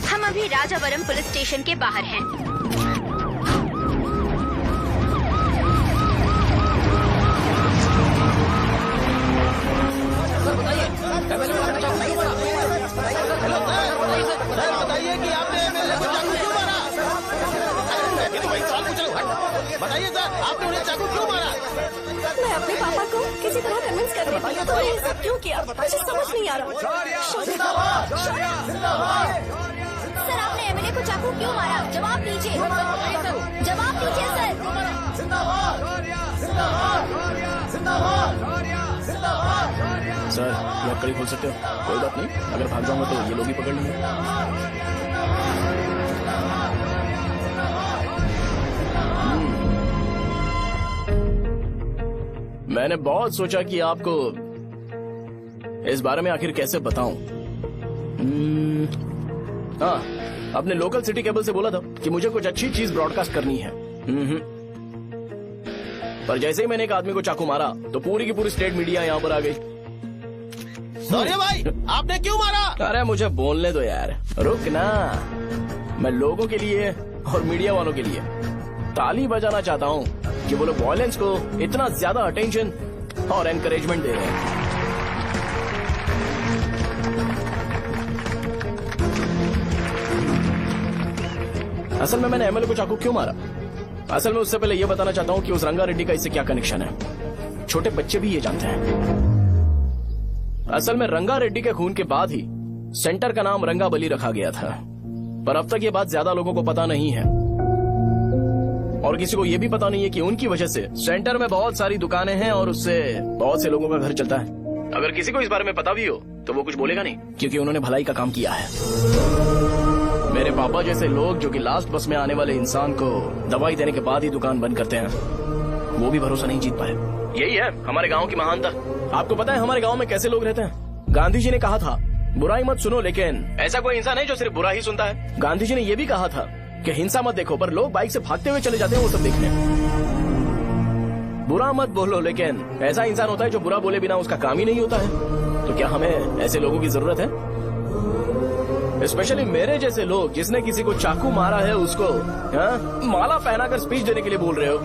हम अभी राजावरम पुलिस स्टेशन के बाहर हैं। बताइए कि आपने एमएलए को चाकू क्यों मारा? मैं तो वही सवाल पूछ रहा हूँ। बताइए सर, आपने उन्हें चाकू क्यों मारा? मैं अपने पापा को किसी तरह कन्विंस कर रही थी। तो ये सब क्यों किया मुझे समझ नहीं आ रहा। सर, आपने एमएलए को चाकू क्यों मारा? जवाब दीजिए, जवाब दीजिए सर। सर, ये कड़ी खोल सकते हो? कोई बात नहीं, अगर भाग जाऊंगा तो ये लोग ही पकड़ लेंगे। मैंने बहुत सोचा कि आपको इस बारे में आखिर कैसे बताऊं। हाँ, अपने लोकल सिटी केबल से बोला था कि मुझे कुछ अच्छी चीज ब्रॉडकास्ट करनी है। पर जैसे ही मैंने एक आदमी को चाकू मारा तो पूरी की पूरी स्टेट मीडिया यहाँ पर आ गई। सॉरी भाई, आपने क्यों मारा? अरे मुझे बोलने दो यार, रुक ना। मैं लोगों के लिए और मीडिया वालों के लिए ताली बजाना चाहता हूँ कि वो लोग वायलेंस को इतना ज्यादा अटेंशन और एनकरेजमेंट दे रहे हैं। असल में मैंने एमएलए को चाकू क्यों मारा? असल में उससे पहले ये बताना चाहता हूँ कि उस रंगा रेड्डी का इससे क्या कनेक्शन है। छोटे बच्चे भी ये जानते हैं। असल में रंगा रेड्डी के खून के बाद ही सेंटर का नाम रंगाबली रखा गया था, पर अब तक ये बात ज्यादा लोगों को पता नहीं है और किसी को ये भी पता नहीं है कि उनकी वजह से सेंटर में बहुत सारी दुकानें हैं और उससे बहुत से लोगों का घर चलता है। अगर किसी को इस बारे में पता भी हो तो वो कुछ बोलेगा नहीं, क्योंकि उन्होंने भलाई का काम किया है। मेरे पापा जैसे लोग जो कि लास्ट बस में आने वाले इंसान को दवाई देने के बाद ही दुकान बंद करते हैं, वो भी भरोसा नहीं जीत पाए। यही है हमारे गांव की महानता। आपको पता है हमारे गांव में कैसे लोग रहते हैं? गांधी जी ने कहा था बुराई मत सुनो, लेकिन ऐसा कोई इंसान है जो सिर्फ बुरा ही सुनता है। गांधी जी ने यह भी कहा था कि हिंसा मत देखो, पर लोग बाइक से भागते हुए चले जाते हैं वो सब देखने। बुरा मत बोलो, लेकिन ऐसा इंसान होता है जो बुरा बोले बिना उसका काम ही नहीं होता है। तो क्या हमें ऐसे लोगों की जरूरत है? स्पेशली मेरे जैसे लोग जिसने किसी को चाकू मारा है उसको माला पहनाकर स्पीच देने के लिए बोल रहे हो।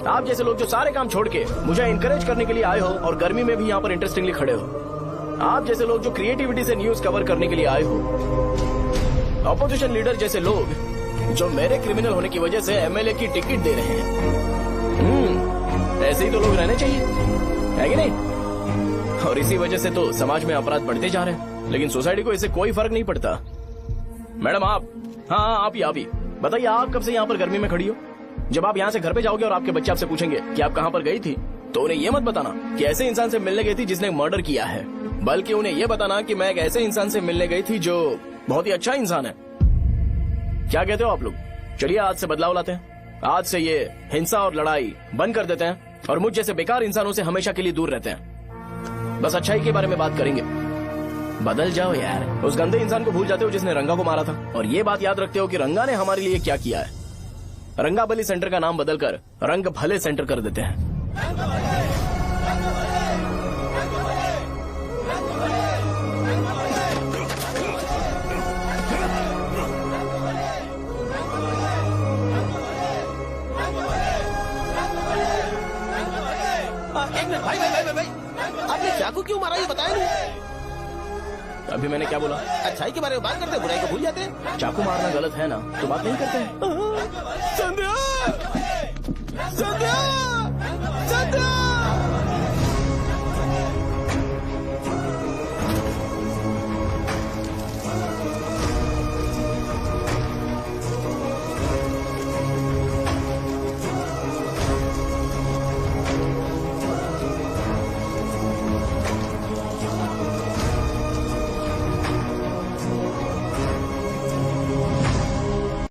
आप जैसे लोग जो सारे काम छोड़ के मुझे इंकरेज करने के लिए आए हो और गर्मी में भी यहाँ पर इंटरेस्टिंगली खड़े हो। आप जैसे लोग जो क्रिएटिविटी से न्यूज कवर करने के लिए आए हो। अपोजिशन लीडर जैसे लोग जो मेरे क्रिमिनल होने की वजह से एमएलए की टिकट दे रहे हैं। ऐसे ही तो लोग रहने चाहिए, है कि नहीं? और इसी वजह से तो समाज में अपराध बढ़ते जा रहे हैं, लेकिन सोसाइटी को इससे कोई फर्क नहीं पड़ता। मैडम आप, हाँ आप ही बताइए, आप कब से यहाँ पर गर्मी में खड़ी हो? जब आप यहाँ से घर पे जाओगे और आपके बच्चे आपसे पूछेंगे कि आप कहाँ पर गई थी, तो उन्हें ये मत बताना कि ऐसे इंसान से मिलने गई थी जिसने मर्डर किया है, बल्कि उन्हें ये बताना कि मैं एक ऐसे इंसान से मिलने गई थी जो बहुत ही अच्छा इंसान है। क्या कहते हो आप लोग? चलिए आज से बदलाव लाते हैं। आज से ये हिंसा और लड़ाई बंद कर देते हैं और मुझ जैसे बेकार इंसानों से हमेशा के लिए दूर रहते हैं। बस अच्छाई के बारे में बात करेंगे। बदल जाओ यार, उस गंदे इंसान को भूल जाते हो जिसने रंगा को मारा था, और ये बात याद रखते हो कि रंगा ने हमारे लिए क्या किया है। रंगाबली सेंटर का नाम बदलकर रंग भले सेंटर कर देते हैं। एक मिनट भाई, आपने चाकू क्यों मारा ये बताया नहीं? अभी मैंने क्या बोला? अच्छाई के बारे में बात करते, बुराई को भूल जाते हैं। चाकू मारना गलत है ना, तो बात नहीं करते हैं। संध्या! संध्या!